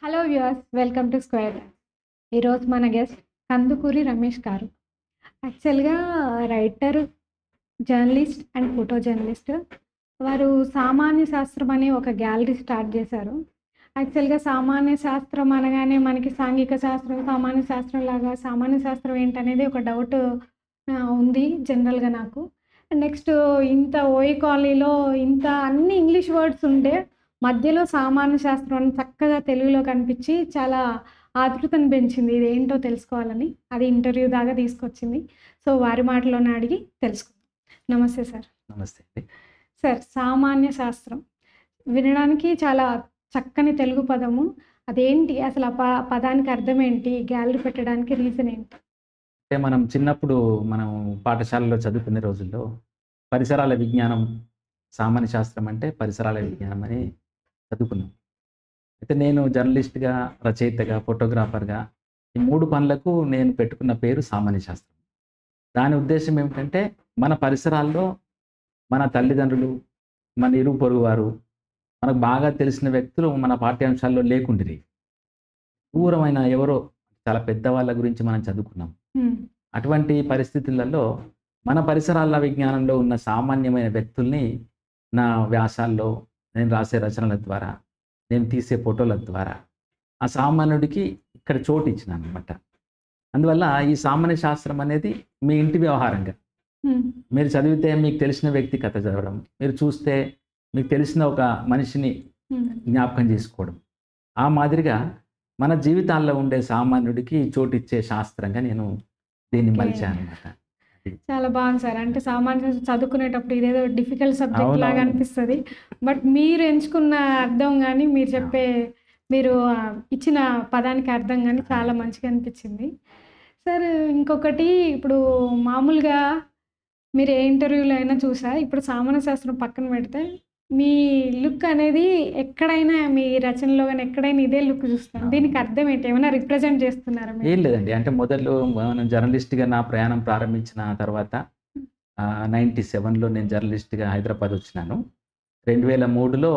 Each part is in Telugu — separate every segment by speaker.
Speaker 1: Hello viewers, welcome to square. ఈరోజు మన గెస్ట్ కందుకూరి రమేష్ గారు. యాక్చువల్‌గా writer, journalist and photo journalist. వారు సామాన్య శాస్త్రం అనే ఒక గ్యాలరీ స్టార్ట్ చేశారు. యాక్చువల్‌గా సామాన్య శాస్త్రం అనగానే మనకి సాంఘిక శాస్త్రం, సామాన్య శాస్త్రం లాగా సామాన్య శాస్త్రం ఏంటనేది ఒక డౌట్ ఉంది జనరల్‌గా నాకు. నెక్స్ట్ ఇంత ఓయి కాలనీలో ఇంత అన్ని ఇంగ్లీష్ వర్డ్స్ ఉంటే మధ్యలో సామాన్య శాస్త్రం అని చక్కగా తెలుగులో కనిపించి చాలా ఆతృతను పెంచింది. ఇదేంటో తెలుసుకోవాలని. అది ఇంటర్వ్యూ దాకా తీసుకొచ్చింది. సో, వారి మాటల్లోనే అడిగి తెలుసుకుందాం. నమస్తే సార్.
Speaker 2: నమస్తే అండి.
Speaker 1: సార్, సామాన్య శాస్త్రం వినడానికి చాలా చక్కని తెలుగు పదము. అదేంటి అసలు ఆ పదానికి అర్థం ఏంటి? గ్యాలరీ పెట్టడానికి రీజన్ ఏంటి?
Speaker 2: అంటే మనం చిన్నప్పుడు మనం పాఠశాలలో చదువుకునే రోజుల్లో పరిసరాల విజ్ఞానం, సామాన్య శాస్త్రం అంటే పరిసరాల విజ్ఞానం అని చదువుకున్నాం. అయితే నేను జర్నలిస్ట్‌గా, రచయితగా, ఫోటోగ్రాఫర్‌గా ఈ 3 పనులకు నేను పెట్టుకున్న పేరు సామాన్య శాస్త్రం. దాని ఉద్దేశ్యం ఏమిటంటే మన పరిసరాల్లో మన తల్లిదండ్రులు, మన ఇరుగు పొరుగు వారు, మనకు బాగా తెలిసిన వ్యక్తులు మన పాఠ్యాంశాల్లో లేకుండిరి. దూరమైన ఎవరో చాలా పెద్దవాళ్ళ గురించి మనం చదువుకున్నాం.
Speaker 1: హ్మ్.
Speaker 2: అటువంటి పరిస్థితులలో మన పరిసరాల విజ్ఞానంలో ఉన్న సామాన్యమైన వ్యక్తుల్ని నా వ్యాసాల్లో, నేను రాసే రచనల ద్వారా, నేను తీసే ఫోటోల ద్వారా ఆ సామాన్యుడికి ఇక్కడ చోటు ఇచ్చినాననమాట. అందువల్ల ఈ సామాన్య శాస్త్రం అనేది మీ ఇంటి వ్యవహారంగా
Speaker 1: హ్మ్.
Speaker 2: మీరు చదివితే మీకు తెలిసిన వ్యక్తి కథ చదవడం, మీరు చూస్తే మీకు తెలిసిన ఒక మనిషిని
Speaker 1: హ్మ్.
Speaker 2: జ్ఞాపకం చేసుకోవడం. ఆ మాదిరిగా మన జీవితాల్లో ఉండే సామాన్యుడికి చోటిచ్చే శాస్త్రంగా నేను దీన్ని
Speaker 1: ఓకే.
Speaker 2: మలిచాననమాట.
Speaker 1: చాలా బాగుంది సార్. అంటే సామాన్య శాస్త్రం చదువుకునేటప్పుడు ఇదేదో డిఫికల్ట్ సబ్జెక్ట్ లాగా
Speaker 2: అవునవును.
Speaker 1: అనిపిస్తది. బట్ మీరు ఎంచుకున్న అర్థం గాని, మీరు చెప్పే మీరు ఇచ్చిన పదానికి అర్థం గాని చాలా మంచిగా అనిపించింది. సార్, ఇంకొకటి ఇప్పుడు మామూలుగా మీరు ఏ ఇంటర్వ్యూలో అయినా చూసా. ఇప్పుడు సామాన్య శాస్త్రం పక్కన పెడితే మీ లుక్ అనేది ఎక్కడైనా మీ రచనలో గాని ఎక్కడైనా ఇదే లుక్ చూస్తాం. దీనికి అర్థం ఏంటి? ఏమైనా రిప్రజెంట్ చేస్తున్నారా మీరు?
Speaker 2: ఏం లేదండి. అంటే మొదట్లో మనం జర్నలిస్ట్‌గా నా ప్రయాణం ప్రారంభించిన తర్వాత 97లో నేను జర్నలిస్ట్‌గా హైదరాబాద్ వచ్చినాను. 2003లో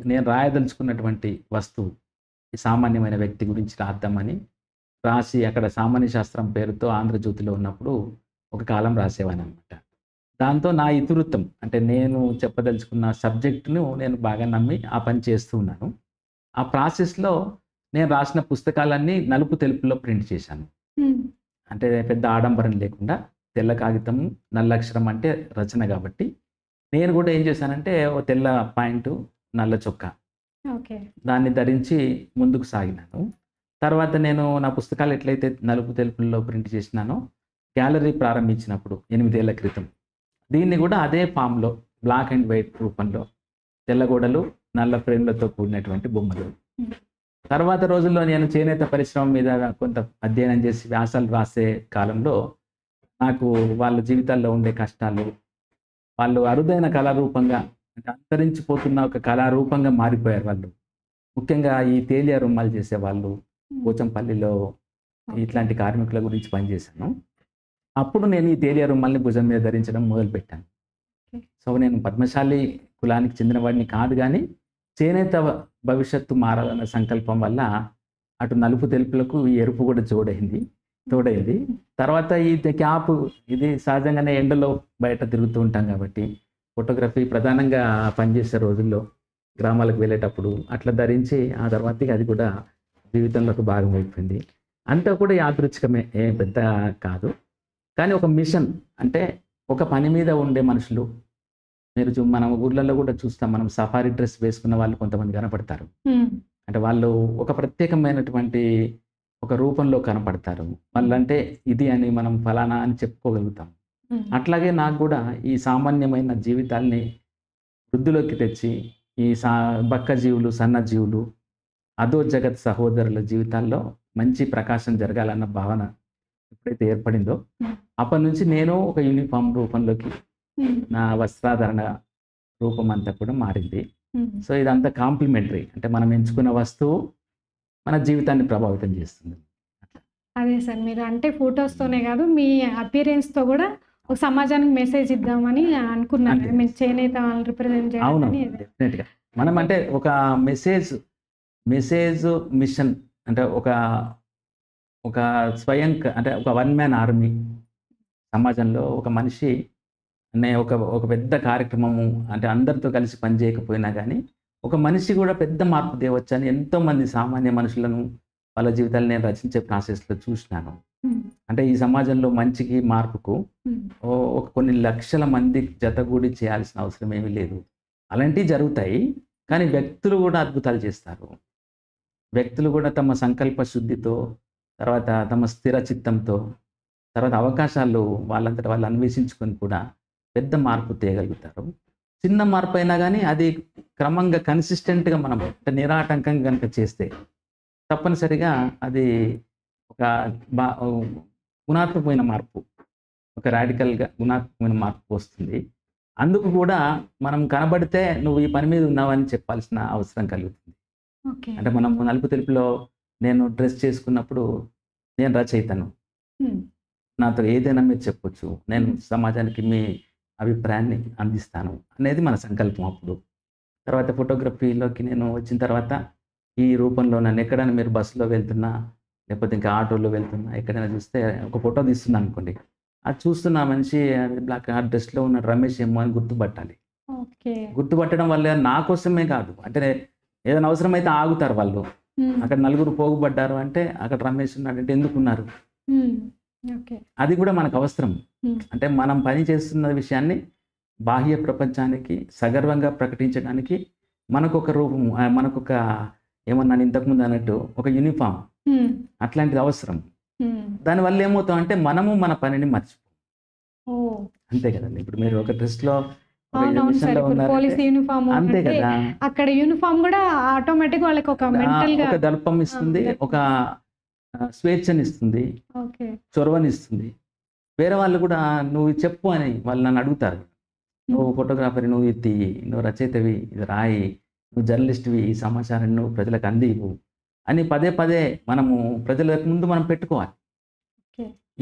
Speaker 2: నేను రాయదలుచుకున్నటువంటి వస్తువు ఈ సామాన్యమైన వ్యక్తి గురించి రాద్దామని రాసి అక్కడ సామాన్య శాస్త్రం పేరుతో ఆంధ్రజ్యోతిలో ఉన్నప్పుడు ఒక కాలం రాసేవాడిననమాట. దాంతో నా ఇతివృత్తం అంటే నేను చెప్పదలుచుకున్న సబ్జెక్ట్‌ను నేను బాగా నమ్మి ఆ పని చేస్తూ ఉన్నాను. ఆ ప్రాసెస్‌లో నేను రాసిన పుస్తకాలన్నీ నలుపు తెలుపులో ప్రింట్ చేశాను.
Speaker 1: హ్మ్.
Speaker 2: అంటే పెద్ద ఆడంబరం లేకుండా తెల్ల కాగితం, నల్లక్షరం అంటే రచన గాబట్టి, నేను గూడా ఏం చేశానంటే ఓ తెల్ల పాయింటు, నల్ల చొక్కా
Speaker 1: ఓకే.
Speaker 2: దాన్ని ధరించి ముందుకు సాగినాను. తర్వాత నేను నా పుస్తకాలు ఎట్లయితే నలుపు తెలుపుల్లో ప్రింట్ చేసినానో, గ్యాలరీ ప్రారంభించినప్పుడు 8 ఏళ్ల క్రితం, దీన్ని గూడా అదే ఫామ్‌లో బ్లాక్ అండ్ వైట్ రూపంలో తెల్ల గోడలు, నల్ల ఫ్రేమ్‌లతో కూడినటువంటి బొమ్మలు.
Speaker 1: హ్మ్.
Speaker 2: తర్వాత రోజుల్లో నేను చేనేత పరిశ్రమ మీద కొంత అధ్యయనం చేసి వ్యాసాలు రాసే కాలంలో, నాకు వాళ్ళ జీవితాల్లో ఉండే కష్టాలు, వాళ్ళు అరుదైన కళారూపంగా అంటే అంతరించిపోతున్న ఒక కళారూపంగా మారిపోయారు వాళ్ళు. ముఖ్యంగా ఈ తేలియా రుమాలు చేసేవాళ్ళు,
Speaker 1: హ్మ్.
Speaker 2: పోచంపల్లిలో
Speaker 1: ఓకే.
Speaker 2: ఇట్లాంటి కార్మికుల గురించి పనిచేశాను. అప్పుడు నేను ఈ తేలియా రుమాల్ని భుజం మీద ధరించడం మొదలుపెట్టాను.
Speaker 1: ఓకే.
Speaker 2: సో, నేను పద్మశాలి కులానికి చెందినవాడిని కాదు గానీ, చేనేత భవిష్యత్తు మారాలన్న సంకల్పం వల్ల అటు నలుపు తెలుపులకు ఈ ఎరుపు కూడా తోడైంది. తర్వాత ఈ క్యాప్ ఇది సహజంగానే ఎండలో బయట తిరుగుతూ ఉంటాం కాబట్టి, ఫోటోగ్రఫీ ప్రధానంగా పనిచేసే రోజుల్లో గ్రామాలకు వెళ్ళేటప్పుడు అట్లా ధరించి ఆ తర్వాత ఇక అది కూడా జీవితంలో ఒక భాగం అయిపోయింది. అంతా కూడా యాదృచ్ఛికమే. ఏం పెద్ద కాదు. కానీ ఒక మిషన్ అంటే ఒక పని మీద ఉండే మనుషులు మీరు మనం ఊర్లలో కూడా చూస్తాం. మనం సఫారీ డ్రెస్ వేసుకున్న వాళ్ళు కొంతమంది కనపడతారు.
Speaker 1: హ్మ్.
Speaker 2: అంటే వాళ్ళు ఒక ప్రత్యేకమైనటువంటి ఒక రూపంలో కనపడతారు. వాళ్ళంటే ఇది అని మనం ఫలానా అని చెప్పుకోగలుగుతాం.
Speaker 1: హ్మ్.
Speaker 2: అట్లాగే నాకు గూడా ఈ సామాన్యమైన జీవితాల్ని వృద్ధిలోకి తెచ్చి, ఈ బక్కజీవులు, సన్నజీవులు, అధో జగత్ సహోదరుల జీవితాల్లో మంచి ప్రకాశం జరగాలన్న భావన ఎప్పుడైతే ఏర్పడిందో,
Speaker 1: హ్మ్.
Speaker 2: అప్పటినుంచి నేను ఒక యూనిఫార్మ్ రూపంలోకి
Speaker 1: హ్మ్.
Speaker 2: నా వస్త్రాధరణ రూపం అంతా కూడా మారింది.
Speaker 1: హ్మ్.
Speaker 2: సో, ఇదంతా కాంప్లిమెంటరీ. అంటే మనం ఎంచుకున్న వస్తువు మన జీవితాన్ని ప్రభావితం చేస్తుంది. అట్లా.
Speaker 1: అదే సార్. మీరు అంటే ఫోటోస్‌తోనే గాదు, మీ అపియరెన్స్‌తో గూడా ఒక సమాజానికి మెసేజ్ ఇద్దామని అనుకున్నారు.
Speaker 2: అంతే.
Speaker 1: ఐ మీన్ చేనేత వాళ్ళని రిప్రజెంట్
Speaker 2: అవునవును.
Speaker 1: చేయడానికని.
Speaker 2: డెఫినెట్‌గా. మనం
Speaker 1: అంటే
Speaker 2: అంటే ఒక మెసేజ్ మెసేజ్ మిషన్ అంటే ఒక ఒక అంటే ఒక వన్ మ్యాన్ ఆర్మీ సమాజంలో ఒక మనిషి ఒక పెద్ద కార్యక్రమము అంటే అందరితో కలిసి పని చేయకపోయినా కానీ ఒక మనిషి కూడా పెద్ద మార్పు తేవచ్చని ఎంతోమంది సామాన్య మనుషులను వాళ్ళ జీవితాలు నేను రచించే ప్రాసెస్లో చూసినాను. అంటే ఈ సమాజంలో మంచికి మార్పుకు ఒక కొన్ని లక్షల మంది జతగూడి చేయాల్సిన అవసరం ఏమీ లేదు. అలాంటివి జరుగుతాయి. కానీ వ్యక్తులు కూడా అద్భుతాలు చేస్తారు. వ్యక్తులు కూడా తమ సంకల్ప శుద్ధితో, తర్వాత తమ స్థిర చిత్తంతో, తర్వాత అవకాశాలు వాళ్ళంతట వాళ్ళు అన్వేషించుకొని కూడా పెద్ద మార్పు తేగలుగుతారు. చిన్న మార్పు అయినా కానీ అది క్రమంగా కన్సిస్టెంట్గా మనం అంటే నిరాటంకంగా కనుక చేస్తే తప్పనిసరిగా అది ఒక గుణాత్మకమైన మార్పు, ఒక రాడికల్గా గుణాత్మకమైన మార్పు వస్తుంది. అందుకు కూడా మనం కనబడితే నువ్వు ఈ పని మీద ఉన్నావని చెప్పాల్సిన అవసరం కలుగుతుంది. అంటే మనం నలుపు తెలుపులో నేను డ్రెస్ చేసుకున్నప్పుడు నేను రచయితను, నాతో ఏదైనా మీరు చెప్పొచ్చు, నేను సమాజానికి మీ అభిప్రాయాన్ని అందిస్తాను అనేది మన సంకల్పం. అప్పుడు తర్వాత ఫోటోగ్రఫీలోకి నేను వచ్చిన తర్వాత ఈ రూపంలో నన్ను ఎక్కడైనా మీరు బస్సులో వెళ్తున్నా లేకపోతే ఇంకా ఆటోలో వెళ్తున్నా ఎక్కడైనా చూస్తే ఒక ఫోటో తీస్తున్నా అనుకోండి, అది చూస్తున్న మనిషి బ్లాక్ ఆ డ్రెస్లో ఉన్న రమేష్ ఏమో అని గుర్తుపట్టాలి. గుర్తుపట్టడం వల్ల నా కోసమే కాదు, అంటే ఏదైనా అవసరమైతే ఆగుతారు వాళ్ళు. అక్కడ నలుగురు పోగుపడ్డారు అంటే అక్కడ రమేష్ ఉన్నాడంటే ఎందుకున్నారు, అది కూడా మనకు అవసరం. అంటే మనం పని చేస్తున్న విషయాన్ని బాహ్య ప్రపంచానికి సగర్వంగా ప్రకటించడానికి మనకొక రూపం, మనకొక ఏమన్నాను ఇంతకుముందు అన్నట్టు ఒక యూనిఫామ్ అట్లాంటిది అవసరం. దానివల్ల ఏమవుతాం అంటే మనము మన పనిని మర్చిపోం. అంతే కదండి. ఇప్పుడు మీరు ఒక డ్రెస్లో అంతే కదా,
Speaker 1: అక్కడ యూనిఫామ్ కూడా ఆటోమేటిక్ వాళ్ళకి ఒక
Speaker 2: దల్పం ఇస్తుంది, ఒక స్వేచ్ఛనిస్తుంది, చొరవనిస్తుంది. వేరే వాళ్ళు కూడా నువ్వు చెప్పు అని వాళ్ళు నన్ను అడుగుతారు. నువ్వు ఫోటోగ్రాఫర్, నువ్వు ఇది నువ్వు రచయితవి, ఇది రాయి, నువ్వు జర్నలిస్ట్వి, ఈ సమాచారాన్ని నువ్వు ప్రజలకు అందివు అని పదే పదే మనము ప్రజలకు ముందు మనం పెట్టుకోవాలి.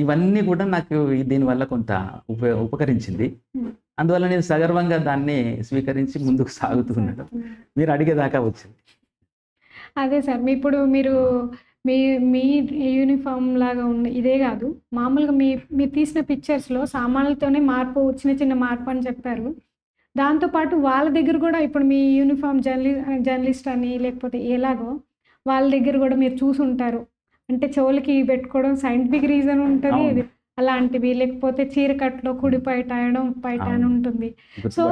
Speaker 2: ఇవన్నీ కూడా నాకు దీనివల్ల కొంత ఉపకరించింది. అందువల్ల నేను సగర్వంగా దాన్ని స్వీకరించి ముందుకు సాగుతున్నాను. మీరు అడిగేదాకా వచ్చింది.
Speaker 1: అదే సార్, ఇప్పుడు మీరు మీ మీ యూనిఫామ్ లాగా ఉన్న ఇదే కాదు, మామూలుగా మీరు తీసిన పిక్చర్స్లో సామాన్లతోనే మార్పు, చిన్న చిన్న మార్పు అని చెప్పారు. దాంతోపాటు వాళ్ళ దగ్గర కూడా ఇప్పుడు మీ యూనిఫామ్ జర్నలిస్ట్ అని లేకపోతే ఎలాగో వాళ్ళ దగ్గర కూడా మీరు చూసుంటారు. అంటే చెవులకి పెట్టుకోవడం సైంటిఫిక్ రీజన్ ఉంటుంది, అలాంటివి, లేకపోతే చీరకట్లో కుడి పైట అని ఉంటుంది. సో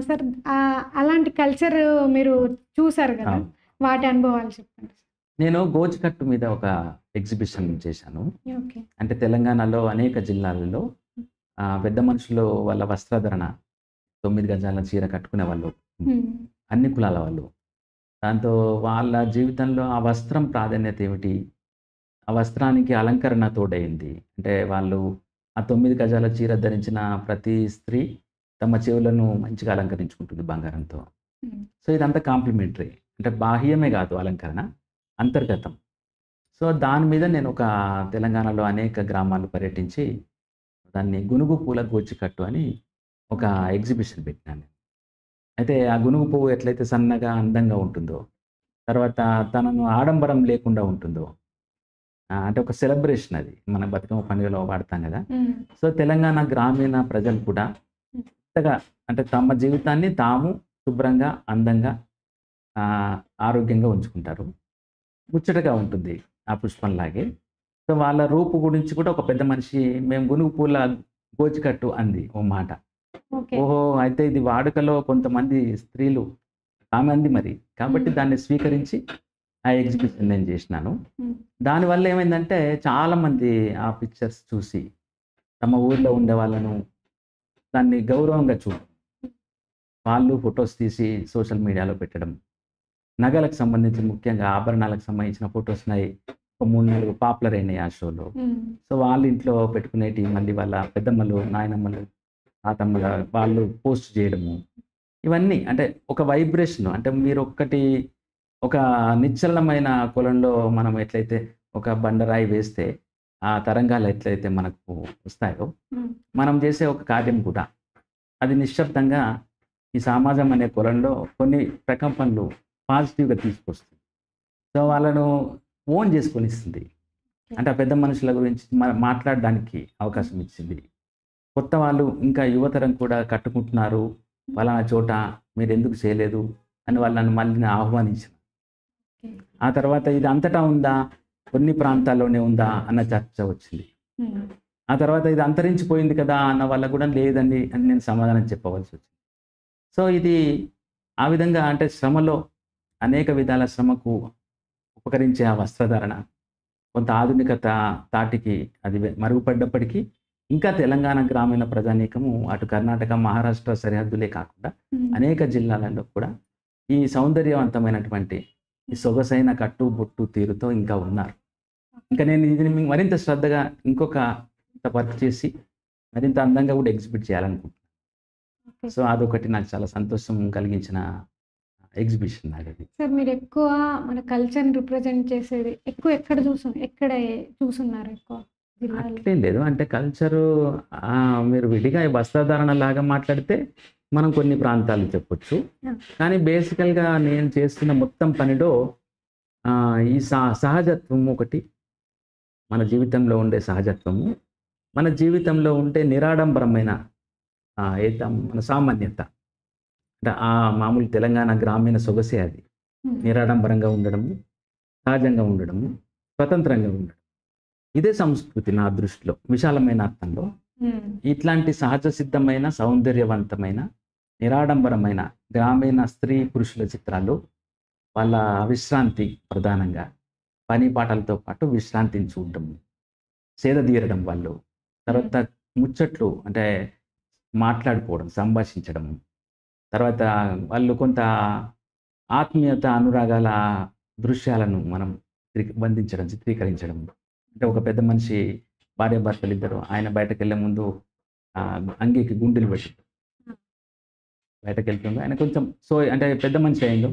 Speaker 1: సార్, అలాంటి కల్చర్ మీరు చూసారు కదా, వాటి అనుభవాలు చెప్పండి.
Speaker 2: నేను గోచికట్టు మీద ఒక ఎగ్జిబిషన్ చేశాను. అంటే తెలంగాణలో అనేక జిల్లాలలో పెద్ద మనుషులు వాళ్ళ వస్త్రధరణ 9 గజాల చీర కట్టుకునే వాళ్ళు, అన్ని కులాల వాళ్ళు. దాంతో వాళ్ళ జీవితంలో ఆ వస్త్రం ప్రాధాన్యత ఏమిటి, ఆ వస్త్రానికి అలంకరణ తోడైంది. అంటే వాళ్ళు ఆ 9 గజాల చీర ధరించిన ప్రతి స్త్రీ తమ చెవులను మంచిగా అలంకరించుకుంటుంది బంగారంతో. సో ఇదంతా కాంప్లిమెంటరీ, అంటే బాహ్యమే కాదు అలంకరణ, అంతర్గతం. సో దాని మీద నేను ఒక తెలంగాణలో అనేక గ్రామాలు పర్యటించి దాన్ని గునుగు పూల గోచికట్టు అని ఒక ఎగ్జిబిషన్ పెట్టినాను. అయితే ఆ గునుగు పువ్వు ఎట్లయితే సన్నగా అందంగా ఉంటుందో, తర్వాత తనను ఆడంబరం లేకుండా ఉంటుందో, అంటే ఒక సెలబ్రేషన్ అది మన బతుకమ్మ పండుగలో వాడతాం కదా. సో తెలంగాణ గ్రామీణ ప్రజలు కూడా అంటే తమ జీవితాన్ని తాము శుభ్రంగా, అందంగా, ఆరోగ్యంగా ఉంచుకుంటారు. ముచ్చటగా ఉంటుంది ఆ పుష్పంలాగే. సో వాళ్ళ రూపు గురించి కూడా ఒక పెద్ద మనిషి మేము గునుగు పూల గోచికట్టు అంది ఓ మాట. ఓహో, అయితే ఇది వాడుకలో కొంతమంది స్త్రీలు ఆమె అంది మరి, కాబట్టి దాన్ని స్వీకరించి ఆ ఎగ్జిబిషన్ నేను చేసినాను. దానివల్ల ఏమైందంటే చాలామంది ఆ పిక్చర్స్ చూసి తమ ఊర్లో ఉండే వాళ్ళను దాన్ని గౌరవంగా వాళ్ళు ఫొటోస్ తీసి సోషల్ మీడియాలో పెట్టడం, నగలకు సంబంధించి ముఖ్యంగా ఆభరణాలకు సంబంధించిన ఫొటోస్ ఒక 3-4 పాపులర్ అయినాయి ఆ షోలో. సో వాళ్ళ ఇంట్లో పెట్టుకునేటి మళ్ళీ వాళ్ళ పెద్దమ్మలు, నాయనమ్మలు, తాతమ్మలు వాళ్ళు పోస్ట్ చేయడము, ఇవన్నీ అంటే ఒక వైబ్రేషన్. అంటే మీరు ఒక నిశ్చలమైన కొలంలో మనం ఎట్లయితే ఒక బండరాయి వేస్తే ఆ తరంగాలు ఎట్లయితే మనకు వస్తాయో, మనం చేసే ఒక కార్యం కూడా అది నిశ్శబ్దంగా ఈ సమాజం అనే కొలంలో కొన్ని ప్రకంపనలు పాజిటివ్గా తీసుకొస్తుంది. సో వాళ్ళను ఓన్ చేసుకొని ఇస్తుంది. అంటే ఆ పెద్ద మనుషుల గురించి మాట్లాడడానికి అవకాశం ఇచ్చింది. కొత్త వాళ్ళు ఇంకా యువతరం కూడా కట్టుకుంటున్నారు, పలానా చోట మీరు ఎందుకు చేయలేదు అని వాళ్ళని మళ్ళీ ఆహ్వానించిన. ఆ తర్వాత ఇది అంతటా ఉందా, కొన్ని ప్రాంతాల్లోనే ఉందా అన్న చర్చ వచ్చింది. ఆ తర్వాత ఇది అంతరించిపోయింది కదా అన్న వాళ్ళకు కూడా లేదండి అని నేను సమాధానం చెప్పవలసి వచ్చింది. సో ఇది ఆ విధంగా అంటే శ్రమలో అనేక విధాల శ్రమకు ఉపకరించే ఆ వస్త్రధారణ కొంత ఆధునికత తాటికి అది మరుగుపడ్డప్పటికీ ఇంకా తెలంగాణ గ్రామీణ ప్రజానీకము అటు కర్ణాటక, మహారాష్ట్ర సరిహద్దులే కాకుండా అనేక జిల్లాలలో కూడా ఈ సౌందర్యవంతమైనటువంటి ఈ సొగసైన కట్టు బొట్టు తీరుతో ఇంకా ఉన్నారు. ఇంకా నేను ఇది మరింత శ్రద్ధగా ఇంకొక వర్క్ చేసి మరింత అందంగా కూడా ఎగ్జిబిట్ చేయాలనుకుంటున్నాను. సో అదొకటి నాకు చాలా సంతోషం కలిగించిన ఎగ్జిబిషన్ అది.
Speaker 1: సార్ మీరు ఎక్కువ మన కల్చర్ని రిప్రజెంట్ చేసేది ఎక్కువ ఎక్కడ చూసున్నారు ఎక్కువ జిల్లాలో?
Speaker 2: అట్లేం లేదు. అంటే కల్చరు మీరు విడిగా ఈ వస్త్రధారణ లాగా మాట్లాడితే మనం కొన్ని ప్రాంతాలు చెప్పొచ్చు. కానీ బేసికల్గా నేను చేస్తున్న మొత్తం పనిలో ఈ సహజత్వం ఒకటి, మన జీవితంలో ఉండే సహజత్వము, మన జీవితంలో ఉండే నిరాడంబరమైన మన సామాన్యత, అంటే ఆ మామూలు తెలంగాణ గ్రామీణ సొగసే అది. నిరాడంబరంగా ఉండడము, సహజంగా ఉండడము, స్వతంత్రంగా ఉండడం, ఇదే సంస్కృతి నా దృష్టిలో విశాలమైన అర్థంలో. ఇట్లాంటి సహజ సిద్ధమైన సౌందర్యవంతమైన నిరాడంబరమైన గ్రామీణ స్త్రీ పురుషుల చిత్రాలు వాళ్ళ విశ్రాంతి ప్రధానంగా పని పాటలతో పాటు విశ్రాంతిని చూడడం, సేద తీరడం, వాళ్ళు తర్వాత ముచ్చట్లు అంటే మాట్లాడుకోవడం, సంభాషించడం, తర్వాత వాళ్ళు కొంత ఆత్మీయత అనురాగాల దృశ్యాలను మనం చిత్రీకరించడం. అంటే ఒక పెద్ద మనిషి భార్యాభర్తలు ఇద్దరు, ఆయన బయటకు వెళ్ళే ముందు అంగీకి గుండెలు పెట్టి బయటకు వెళ్తుండే ఆయన కొంచెం అంటే పెద్ద మనిషి అయిందో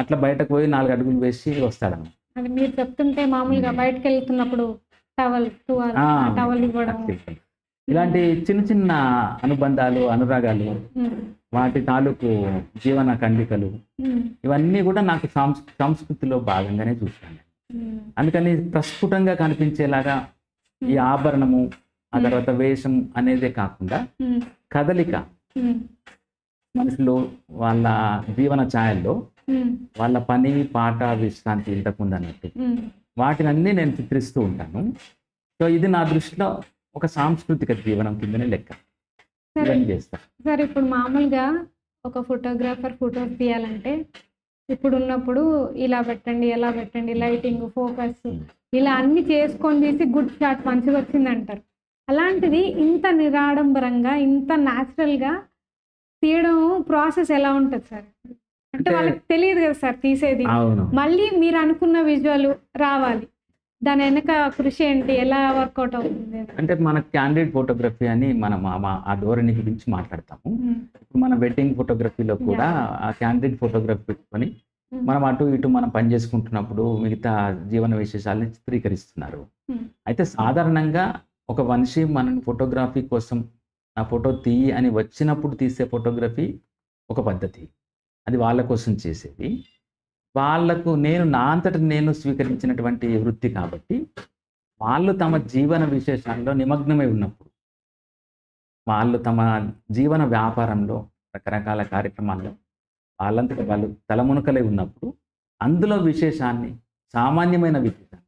Speaker 2: అట్లా బయటకు పోయి 4 అడుగులు వేసి వస్తాడన్న.
Speaker 1: అది మీరు చెప్తుంటే మామూలుగా బయటకు వెళ్తున్నప్పుడు టవల్ ఇవ్వడం,
Speaker 2: ఇలాంటి చిన్న చిన్న అనుబంధాలు, అనురాగాలు, వాటి తాలూకు జీవన ఖండికలు, ఇవన్నీ కూడా నాకు సంస్కృతిలో భాగంగానే చూస్తాను. అందుకని ప్రస్ఫుటంగా కనిపించేలాగా ఈ ఆభరణము, ఆ తర్వాత వేషం అనేదే కాకుండా కదలిక, మనుషులు వాళ్ళ జీవన ఛాయల్లో వాళ్ళ పని పాట విశ్రాంతి ఇంతకుముందు అన్నట్టు వాటినన్నీ నేను చిత్రిస్తూ ఉంటాను. సో ఇది నా దృష్టిలో ఒక సాంస్కృతిక జీవనం కిందనే లెక్క.
Speaker 1: సార్ ఇప్పుడు మామూలుగా ఒక ఫోటోగ్రాఫర్ ఫోటోస్ తీయాలంటే ఇప్పుడు ఉన్నప్పుడు ఇలా పెట్టండి, ఎలా పెట్టండి, లైటింగ్, ఫోకస్ ఇలా అన్ని చేసుకొని తీసి గుడ్ షాట్ మంచిగా వచ్చింది అంటారు. అలాంటిది ఇంత నిరాడంబరంగా ఇంత న్యాచురల్గా తీయడం ప్రాసెస్ ఎలా ఉంటుంది సార్? అంటే వాళ్ళకి తెలియదు కదా సార్ తీసేది. మళ్ళీ మీరు అనుకున్న విజువల్ రావాలి, దాని వెనక కృషి ఏంటి, ఎలా వర్కౌట్ అవుతుంది?
Speaker 2: అంటే మన క్యాండిడ్ ఫోటోగ్రఫీ అని మనం ఆ ధోరణి గురించి మాట్లాడతాము. మన వెడ్డింగ్ ఫోటోగ్రఫీలో కూడా ఆ క్యాండిడ్ ఫోటోగ్రఫీ పెట్టుకొని మనం అటు ఇటు మనం పని చేసుకుంటున్నప్పుడు మిగతా జీవన విశేషాలని చిత్రీకరిస్తున్నారు. అయితే సాధారణంగా ఒక మనిషి మన ఫోటోగ్రఫీ కోసం ఆ ఫోటో తీయి అని వచ్చినప్పుడు తీసే ఫోటోగ్రఫీ ఒక పద్ధతి, అది వాళ్ళ కోసం చేసేది. వాళ్లకు నా అంతట నేను స్వీకరించినటువంటి వృత్తి కాబట్టి వాళ్ళు తమ జీవన విశేషాల్లో నిమగ్నమై ఉన్నప్పుడు, వాళ్ళు తమ జీవన వ్యాపారంలో రకరకాల కార్యక్రమాల్లో వాళ్ళంతట వాళ్ళు తలమునకలై ఉన్నప్పుడు అందులో విశేషాన్ని, సామాన్యమైన విశేషాన్ని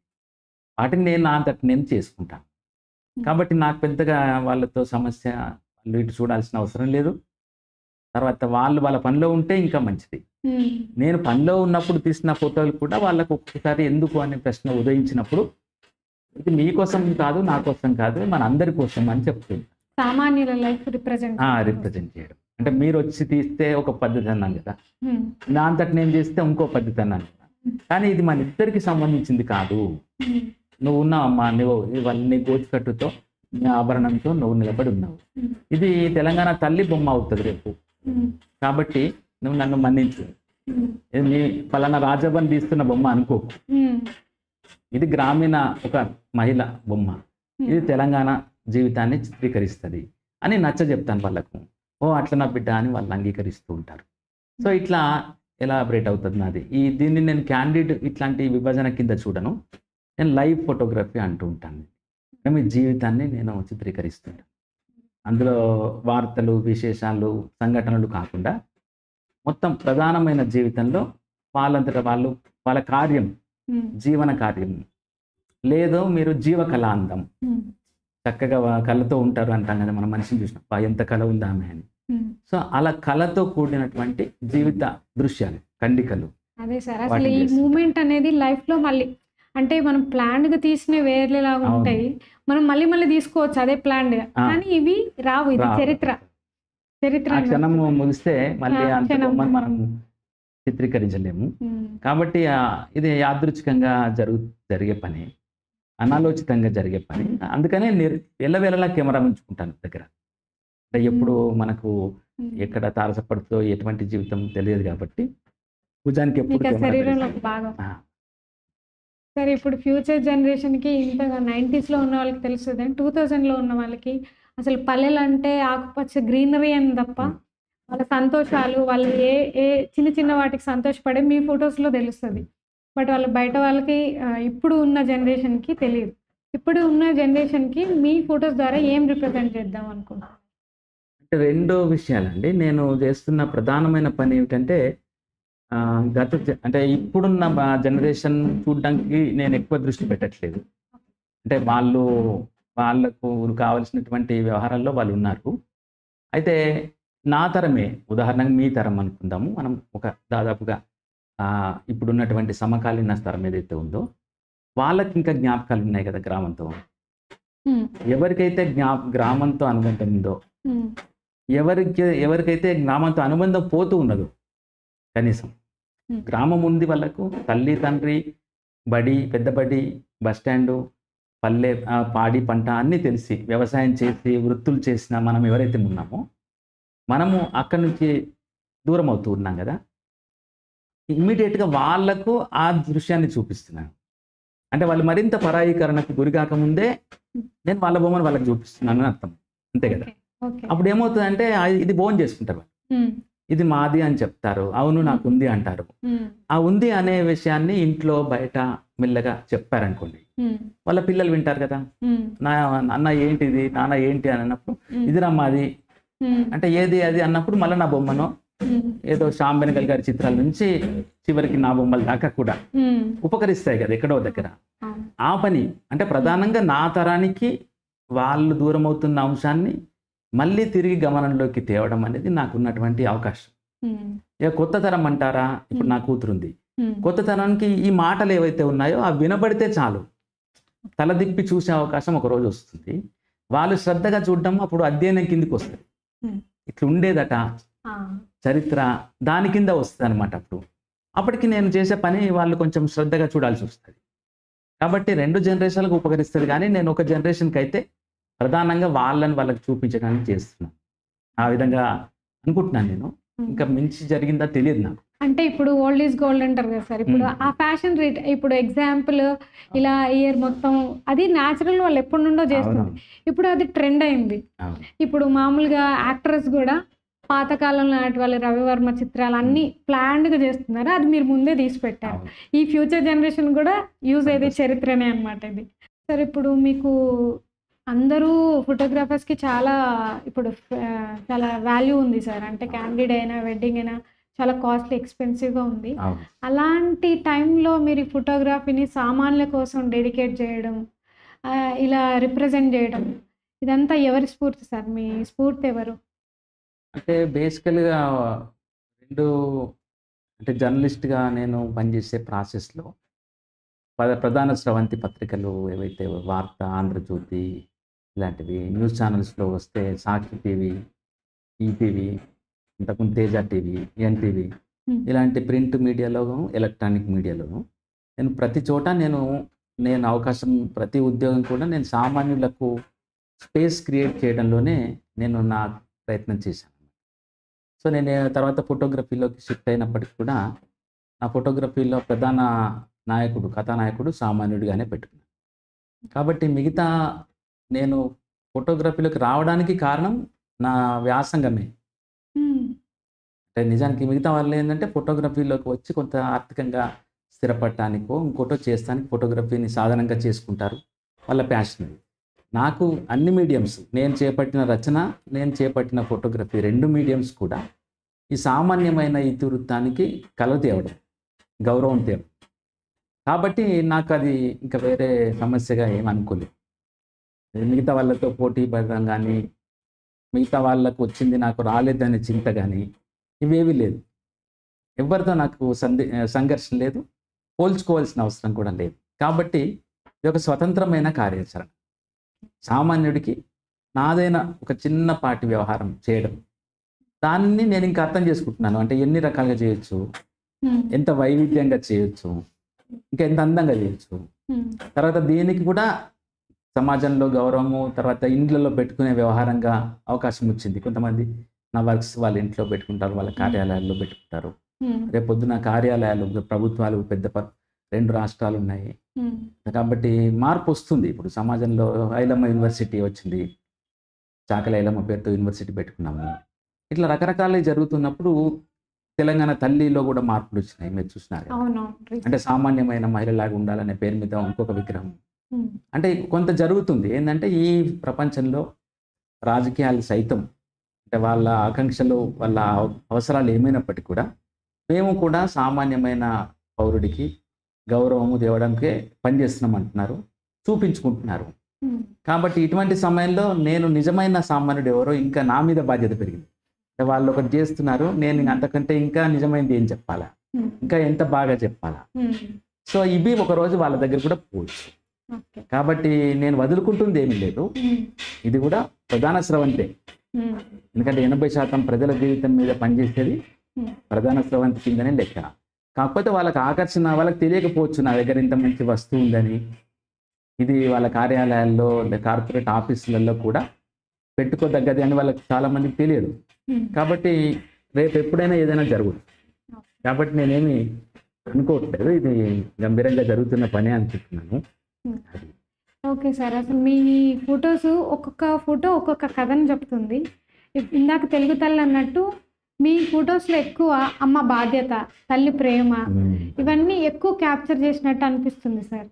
Speaker 2: వాటిని నేను నా అంతట నేను చేసుకుంటాను. కాబట్టి నాకు పెద్దగా వాళ్ళతో సమస్య, వాళ్ళు ఇటు చూడాల్సిన అవసరం లేదు. తర్వాత వాళ్ళు వాళ్ళ పనిలో ఉంటే ఇంకా మంచిది. నేను పనిలో ఉన్నప్పుడు తీసిన ఫోటోలు కూడా వాళ్ళకు ఒక్కసారి ఎందుకు అనే ప్రశ్న ఉదయించినప్పుడు ఇది మీకోసం కాదు, నా కోసం కాదు, మన అందరి కోసం అని చెప్తుంది.
Speaker 1: సామాన్యుల లైఫ్
Speaker 2: రిప్రజెంట్ చేయడం అంటే మీరు వచ్చి తీస్తే ఒక పద్ధతి అన్నాను కదా, నా అంతటి నేను చేస్తే ఇంకో పద్ధతి అన్నాను కదా. కానీ ఇది మన ఇద్దరికి సంబంధించింది కాదు. నువ్వు ఉన్నావమ్మా, నీ గోచికట్టుతో, నీ ఆభరణంతో నువ్వు నిలబడి ఉన్నావు. ఇది తెలంగాణ తల్లి బొమ్మ అవుతుంది రేపు. కాబట్టి నువ్వు నన్ను మన్నించు. నీ పలానా రాజభవన్ తీస్తున్న బొమ్మ అనుకోకు. ఇది గ్రామీణ ఒక మహిళ బొమ్మ, ఇది తెలంగాణ జీవితాన్ని చిత్రీకరిస్తుంది అని నచ్చ చెప్తాను వాళ్ళకు. ఓ అట్లా నా బిడ్డ అని వాళ్ళు అంగీకరిస్తూ ఉంటారు. సో ఇట్లా ఎలాబరేట్ అవుతుంది నాది. దీన్ని నేను క్యాండిడ్ ఇట్లాంటి విభజన కింద చూడను. నేను లైవ్ ఫోటోగ్రఫీ అంటూ ఉంటాను. మీ జీవితాన్ని నేను చిత్రీకరిస్తుంటాను. అందులో వార్తలు, విశేషాలు, సంఘటనలు కాకుండా మొత్తం ప్రధానమైన జీవితంలో వాళ్ళంతట వాళ్ళు వాళ్ళ కార్యం, జీవన కార్యం. లేదో మీరు జీవకళాందం. చక్కగా కళతో ఉంటారు అంటాం కదా, మనం మనిషిని చూసినప్పుడు ఎంత కళ ఉందా ఆమె అని. సో అలా కళతో కూడినటువంటి జీవిత దృశ్యాలు, ఖండికలు.
Speaker 1: అదే సార్, అసలు ఈ మూమెంట్ అనేది లైఫ్ లో మళ్ళీ అంటే మనం ప్లాన్డ్ గా తీసిన వేరేలాగా ఉంటాయి, మనం మళ్ళీ మళ్ళీ తీసుకోవచ్చు అదే ప్లాన్డ్ గా, కానీ ఇవి రావు. ఇది చరిత్ర.
Speaker 2: క్షణం ముగిస్తే మళ్ళీ మనం చిత్రీకరించలేము. కాబట్టి ఇది యాదృచ్ఛికంగా జరిగే పని, అనాలోచితంగా జరిగే పని. అందుకనే ఎల్లవేళలా కెమెరా ఉంచుకుంటాను దగ్గర. అంటే ఎప్పుడు మనకు ఎక్కడ తారసపడుతుందో ఎటువంటి జీవితం తెలియదు కాబట్టి భుజానికి ఎప్పుడు
Speaker 1: శరీరంలో బాగా. సరే, ఇప్పుడు ఫ్యూచర్ జనరేషన్కి ఇంతగా 90s లో ఉన్న వాళ్ళకి తెలుస్తుంది, 2000 లో ఉన్న వాళ్ళకి అసలు పల్లెలు అంటే ఆకుపచ్చ గ్రీనరీ అని తప్ప వాళ్ళ సంతోషాలు, వాళ్ళు ఏ ఏ చిన్న చిన్న వాటికి సంతోషపడే మీ ఫొటోస్లో తెలుస్తుంది. బట్ వాళ్ళు బయట వాళ్ళకి ఇప్పుడు ఉన్న జనరేషన్కి తెలియదు. ఇప్పుడు ఉన్న జనరేషన్కి మీ ఫొటోస్ ద్వారా ఏం రిప్రజెంట్ చేద్దాం అనుకుంటున్నాను?
Speaker 2: అంటే రెండు విషయాలండి. నేను చేస్తున్న ప్రధానమైన పని ఏమిటంటే అంటే ఇప్పుడున్న జనరేషన్ చూడడానికి నేను ఎక్కువ దృష్టి పెట్టట్లేదు. అంటే వాళ్ళకు కావలసినటువంటి వ్యవహారాల్లో వాళ్ళు ఉన్నారు. అయితే నా తరమే, ఉదాహరణకు మీ తరం అనుకుందాము. మనం ఒక దాదాపుగా ఇప్పుడున్నటువంటి సమకాలీన తరం ఏదైతే ఉందో వాళ్ళకి ఇంకా జ్ఞాపకాలు ఉన్నాయి కదా గ్రామంతో. ఎవరికైతే గ్రామంతో అనుబంధం ఉందో, ఎవరికైతే గ్రామంతో అనుబంధం పోతూ ఉన్నదో, కనీసం గ్రామం ఉంది వాళ్ళకు, తల్లి తండ్రి, బడి, పెద్ద బడి, బస్టాండు, పల్లె, పాడి పంట అన్నీ తెలిసి వ్యవసాయం చేసి వృత్తులు చేసిన మనం ఎవరైతే ఉన్నామో మనము అక్కడి నుంచి దూరం అవుతూ ఉన్నాం కదా. ఇమ్మీడియట్గా వాళ్లకు ఆ దృశ్యాన్ని చూపిస్తున్నాను. అంటే వాళ్ళు మరింత పరాయీకరణకు గురి కాకముందే నేను వాళ్ళ బొమ్మను వాళ్ళకి చూపిస్తున్నాను అని అర్థం. అంతే కదా. అప్పుడు ఏమవుతుందంటే ఇది భోజనం చేసుకుంటారు, ఇది మాది అని చెప్తారు, అవును నాకు ఉంది అంటారు. ఆ ఉంది అనే విషయాన్ని ఇంట్లో బయట మెల్లగా చెప్పారనుకోండి, వాళ్ళ పిల్లలు వింటారు కదా. అన్న ఏంటిది, నాన్న ఏంటి అని అన్నప్పుడు ఇదిరా మాది అంటే ఏది అది అన్నప్పుడు మళ్ళీ నా బొమ్మను ఏదో శ్యామ్ బెనగల్ గారి చిత్రాల నుంచి చివరికి నా బొమ్మల దాకా కూడా ఉపకరిస్తాయి కదా ఎక్కడో దగ్గర. ఆ పని అంటే ప్రధానంగా నా తరానికి వాళ్ళు దూరం అవుతున్న అంశాన్ని మళ్ళీ తిరిగి గమనంలోకి తేవడం అనేది నాకున్నటువంటి అవకాశం. ఇక కొత్త తరం అంటారా, ఇప్పుడు నా కూతురుంది, కొత్త తరానికి ఈ మాటలు ఏవైతే ఉన్నాయో అవి వినబడితే చాలు, తలదిప్పి చూసే అవకాశం ఒకరోజు వస్తుంది. వాళ్ళు శ్రద్ధగా చూడడం అప్పుడు అధ్యయనం కిందికి వస్తుంది. ఇట్లా ఉండేదట చరిత్ర, దాని కింద వస్తుంది అనమాట. అప్పటికి నేను చేసే పని వాళ్ళు కొంచెం శ్రద్ధగా చూడాల్సి వస్తుంది. కాబట్టి రెండు జనరేషన్లకు ఉపకరిస్తుంది. కానీ నేను ఒక జనరేషన్కి అయితే ప్రధానంగా వాళ్ళకి చూపించడానికి చేస్తున్నాను. ఆ విధంగా అనుకుంటున్నాను నేను. ఇంకా మించి జరిగిందా తెలియదు నాకు.
Speaker 1: అంటే ఇప్పుడు ఓల్డ్ ఈజ్ గోల్డ్ అంటారు కదా సార్. ఇప్పుడు ఆ ఫ్యాషన్ రేట్, ఇప్పుడు ఎగ్జాంపుల్ ఇలా ఇయర్ మొత్తం అది న్యాచురల్ వాళ్ళు ఎప్పటి నుండో చేస్తుంది, ఇప్పుడు అది ట్రెండ్ అయింది. ఇప్పుడు మామూలుగా యాక్టర్స్ కూడా పాతకాలం నాటి వాళ్ళు రవివర్మ చిత్రాలు అన్ని ప్లాన్డ్గా చేస్తున్నారు. అది మీరు ముందే తీసి పెట్టారు. ఈ ఫ్యూచర్ జనరేషన్ కూడా యూజ్ అయ్యేది చరిత్రనే అనమాట ఇది. సార్, ఇప్పుడు మీకు అందరూ ఫోటోగ్రాఫర్స్కి ఇప్పుడు చాలా వాల్యూ ఉంది సార్. అంటే క్యాండిడ్ అయినా వెడ్డింగ్ అయినా చాలా కాస్ట్లీ, ఎక్స్పెన్సివ్గా ఉంది. అలాంటి టైంలో మీరు ఫోటోగ్రఫీని సామాన్ల కోసం డెడికేట్ చేయడం, ఇలా రిప్రజెంట్ చేయడం, ఇదంతా ఎవరి స్ఫూర్తి సార్? మీ స్ఫూర్తి ఎవరు?
Speaker 2: అంటే బేసికల్గా అంటే జర్నలిస్ట్గా నేను పనిచేసే ప్రాసెస్లో ప్రధాన స్రవంతి పత్రికలు ఏవైతే వార్త, ఆంధ్రజ్యోతి ఇలాంటివి, న్యూస్ ఛానల్స్లో వస్తే సాక్షి టీవీ, ఈటీవీ, ఇంతకుముందు తేజ టీవీ, ఎన్టీవీ, ఇలాంటి ప్రింట్ మీడియాలోను ఎలక్ట్రానిక్ మీడియాలోను నేను ప్రతి చోట నేను అవకాశం, ప్రతి ఉద్యోగం కూడా నేను సామాన్యులకు స్పేస్ క్రియేట్ చేయడంలోనే నేను నా ప్రయత్నం చేశాను. సో నేను తర్వాత ఫోటోగ్రఫీలోకి షిఫ్ట్ అయినప్పటికీ కూడా నా ఫోటోగ్రఫీలో ప్రధాన నాయకుడు, కథానాయకుడు సామాన్యుడిగానే పెట్టుకున్నాను. కాబట్టి మిగతా నేను ఫోటోగ్రఫీలోకి రావడానికి కారణం నా వ్యాసంగమే. అంటే నిజానికి మిగతా వాళ్ళు ఏంటంటే ఫోటోగ్రఫీలోకి వచ్చి కొంత ఆర్థికంగా స్థిరపడటానికో ఇంకోటో చేస్తానికి ఫోటోగ్రఫీని సాధనంగా చేసుకుంటారు. వాళ్ళ ప్యాషన్ అది. నాకు అన్ని మీడియమ్స్ నేను చేపట్టిన రచన, నేను చేపట్టిన ఫోటోగ్రఫీ 2 మీడియమ్స్ కూడా ఈ సామాన్యమైన ఇతివృత్తానికి కళ తేవడం, గౌరవం తేవడం. కాబట్టి నాకు అది ఇంకా వేరే సమస్యగా ఏమి అనుకోలేదు. మిగతా వాళ్ళతో పోటీ పడడం గానీ, మిగతా వాళ్ళకు వచ్చింది నాకు రాలేదనే చింత గానీ, ఇవేవీ లేదు. ఎవ్వరితో నాకు సంఘర్షణ లేదు. పోల్చుకోవాల్సిన అవసరం కూడా లేదు. కాబట్టి ఇది ఒక స్వతంత్రమైన కార్యాచరణ. సామాన్యుడికి నాదైన ఒక చిన్నపాటి వ్యవహారం చేయడం. దాన్ని నేను ఇంకా అర్థం చేసుకుంటున్నాను. అంటే ఎన్ని రకాలుగా చేయొచ్చు, ఎంత వైవిధ్యంగా చేయొచ్చు, ఇంకా ఎంత అందంగా చేయొచ్చు. తర్వాత దీనికి కూడా సమాజంలో గౌరవము, తర్వాత ఇండ్లలో పెట్టుకునే వ్యవహారంగా అవకాశం వచ్చింది. కొంతమంది నా వర్క్స్ వాళ్ళ ఇంట్లో పెట్టుకుంటారు, వాళ్ళ కార్యాలయాల్లో పెట్టుకుంటారు. రేపొద్దున కార్యాలయాలు ప్రభుత్వాలు పెద్ద 2 రాష్ట్రాలు ఉన్నాయి. కాబట్టి మార్పు వస్తుంది. ఇప్పుడు సమాజంలో ఐలమ్మ యూనివర్సిటీ వచ్చింది. చాకలి ఐలమ్మ పేరుతో యూనివర్సిటీ పెట్టుకున్నాము. ఇట్లా రకరకాలు జరుగుతున్నప్పుడు తెలంగాణ తల్లిలో కూడా మార్పులు వచ్చినాయి. మీరు చూసినారు. అంటే సామాన్యమైన మహిళలాగా ఉండాలనే పేరు మీద ఇంకొక విగ్రహం. అంటే కొంత జరుగుతుంది. ఏంటంటే ఈ ప్రపంచంలో రాజకీయాలు సైతం అంటే వాళ్ళ ఆకాంక్షలు, వాళ్ళ అవసరాలు ఏమైనప్పటికీ కూడా మేము కూడా సామాన్యమైన పౌరుడికి గౌరవము తేవడానికే పనిచేస్తున్నాం అంటున్నారు, చూపించుకుంటున్నారు. కాబట్టి ఇటువంటి సమయంలో నేను నిజమైన సామాన్యుడు ఎవరో ఇంకా నా మీద బాధ్యత పెరిగింది. అంటే వాళ్ళు ఒకటి చేస్తున్నారు, నేను అంతకంటే ఇంకా నిజమైనది ఏం చెప్పాలా, ఇంకా ఎంత బాగా చెప్పాలా. సో ఇవి ఒకరోజు వాళ్ళ దగ్గర కూడా పోవచ్చు. కాబట్టి నేను వదులుకుంటుంది ఏమీ లేదు. ఇది కూడా ప్రధాన స్రవంతే. ఎందుకంటే 80% ప్రజల జీవితం మీద పనిచేసేది ప్రధాన స్రవంతి కిందనే లెక్క. కాకపోతే వాళ్ళకి ఆకర్షణ, వాళ్ళకి తెలియకపోవచ్చు నా దగ్గర ఇంత మంచి వస్తువు ఉందని. ఇది వాళ్ళ కార్యాలయాల్లో, కార్పొరేట్ ఆఫీసులలో కూడా పెట్టుకోదగ్గది అని వాళ్ళకి చాలా మందికి తెలియదు. కాబట్టి రేపు ఎప్పుడైనా ఏదైనా జరుగుతుంది. కాబట్టి నేనేమి అనుకోవట్లేదు, ఇది గంభీరంగా జరుగుతున్న పని అనుకుంటున్నాను.
Speaker 1: Okay sir. అసలు మీ ఫొటోస్ ఒక్కొక్క ఫోటో ఒక్కొక్క కథను చెప్తుంది. ఇందాక తెలుగు తల్లి అన్నట్టు మీ ఫొటోస్లో ఎక్కువ అమ్మ బాధ్యత, తల్లి ప్రేమ, ఇవన్నీ ఎక్కువ క్యాప్చర్ చేసినట్టు అనిపిస్తుంది సార్.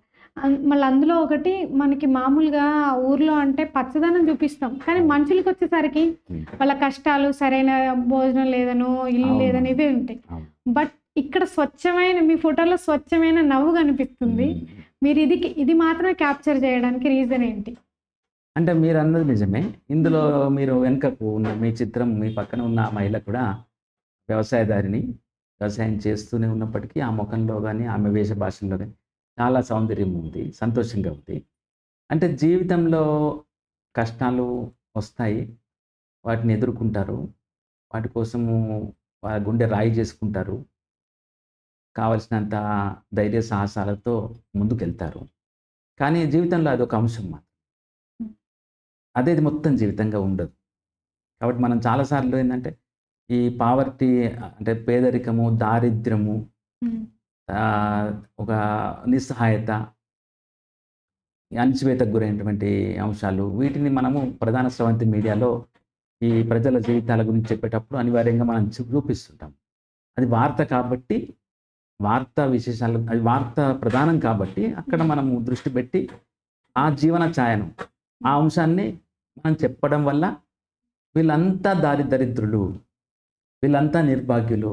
Speaker 1: మళ్ళీ అందులో ఒకటి మనకి మామూలుగా ఊర్లో అంటే పచ్చదనం చూపిస్తాం, కానీ మనుషులకు వచ్చేసరికి వాళ్ళ కష్టాలు, సరైన భోజనం లేదనో, ఇల్లు లేదని ఇవే ఉంటాయి. బట్ ఇక్కడ స్వచ్ఛమైన, మీ ఫోటోలో స్వచ్ఛమైన నవ్వు కనిపిస్తుంది. మీరు ఇది మాత్రమే క్యాప్చర్ చేయడానికి రీజన్ ఏంటి?
Speaker 2: అంటే మీరు అన్నది నిజమే. ఇందులో మీరు వెనుకకు ఉన్న మీ చిత్రం, మీ పక్కన ఉన్న ఆ మహిళ కూడా వ్యవసాయదారిని, వ్యవసాయం చేస్తూనే ఉన్నప్పటికీ ఆ ముఖంలో కానీ, ఆమె వేష భాషల్లో కానీ చాలా సౌందర్యం ఉంది, సంతోషంగా ఉంది. అంటే జీవితంలో కష్టాలు వస్తాయి, వాటిని ఎదుర్కొంటారు, వాటి కోసము వాళ్ళ గుండె రాయి చేసుకుంటారు, కావలసినంత ధైర్య సాహసాలతో ముందుకెళ్తారు. కానీ జీవితంలో అదొక అంశం మాత్రం, అదేది మొత్తం జీవితంగా ఉండదు. కాబట్టి మనం చాలాసార్లు ఏంటంటే ఈ పావర్టీ అంటే పేదరికము, దారిద్ర్యము, ఒక నిస్సహాయత, అణచివేతకు గురైనటువంటి అంశాలు, వీటిని మనము ప్రధాన స్రవంతి మీడియాలో ఈ ప్రజల జీవితాల గురించి చెప్పేటప్పుడు అనివార్యంగా మనం చూపిస్తుంటాం. అది వార్త కాబట్టి, వార్తా విశేషాలు, అది వార్త ప్రధానం కాబట్టి అక్కడ మనము దృష్టి పెట్టి ఆ జీవన ఛాయను, ఆ అంశాన్ని మనం చెప్పడం వల్ల వీళ్ళంతా దరిద్రులు, వీళ్ళంతా నిర్భాగ్యులు,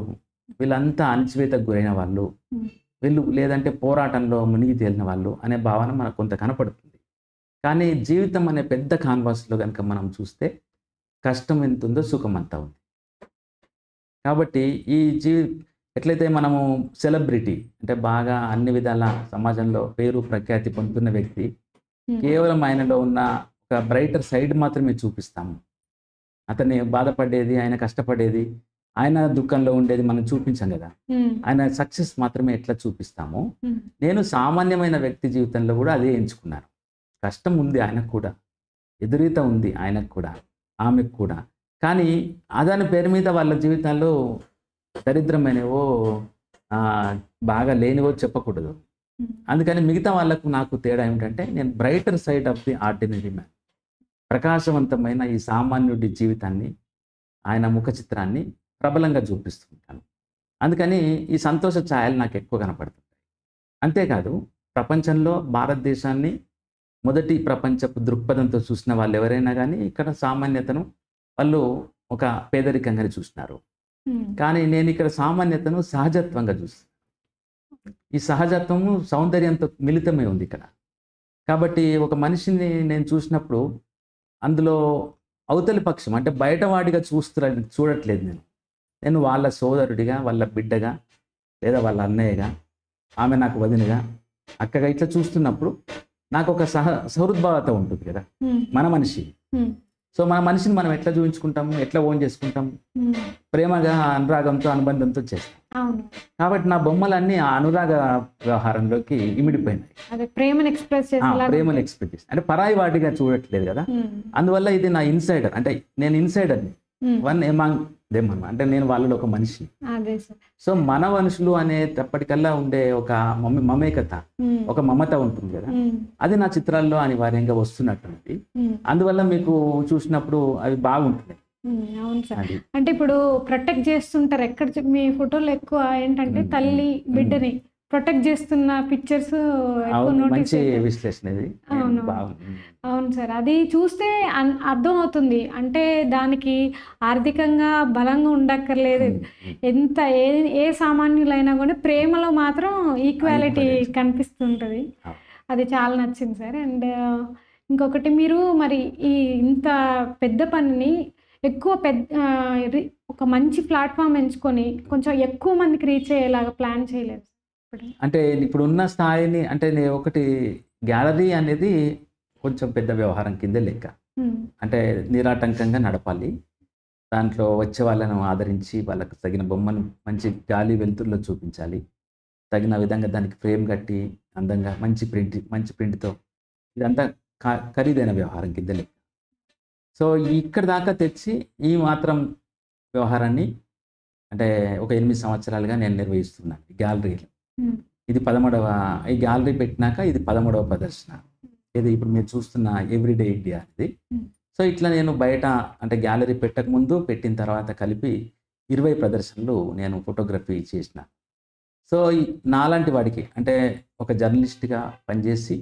Speaker 2: వీళ్ళంతా అణచివేతకు గురైన వాళ్ళు, వీళ్ళు లేదంటే పోరాటంలో మునిగి తేలిన వాళ్ళు అనే భావన మనకు కొంత కనపడుతుంది. కానీ జీవితం అనే పెద్ద కాన్వాస్లో కనుక మనం చూస్తే కష్టం ఎంత ఉందో సుఖం అంతా ఉంది. కాబట్టి ఈ ఎట్లయితే మనము సెలబ్రిటీ అంటే బాగా అన్ని విధాల సమాజంలో పేరు ప్రఖ్యాతి పొందుతున్న వ్యక్తి, కేవలం ఆయనలో ఉన్న ఒక బ్రైటర్ సైడ్ మాత్రమే చూపిస్తాము. అతన్ని బాధపడేది, ఆయన కష్టపడేది, ఆయన దుఃఖంలో ఉండేది మనం చూపించాం కదా. ఆయన సక్సెస్ మాత్రమే ఎట్లా చూపిస్తామో, నేను సామాన్యమైన వ్యక్తి జీవితంలో కూడా అదే ఎంచుకున్నాను. కష్టం ఉంది ఆయనకు కూడా, ఎదురీత ఉంది ఆయనకు కూడా, ఆమెకు కూడా. కానీ అదాని పేరు మీద వాళ్ళ జీవితాల్లో దరిద్రమైనవో బాగా లేనివో చెప్పకూడదు. అందుకని మిగతా వాళ్ళకు నాకు తేడా ఏమిటంటే, నేను brighter side of the ordinary man, ప్రకాశవంతమైన ఈ సామాన్యుడి జీవితాన్ని, ఆయన ముఖ చిత్రాన్ని ప్రబలంగా చూపిస్తూ ఉంటాను. అందుకని ఈ సంతోష ఛాయలు నాకు ఎక్కువ కనపడుతుంటాయి. అంతేకాదు ప్రపంచంలో భారతదేశాన్ని మొదటి ప్రపంచపు దృక్పథంతో చూసిన వాళ్ళు ఎవరైనా గానీ, ఇక్కడ సామాన్యతను వాళ్ళు ఒక పేదరికంగానే చూసినారు.
Speaker 1: హ్మ్.
Speaker 2: కానీ నేనిక్కడ సామాన్యతను సహజత్వంగా చూస్తాను. ఈ సహజత్వము సౌందర్యంతో మిళితమై ఉంది ఇక్కడ. కాబట్టి ఒక మనిషిని నేను చూసినప్పుడు అందులో అవతలి పక్షం అంటే బయటవాడిగా చూడట్లేదు నేను. నేను వాళ్ళ సోదరుడిగా, వాళ్ళ బిడ్డగా, లేదా వాళ్ళ అన్నయ్యగా, ఆమె నాకు వదినగా, అక్కగా ఇట్లా చూస్తున్నప్పుడు నాకొక సహృద్భావత ఉంటుంది కదా!
Speaker 1: హ్మ్.
Speaker 2: మన మనిషి.
Speaker 1: హ్మ్.
Speaker 2: సో, మన మనిషిని మనం ఎట్లా చూయించుకుంటాము? ఎట్లా ఓన్ చేసుకుంటాము?
Speaker 1: హ్మ్.
Speaker 2: ప్రేమగా, అనురాగంతో, అనుబంధంతో చేస్తాం.
Speaker 1: అవును.
Speaker 2: కాబట్టి నా బొమ్మలన్నీ ఆ అనురాగ వ్యవహారంలోకి ఇమిడిపోయినాయి.
Speaker 1: అదే ప్రేమను ఎక్స్‌ప్రెస్ చేసేలాగా
Speaker 2: ప్రేమను
Speaker 1: ఉంటాయి.
Speaker 2: ఎక్స్‌పెక్ట్ చేసి. అంటే పరాయి వాడిగా చూడట్లేదు కదా!
Speaker 1: హ్మ్.
Speaker 2: అందువల్ల ఇది నా ఇన్సైడర్. అంటే నేను ఇన్సైడర్‌ని.
Speaker 1: హ్మ్.
Speaker 2: వన్ ఎమాంగ్ దెమ్ అన్నమాట. అంటే నేను వాళ్ళలో ఒక మనిషిని.
Speaker 1: అదే సార్.
Speaker 2: సో, మన మనుషులు అనేటప్పటికల్లా ఉండే ఒక మమేకత,
Speaker 1: హ్మ్.
Speaker 2: ఒక మమత ఉంటుంది కదా!
Speaker 1: హ్మ్.
Speaker 2: అది నా చిత్రాల్లో అనివార్యంగా వస్తున్నట్టుంది.
Speaker 1: హ్మ్.
Speaker 2: అందువల్ల మీకు చూసినప్పుడు అవి బాగుంటున్నాయి.
Speaker 1: అవును సార్.
Speaker 2: అది.
Speaker 1: అంటే ఇప్పుడు ప్రొటెక్ట్ చేస్తుంటారు. ఎక్కడ మీ ఫోటోలో ఎక్కువ ఏంటంటే తల్లి బిడ్డని ప్రొటెక్ట్ చేస్తున్న పిక్చర్స్ ఎక్కువ
Speaker 2: అవును.
Speaker 1: నోటీస్
Speaker 2: మంచి
Speaker 1: చేశారు.
Speaker 2: విశ్లేషణ ఇది.
Speaker 1: అవును.
Speaker 2: బాగుంది.
Speaker 1: అవును సార్. అది చూస్తే అర్థమవుతుంది. అంటే దానికి ఆర్థికంగా బలంగా ఉండక్కర్లేదు.
Speaker 2: హ్మ్. హ్మ్.
Speaker 1: ఎంత ఏ సామాన్యులైనా కూడా ప్రేమలో మాత్రం ఈక్వాలిటీ
Speaker 2: ఈక్వలెన్స్.
Speaker 1: కనిపిస్తుంటది.
Speaker 2: అవును.
Speaker 1: అది చాలా నచ్చింది సార్. అండ్ ఇంకొకటి మీరు మరి ఈ ఇంత పెద్ద పనిని ఎక్కువ ఒక మంచి ప్లాట్‌ఫార్మ్ ఎంచుకొని కొంచెం ఎక్కువ మందికి రీచ్ అయ్యేలాగా ప్లాన్ చేయలేదు ఇప్పుడు?
Speaker 2: అంటే ఇప్పుడున్న స్థాయిని అంటే ఒకటి గ్యాలరీ అనేది కొంచెం పెద్ద వ్యవహారం కిందే లెక్క.
Speaker 1: హ్మ్.
Speaker 2: అంటే నిరాటంకంగా నడపాలి. దాంట్లో వచ్చే వాళ్ళను ఆదరించి, వాళ్ళకి తగిన బొమ్మను మంచి గాలి వెలుతురులో చూపించాలి. తగిన విధంగా దానికి ఫ్రేమ్ కట్టి, అందంగా మంచి ప్రింట్‌తో ఇదంతా ఖరీదైన వ్యవహారం కింద లెక్క. సో, ఇక్కడి దాకా తెచ్చి ఈ మాత్రం వ్యవహారాన్ని అంటే ఒక 8 సంవత్సరాలుగా నేను నిర్వహిస్తున్నాను ఈ గ్యాలరీలో.
Speaker 1: హ్మ్.
Speaker 2: ఇది ఈ గ్యాలరీ పెట్టినాక ఇది 13వ ప్రదర్శన. ఇది ఇప్పుడు మీరు చూస్తున్న ఎవ్రీడే ఇండియా ఇది.
Speaker 1: హ్మ్.
Speaker 2: సో, ఇట్లా నేను బయట అంటే గ్యాలరీ పెట్టకముందు, పెట్టిన తర్వాత కలిపి 20 ప్రదర్శనలు నేను ఫోటోగ్రఫీ చేసిన. సో, నాలాంటి వాడికి అంటే ఒక జర్నలిస్ట్‌గా పనిచేసి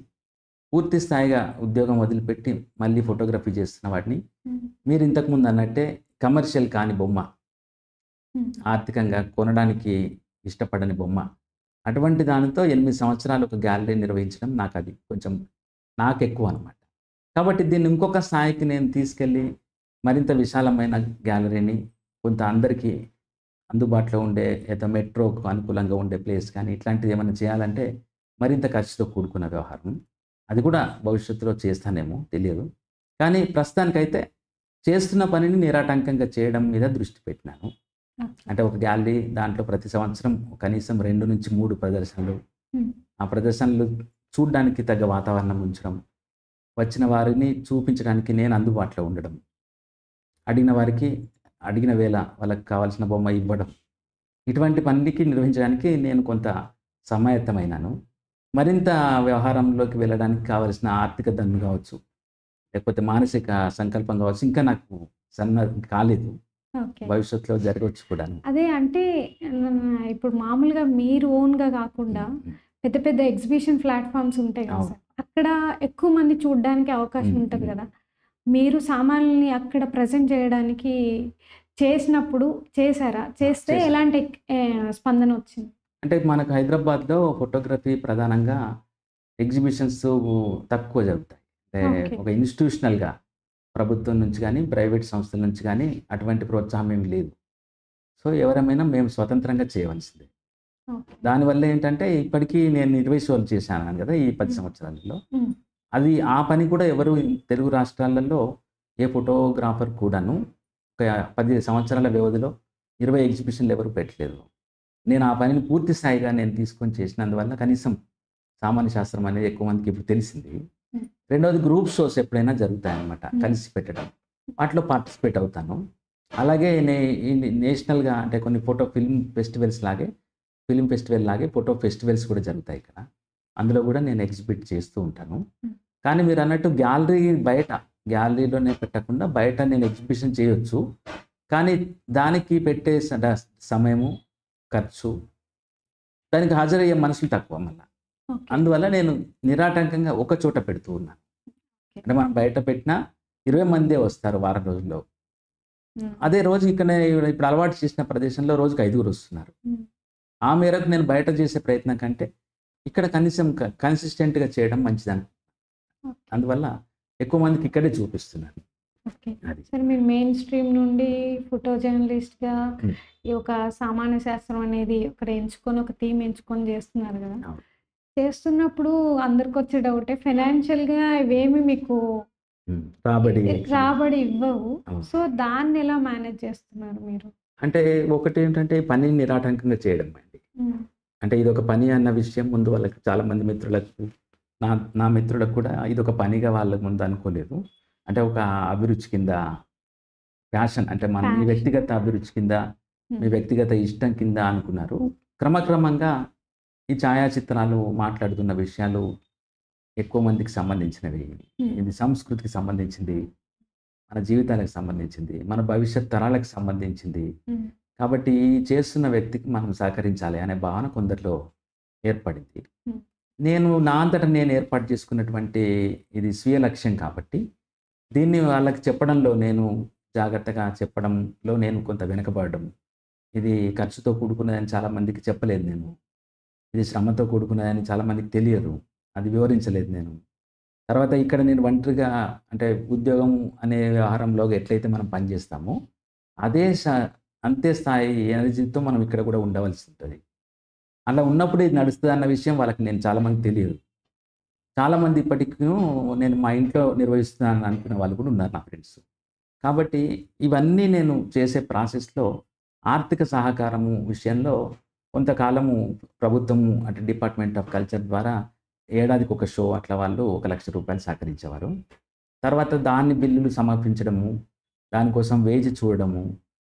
Speaker 2: పూర్తి స్థాయిగా ఉద్యోగం వదిలిపెట్టి మళ్ళీ ఫోటోగ్రఫీ చేస్తున్న వాడిని
Speaker 1: హ్మ్.
Speaker 2: మీరు ఇంతకుముందు అన్నట్టే కమర్షియల్ కాని బొమ్మ,
Speaker 1: హ్మ్.
Speaker 2: ఆర్థికంగా కొనడానికి ఇష్టపడని బొమ్మ. అటువంటి దానితో 8 సంవత్సరాలు ఒక గ్యాలరీ నిర్వహించడం నాకది కొంచెం నాకెక్కువ అనమాట. కాబట్టి దీన్ని ఇంకొక స్థాయికి నేను తీసుకెళ్ళి మరింత విశాలమైన గ్యాలరీని కొంత అందరికీ అందుబాటులో ఉండే ఏదో మెట్రోకు అనుకూలంగా ఉండే ప్లేస్ కానీ ఇట్లాంటిది ఏమైనా చేయాలంటే మరింత ఖర్చుతో కూడుకున్న వ్యవహారం. అది కూడా భవిష్యత్తులో చేస్తానేమో తెలియదు. కానీ ప్రస్తుతానికైతే చేస్తున్న పనిని నిరాటంకంగా చేయడం మీద దృష్టి పెట్టినాను.
Speaker 1: ఓకే.
Speaker 2: అంటే ఒక గ్యాలరీ దాంట్లో ప్రతి సంవత్సరం కనీసం 2-3 ప్రదర్శనలు.
Speaker 1: హ్మ్.
Speaker 2: ఆ ప్రదర్శనలు చూడ్డానికి తగ్గ వాతావరణం ఉంచడం. వచ్చిన వారిని చూపించడానికి నేను అందుబాటులో ఉండడం. అడిగిన వారికి అడిగిన వేళ వాళ్ళకి కావాల్సిన బొమ్మ ఇవ్వడం. ఇటువంటి పనికి నిర్వహించడానికి నేను కొంత సమాయత్తమైనాను. మరింత వ్యవహారంలోకి వెళ్ళడానికి కావాల్సిన ఆర్థిక దన్ను కావచ్చు, లేకపోతే మానసిక సంకల్పం కావచ్చు, ఇంకా నాకు కాలేదు.
Speaker 1: ఓకే.
Speaker 2: భవిష్యత్తులో జరగొచ్చు కూడాను.
Speaker 1: అదే అంటే ఇప్పుడు మామూలుగా మీరు ఓన్‌గా కాకుండా
Speaker 2: హ్మ్. హ్మ్.
Speaker 1: పెద్ద పెద్ద ఎగ్జిబిషన్ ప్లాట్‌ఫార్మ్స్ ఉంటాయి కదా
Speaker 2: అవును.
Speaker 1: సార్! అక్కడ ఎక్కువ మంది చూడడానికి అవకాశం
Speaker 2: హ్మ్.
Speaker 1: ఉంటది
Speaker 2: హ్మ్.
Speaker 1: కదా! మీరు సామాన్లని అక్కడ ప్రెజెంట్ చేయడానికి చేసినప్పుడు చేసారా? చేస్తే
Speaker 2: చేశాను.
Speaker 1: ఎలాంటి స్పందన వచ్చింది?
Speaker 2: అంటే మనకు హైదరాబాద్‌లో ఫోటోగ్రఫీ ప్రధానంగా ఎగ్జిబిషన్స్ తక్కువ జరుగుతాయి. అంటే
Speaker 1: ఓకే.
Speaker 2: ఒక ఇన్‌స్టిట్యూషనల్‌గా ప్రభుత్వం నుంచి గానీ, ప్రైవేట్ సంస్థల నుంచి గానీ అటువంటి ప్రోత్సాహం ఏమి లేదు. సో, ఎవరమైనా మేము స్వతంత్రంగా చేయవలసిందే.
Speaker 1: ఓకే.
Speaker 2: దానివల్ల ఏంటంటే ఇప్పటికీ నేను 20 షోలు చేశానన్నాను గదా! ఈ 10
Speaker 1: హ్మ్.
Speaker 2: సంవత్సరాలలో.
Speaker 1: హ్మ్.
Speaker 2: అది ఆ పని కూడా ఎవరు తెలుగు రాష్ట్రాలలో ఏ ఫోటోగ్రాఫర్ కూడాను ఒక 10 సంవత్సరాల వ్యవధిలో 20 ఎగ్జిబిషన్‌లు ఎవరు పెట్టలేదు. నేను ఆ పనిని పూర్తి స్థాయిగా నేను తీసుకొని చేసినందువల్ల కనీసం సామాన్య శాస్త్రం అనేది ఎక్కువ మందికి ఇప్పుడు తెలిసింది.
Speaker 1: హ్మ్.
Speaker 2: రెండోది గ్రూప్ షోస్ ఎప్పుడైనా జరుగుతాయన్నమాట.
Speaker 1: హ్మ్.
Speaker 2: కలిసి పెట్టడం. వాటిలో పార్టిసిపేట్ అవుతాను. అలాగే ఈ నేషనల్‌గా అంటే కొన్ని ఫిల్మ్ ఫెస్టివల్ లాగే ఫోటో ఫెస్టివల్స్ కూడా జరుగుతాయి ఇక్కడ. అందులో కూడా నేను ఎగ్జిబిట్ చేస్తూ ఉంటాను.
Speaker 1: హ్మ్.
Speaker 2: కానీ మీరన్నట్టు గ్యాలరీలోనే పెట్టకుండా బయట నేను ఎగ్జిబిషన్ చేయొచ్చు. కానీ దానికి పెట్టే సమయము, ఖర్చు, దానికి హాజరయ్యే మనుషులు తక్కువ మళ్ళా.
Speaker 1: ఓకే.
Speaker 2: అందువల్ల నేను నిరాటంకంగా ఒక చోట పెడుతూ ఉన్నాను.
Speaker 1: ఓకే.
Speaker 2: అంటే మనం బయట పెట్టినా 20 మందే వస్తారు వారం రోజుల్లో.
Speaker 1: హ్మ్.
Speaker 2: అదే రోజు ఇక్కడనే ఇప్పుడు అలవాటు చేసిన ప్రదేశంలో రోజుకి 5గురు వస్తున్నారు.
Speaker 1: హ్మ్.
Speaker 2: ఆ మేరకు నేను బయట చేసే ప్రయత్నం కంటే ఇక్కడ కనీసం కన్సిస్టెంట్‌గా చేయడం మంచిదని.
Speaker 1: ఓకే.
Speaker 2: అందువల్ల ఎక్కువ మందికి ఇక్కడే చూపిస్తున్నాను.
Speaker 1: ఓకే.
Speaker 2: అది.
Speaker 1: సరే మీరు మెయిన్ స్ట్రీమ్ నుండి ఫోటో జర్నలిస్ట్‌గా
Speaker 2: హ్మ్.
Speaker 1: ఈ ఒక సామాన్య శాస్త్రం అనేది ఒకటి ఎంచుకొని, ఒక థీమ్ ఎంచుకొని చేస్తున్నారు గదా!
Speaker 2: అవును.
Speaker 1: చేస్తున్నప్పుడు అందరికొచ్చే డౌటే ఫైనాన్షియల్‌గా ఇవేమి మీకు
Speaker 2: రాబడి
Speaker 1: రాబడి ఇవ్వవు.
Speaker 2: అవును.
Speaker 1: సో, దాన్నెలా మేనేజ్ చేస్తున్నారు మీరు?
Speaker 2: అంటే ఒకటేంటంటే పనిని నిరాటంకంగా చేయడం అండి.
Speaker 1: హ్మ్.
Speaker 2: అంటే ఇదొక పని అన్న విషయం ముందు వాళ్ళకి చాలామంది మిత్రులకు, నా నా మిత్రులకు కూడా ఇదొక పనిగా వాళ్ళకి ముందు అనుకోలేదు. అంటే ఒక అభిరుచి కింద, ప్యాషన్ అంటే మీ
Speaker 1: ప్యాషన్.
Speaker 2: వ్యక్తిగత అభిరుచి కింద, మీ
Speaker 1: హ్మ్.
Speaker 2: వ్యక్తిగత ఇష్టం కింద అనుకున్నారు. క్రమక్రమంగా ఈ ఛాయాచిత్రాలు మాట్లాడుతున్న విషయాలు ఎక్కువ మందికి సంబంధించినవి.
Speaker 1: హ్మ్.
Speaker 2: ఇది సంస్కృతికి సంబంధించింది, మన జీవితాలకు సంబంధించింది, మన భవిష్యత్ తరాలకు సంబంధించింది.
Speaker 1: హ్మ్.
Speaker 2: కాబట్టి ఈ చేస్తున్న వ్యక్తికి మనం సహకరించాలి అనే భావన కొందరిలో ఏర్పడింది.
Speaker 1: హ్మ్.
Speaker 2: నేను నా అంతట నేను ఏర్పాటు చేసుకున్నటువంటి ఇది స్వీయ లక్ష్యం కాబట్టి, దీన్ని వాళ్ళకి చెప్పడంలో నేను జాగ్రత్తగా చెప్పడంలో నేను కొంత వెనకబడడం. ఇది ఖర్చుతో కూడుకున్నదని చాలామందికి చెప్పలేదు నేను. ఇది శ్రమతో కూడుకున్నదని చాలామందికి తెలియదు. అది వివరించలేదు నేను. తర్వాత ఇక్కడ నేను ఒంటరిగా అంటే ఉద్యోగం అనే వ్యవహారంలో ఎట్లయితే మనం పనిచేస్తామో, అదే అంతే స్థాయి ఎనర్జీతో మనం ఇక్కడ కూడా ఉండవలసి ఉంటది. అలా ఉన్నప్పుడు ఇది నడుస్తదన్న విషయం వాళ్ళకి నేను చాలామందికి తెలియదు. చాలామంది ఇప్పటికీను నేను మా ఇంట్లో నిర్వహిస్తున్నానని అనుకునే వాళ్ళు కూడా ఉన్నారు నా ఫ్రెండ్స్. కాబట్టి ఇవన్నీ నేను చేసే ప్రాసెస్‌లో ఆర్థిక సహకారము విషయంలో కొంతకాలము ప్రభుత్వము అంటే డిపార్ట్‌మెంట్ ఆఫ్ కల్చర్ ద్వారా ఏడాదికి ఒక షో అట్లా వాళ్ళు రూ. 1,00,000 సహకరించేవారు. తర్వాత దాన్ని బిల్లులు సమర్పించడము, దానికోసం వేచి చూడడము,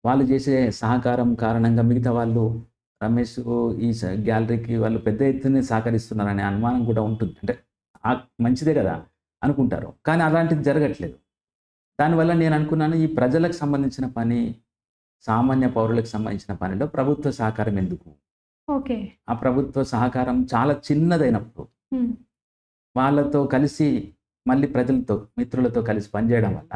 Speaker 2: వాళ్ళు చేసే సహకారం కారణంగా మిగతా వాళ్ళు రమేష్ ఈ గ్యాలరీకి వాళ్ళు పెద్ద ఎత్తున సహకరిస్తున్నారనే అనుమానం కూడా ఉంటుంది. అంటే మంచిదే కదా! అనుకుంటారు. కానీ అలాంటిది జరగట్లేదు. దానివల్ల నేను అనుకున్నాను ఈ ప్రజలకు సంబంధించిన పని, సామాన్య పౌరులకు సంబంధించిన పనిలో ప్రభుత్వ సహకారం ఎందుకు?
Speaker 1: ఓకే.
Speaker 2: ఆ ప్రభుత్వ సహకారం చాలా చిన్నదైనప్పుడు
Speaker 1: హ్మ్.
Speaker 2: వాళ్ళతో కలిసి మళ్ళీ ప్రజలతో, మిత్రులతో కలిసి పనిచేయడం వల్ల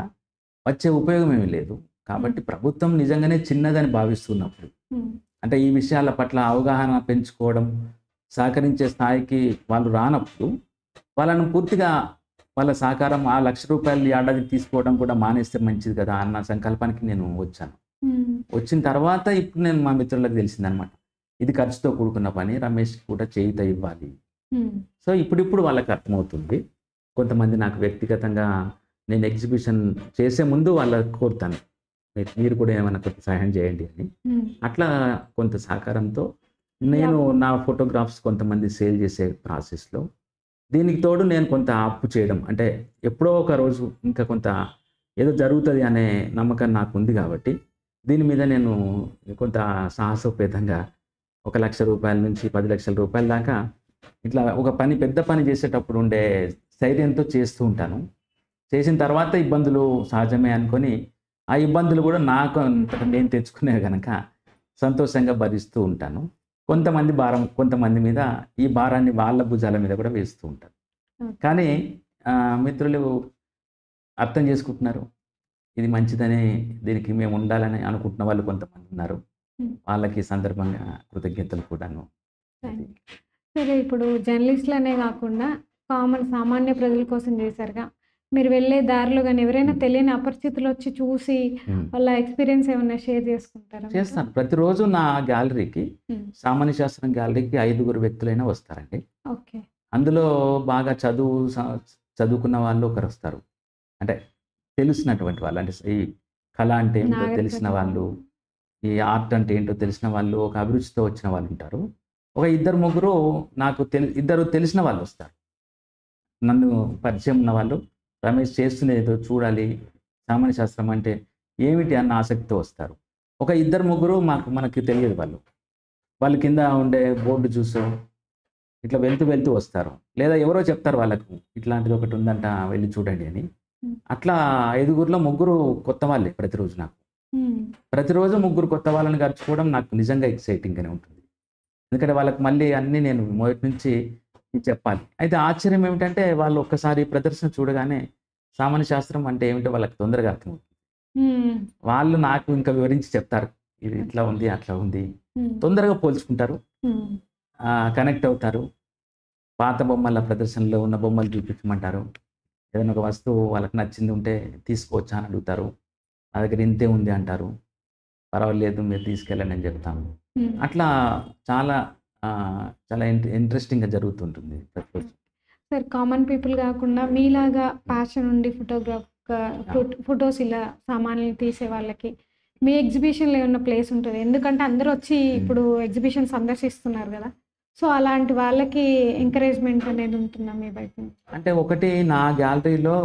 Speaker 2: వచ్చే ఉపయోగం ఏమీ లేదు. కాబట్టి ప్రభుత్వం నిజంగానే చిన్నదని భావిస్తున్నప్పుడు,
Speaker 1: హ్మ్.
Speaker 2: అంటే ఈ విషయాల పట్ల అవగాహన పెంచుకోవడం, సహకరించే స్థాయికి వాళ్ళు రానప్పుడు, వాళ్ళను పూర్తిగా వాళ్ళ సహకారం ఆ రూ. 1,00,000 ఏడాదికి తీసుకోవడం కూడా మానేస్తే మంచిది కదా! అన్న సంకల్పానికి నేను వచ్చాను.
Speaker 1: హ్మ్.
Speaker 2: వచ్చిన తర్వాత ఇప్పుడు నేను మా మిత్రులకు తెలిసిందనమాట. ఇది ఖర్చుతో కూడుకున్న పని. రమేష్‌కి కూడా చేయూత ఇవ్వాలి.
Speaker 1: హ్మ్.
Speaker 2: సో, ఇప్పుడిప్పుడు వాళ్ళకి అర్థమవుతుంది. కొంతమంది నాకు వ్యక్తిగతంగా నేను ఎగ్జిబిషన్ చేసే ముందు వాళ్ళకి కోరుతాను. మీరు కూడా ఏమైనా కొంత సహాయం చేయండి అని.
Speaker 1: హ్మ్.
Speaker 2: అట్లా కొంత సహకారంతో నేను నా ఫోటోగ్రాఫ్స్ కొంతమంది సేల్ చేసే ప్రాసెస్‌లో దీనికి తోడు నేను కొంత అప్పు చేయడం. అంటే ఎప్పుడో ఒక రోజు ఇంకా కొంత ఏదో జరుగుతది అనే నమ్మకం నాకుంది కాబట్టి, దీని మీద నేను కొంత సాహసోపేతంగా రూ. 1,00,000 నుంచి రూ. 10,00,000 దాకా ఇట్లా ఒక పని పెద్ద పని చేసేటప్పుడు ఉండే స్థైర్యంతో చేస్తూ ఉంటాను. చేసిన తర్వాత ఇబ్బందులు సహజమే అనుకోని, ఆ ఇబ్బందులు కూడా నాకు అంతట నేను తెచ్చుకునేవి గనక సంతోషంగా భరిస్తూ ఉంటాను. కొంతమంది భారం కొంతమంది మీద ఈ భారాన్ని వాళ్ళ భుజాల మీద కూడా వేస్తూ ఉంటాను.
Speaker 1: ఓకే.
Speaker 2: కానీ మిత్రులు అర్థం చేసుకుంటున్నారు. ఇది మంచిదని, దీనికి మేము ఉండాలని అనుకుంటున్న వాళ్ళు కొంతమంది ఉన్నారు.
Speaker 1: హ్మ్.
Speaker 2: వాళ్ళకి ఈ సందర్భంగా కృతజ్ఞతలు కూడాను. అది.
Speaker 1: సరే ఇప్పుడు జర్నలిస్ట్‌లనే గాకుండా సామాన్య ప్రజల కోసం చేశారుగా. మీరు వెళ్ళే దారిలో గాని ఎవరైనా తెలియని అపరిచితులొచ్చి చూసి
Speaker 2: హ్మ్.
Speaker 1: వాళ్ళ ఎక్స్‌పీరియన్స్ ఏమన్నా షేర్ చేసుకుంటారా మీరు?
Speaker 2: చేస్తాను. ప్రతిరోజు నా గ్యాలరీకి,
Speaker 1: హ్మ్.
Speaker 2: సామాన్య శాస్త్రం గ్యాలరీకి 5గురు వ్యక్తులైనా వస్తారండి.
Speaker 1: ఓకే.
Speaker 2: అందులో బాగా చదువుకున్న వాళ్ళు ఒకరొస్తారు. అంటే తెలిసినటువంటి వాళ్ళు. అంటే ఈ కళ అంటే ఏంటో తెలిసిన
Speaker 1: నాగరికత.
Speaker 2: వాళ్ళు, ఈ ఆర్ట్ అంటే ఏంటో తెలిసిన వాళ్ళు, ఒక అభిరుచితో వచ్చిన వాళ్ళుంటారు. ఒక ఇద్దరు, ముగ్గురు నాకు ఇద్దరు తెలిసిన వాళ్ళొస్తారు. నన్ను పరిచయం ఉన్నవాళ్ళు, రమేష్ చేస్తున్నదేదో చూడాలి, సామాన్య శాస్త్రం అంటే ఏమిటి అన్న ఆసక్తితో వస్తారు. ఒక ఇద్దరు, ముగ్గురు మనకి తెలియదు వాళ్ళు. వాళ్ళు కింద ఉండే బోర్డ్ చూసో, ఇట్లా వెళ్తూ వెళ్తూ వస్తారు. లేదా ఎవరో చెప్తారు వాళ్ళకు, ఇట్లాంటిది ఒకటి ఉందంట వెళ్లి చూడండి అని.
Speaker 1: హ్మ్.
Speaker 2: అట్లా 5గురిలో ముగ్గురు కొత్త వాళ్ళే ప్రతిరోజు నాకు.
Speaker 1: హ్మ్.
Speaker 2: ప్రతిరోజు ముగ్గురు కొత్త వాళ్ళని కలుసుకోవడం నాకు నిజంగా ఎక్సైటింగ్గానే ఉంటుంది. ఎందుకంటే వాళ్ళకి మళ్ళీ అన్నీ నేను మొదటి నుంచి చెప్పాలి. అయితే ఆశ్చర్యం ఏమిటంటే వాళ్ళు ఒక్కసారి ప్రదర్శన చూడగానే సామాన్య శాస్త్రం అంటే ఏమిటో వాళ్ళకి తొందరగా అర్థమవుతుంది. వాళ్ళు నాకు ఇంకా వివరించి చెప్తారు. ఇది ఇట్లా ఉంది, అట్లా ఉంది. తొందరగా పోల్చుకుంటారు, కనెక్ట్ అవుతారు. పాత బొమ్మల ప్రదర్శనలో ఉన్న బొమ్మలు చూపించమంటారు. ఏదైనా ఒక వస్తువు వాళ్ళకి నచ్చింది ఉంటే తీసుకోవచ్చా అని అడుగుతారు. నా దగ్గర ఇంతే ఉంది అంటారు. పర్వాలేదు మీరు తీసుకెళ్ళండి అని చెప్తాను. అట్లా చాలా చాలా ఇంట్రెస్టింగ్గా జరుగుతుంటుంది ప్రతిరోజు.
Speaker 1: సార్ కామన్ పీపుల్ కాకుండా మీలాగా ప్యాషన్ ఉండి ఫొటోస్ ఇలా సామాన్లు తీసే వాళ్ళకి మీ ఎగ్జిబిషన్లో ఏమన్నా ప్లేస్ ఉంటుంది? ఎందుకంటే అందరూ వచ్చి ఇప్పుడు ఎగ్జిబిషన్ సందర్శిస్తున్నారు కదా, సో అలాంటి వాళ్ళకి ఎంకరేజ్మెంట్ అనేది ఉంటుందా మీ వైపు నుంచి?
Speaker 2: అంటే ఒకటి నా గ్యాలరీలో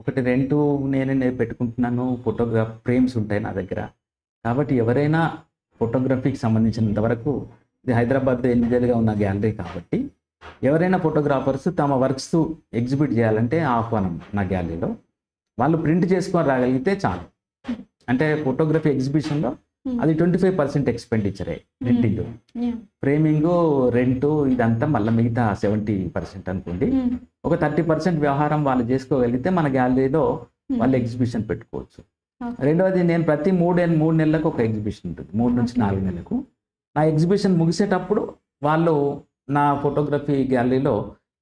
Speaker 2: ఒకటి రెంట్ నేనే పెట్టుకుంటున్నాను. ఫోటోగ్రాఫ్ ఫ్రేమ్స్ ఉంటాయి నా దగ్గర. కాబట్టి ఎవరైనా ఫోటోగ్రఫీకి సంబంధించినంత వరకు ఇది హైదరాబాద్లో ఎన్నిదేలుగా ఉన్న గ్యాలరీ కాబట్టి ఎవరైనా ఫోటోగ్రాఫర్స్ తమ వర్క్స్ ఎగ్జిబిట్ చేయాలంటే ఆహ్వానం నా గ్యాలరీలో. వాళ్ళు ప్రింట్ చేసుకొని రాగలిగితే చాలు. అంటే ఫోటోగ్రఫీ ఎగ్జిబిషన్లో అది 25% ఎక్స్పెండిచరే. ప్రింటింగ్, ఫ్రేమింగ్, రెంటు ఇదంతా మళ్ళీ మిగతా 70% అనుకోండి. ఒక 30% వ్యవహారం వాళ్ళు చేసుకోగలిగితే మన గ్యాలరీలో వాళ్ళు ఎగ్జిబిషన్ పెట్టుకోవచ్చు. రెండవది నేను ప్రతి 3 నెలలకు ఒక ఎగ్జిబిషన్ ఉంటుంది, 3 నుంచి 4 నెలలకు. నా ఎగ్జిబిషన్ ముగిసేటప్పుడు వాళ్ళు నా ఫోటోగ్రఫీ గ్యాలరీలో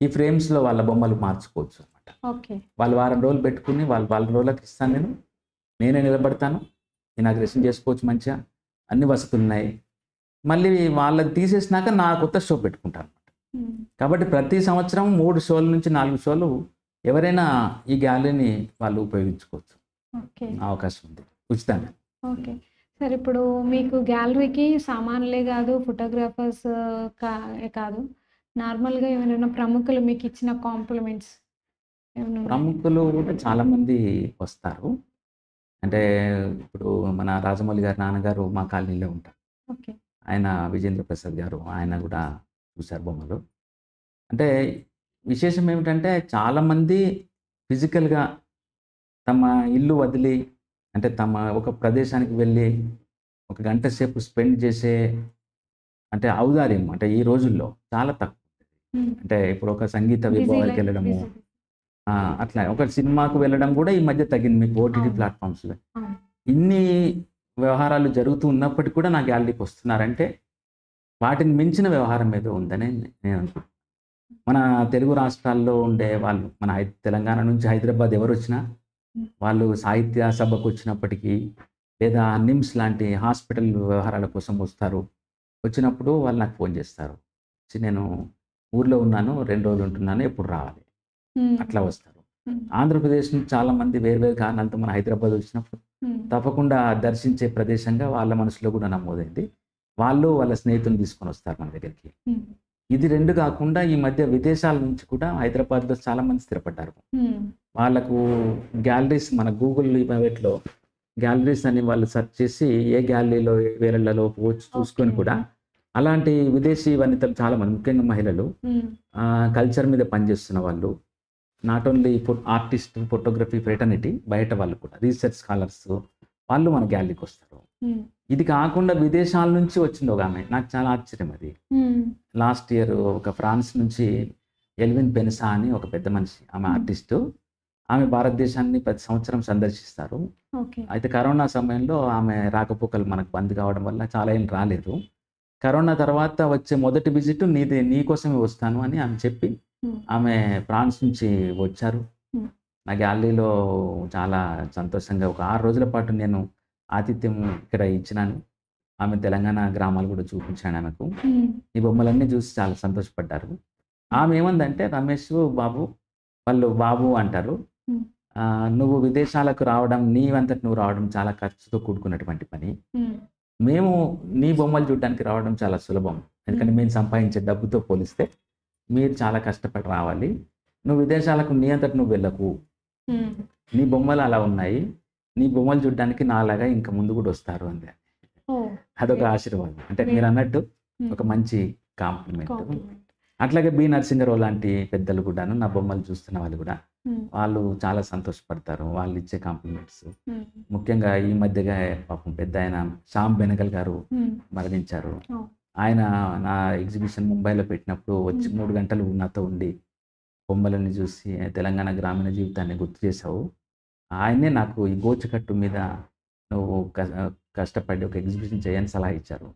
Speaker 2: ఈ ఫ్రేమ్స్లో వాళ్ళ బొమ్మలు మార్చుకోవచ్చు అనమాట. వాళ్ళు వారం రోజులు పెట్టుకుని వాళ్ళ రోజులకు ఇస్తాను, నేనే నిలబడతాను, ఇనాగ్రేషన్ చేసుకోవచ్చు, మంచిగా అన్ని వసతులు ఉన్నాయి. మళ్ళీ వాళ్ళది తీసేసినాక నా కొత్త షో పెట్టుకుంటాను అనమాట. కాబట్టి ప్రతి సంవత్సరం 3 షోల నుంచి 4 షోలు ఎవరైనా ఈ గ్యాలరీని వాళ్ళు ఉపయోగించుకోవచ్చు. అవకాశం ఉంది ఉచితంగా.
Speaker 1: ఓకే సార్, ఇప్పుడు మీకు గ్యాలరీకి సామాన్లే కాదు, ఫోటోగ్రాఫర్స్ కాదు, నార్మల్గా ఏమైనా ప్రముఖులు మీకు ఇచ్చిన కాంప్లిమెంట్స్?
Speaker 2: ప్రముఖులు కూడా చాలామంది వస్తారు. అంటే ఇప్పుడు మన రాజమౌళి గారి నాన్నగారు మా కాలనీలో ఉంటారు. ఆయన విజేంద్ర ప్రసాద్ గారు, ఆయన కూడా చూశారు బొమ్మలు. అంటే విశేషం ఏమిటంటే చాలామంది ఫిజికల్గా తమ ఇల్లు వదిలి, అంటే తమ ఒక ప్రదేశానికి వెళ్ళి 1 గంట సేపు స్పెండ్ చేసే అంటే ఔదార్యం అంటే ఈ రోజుల్లో చాలా తక్కువ. అంటే ఇప్పుడు ఒక సంగీత విభావానికి వెళ్ళడము, అట్లా ఒక సినిమాకు వెళ్ళడం కూడా ఈ మధ్య తగ్గింది. మీకు ఓటీటీ ప్లాట్ఫామ్స్లో ఇన్ని వ్యవహారాలు జరుగుతూ ఉన్నప్పటికీ కూడా నా గ్యాలరీకి వస్తున్నారంటే వాటిని మించిన వ్యవహారం ఏదో ఉందని నేను అనుకుంటున్నాను. మన తెలుగు రాష్ట్రాల్లో ఉండే వాళ్ళు, మన తెలంగాణ నుంచి హైదరాబాద్ ఎవరు వచ్చినా వాళ్ళు సాహిత్య సభకు వచ్చినప్పటికీ లేదా నిమ్స్ లాంటి హాస్పిటల్ వ్యవహారాల కోసం వస్తారు. వచ్చినప్పుడు వాళ్ళు నాకు ఫోన్ చేస్తారు, నేను ఊర్లో ఉన్నాను, 2 రోజులు ఉంటున్నాను, ఎప్పుడు రావాలి, అట్లా వస్తారు. ఆంధ్రప్రదేశ్ నుంచి చాలామంది వేరు కారణాలతో మన హైదరాబాద్ వచ్చినప్పుడు తప్పకుండా దర్శించే ప్రదేశంగా వాళ్ళ మనసులో కూడా నమోదైంది. వాళ్ళు వాళ్ళ స్నేహితులను తీసుకొని వస్తారు మన దగ్గరికి. ఇది 2 కాకుండా ఈ మధ్య విదేశాల నుంచి కూడా హైదరాబాద్లో చాలామంది స్థిరపడ్డారు. వాళ్ళకు గ్యాలరీస్, మన గూగుల్ ఇమేజ్లో గ్యాలరీస్ అని వాళ్ళు సెర్చ్ చేసి ఏ గ్యాలరీలో వేరేళ్లలో వచ్చి చూసుకొని కూడా అలాంటి విదేశీ వనితలు చాలామంది, ముఖ్యంగా మహిళలు, కల్చర్ మీద పనిచేస్తున్న వాళ్ళు, not only artist, photography fraternity, బయట వాళ్ళు కూడా రీసెర్చ్ స్కాలర్స్ వాళ్ళు మన గ్యాలరీకి వస్తారు. ఇది కాకుండా విదేశాల నుంచి వచ్చింది ఒక ఆమె, నాకు చాలా ఆశ్చర్యం అది. లాస్ట్ ఇయర్ ఒక ఫ్రాన్స్ నుంచి ఎల్విన్ పెన్సా అని ఒక పెద్ద మనిషి, ఆమె ఆర్టిస్టు. ఆమె భారతదేశాన్ని ప్రతి సంవత్సరం సందర్శిస్తారు. అయితే కరోనా సమయంలో ఆమె రాకపోకలు మనకు బంద్ కావడం వల్ల చాలా ఏం రాలేదు. కరోనా తర్వాత వచ్చే మొదటి విజిట్ నీ కోసమే వస్తాను అని ఆమె చెప్పి ఆమె ఫ్రాన్స్ నుంచి వచ్చారు. నా గ్యాలరీలో చాలా సంతోషంగా ఒక 6 రోజుల పాటు నేను ఆతిథ్యం ఇక్కడ ఇచ్చినాను. ఆమె తెలంగాణ గ్రామాలు కూడా చూపించాను ఆమెకు. ఈ బొమ్మలన్నీ చూసి చాలా సంతోషపడ్డారు. ఆమె ఏమందంటే, రమేష్ బాబు, వాళ్ళు బాబు అంటారు, నువ్వు విదేశాలకు రావడం, నీవంతటి నువ్వు రావడం చాలా ఖర్చుతో కూడుకున్నటువంటి పని. మేము నీ బొమ్మలు చూడడానికి రావడం చాలా సులభం. ఎందుకంటే మేము సంపాదించే డబ్బుతో పోలిస్తే మీరు చాలా కష్టపడి రావాలి. నువ్వు విదేశాలకు నీ అంతటి నువ్వు వెళ్ళకు. నీ బొమ్మలు అలా ఉన్నాయి. నీ బొమ్మలు చూడడానికి నాలాగా ఇంకా ముందు కూడా వస్తారు అంది. అదొక ఆశీర్వాదం. అంటే మీరు అన్నట్టు ఒక మంచి కాంప్లిమెంట్. అట్లాగే బి నరసింహరావు లాంటి పెద్దలు కూడాను నా బొమ్మలు చూస్తున్న వాళ్ళు కూడా
Speaker 1: ఉమ్,
Speaker 2: వాళ్ళు చాలా సంతోషపడతారు. వాళ్ళు ఇచ్చే కాంప్లిమెంట్స్.
Speaker 1: ఉమ్,
Speaker 2: ముఖ్యంగా ఈ మధ్యగా పాపం పెద్ద ఆయన శ్యామ్ బెనగల్ గారు
Speaker 1: ఉమ్,
Speaker 2: మరణించారు.
Speaker 1: అవును.
Speaker 2: ఆయన నా ఎగ్జిబిషన్ ముంబైలో పెట్టినప్పుడు వచ్చి
Speaker 1: ఉమ్,
Speaker 2: 3 గంటలు నాతో ఉండి బొమ్మలని చూసి తెలంగాణ గ్రామీణ జీవితాన్ని గుర్తు చేశావు. ఆయనే నాకు ఈ గోచుకట్టు మీద నువ్వు కష్టపడి ఒక ఎగ్జిబిషన్ చేయని సలహా ఇచ్చారు.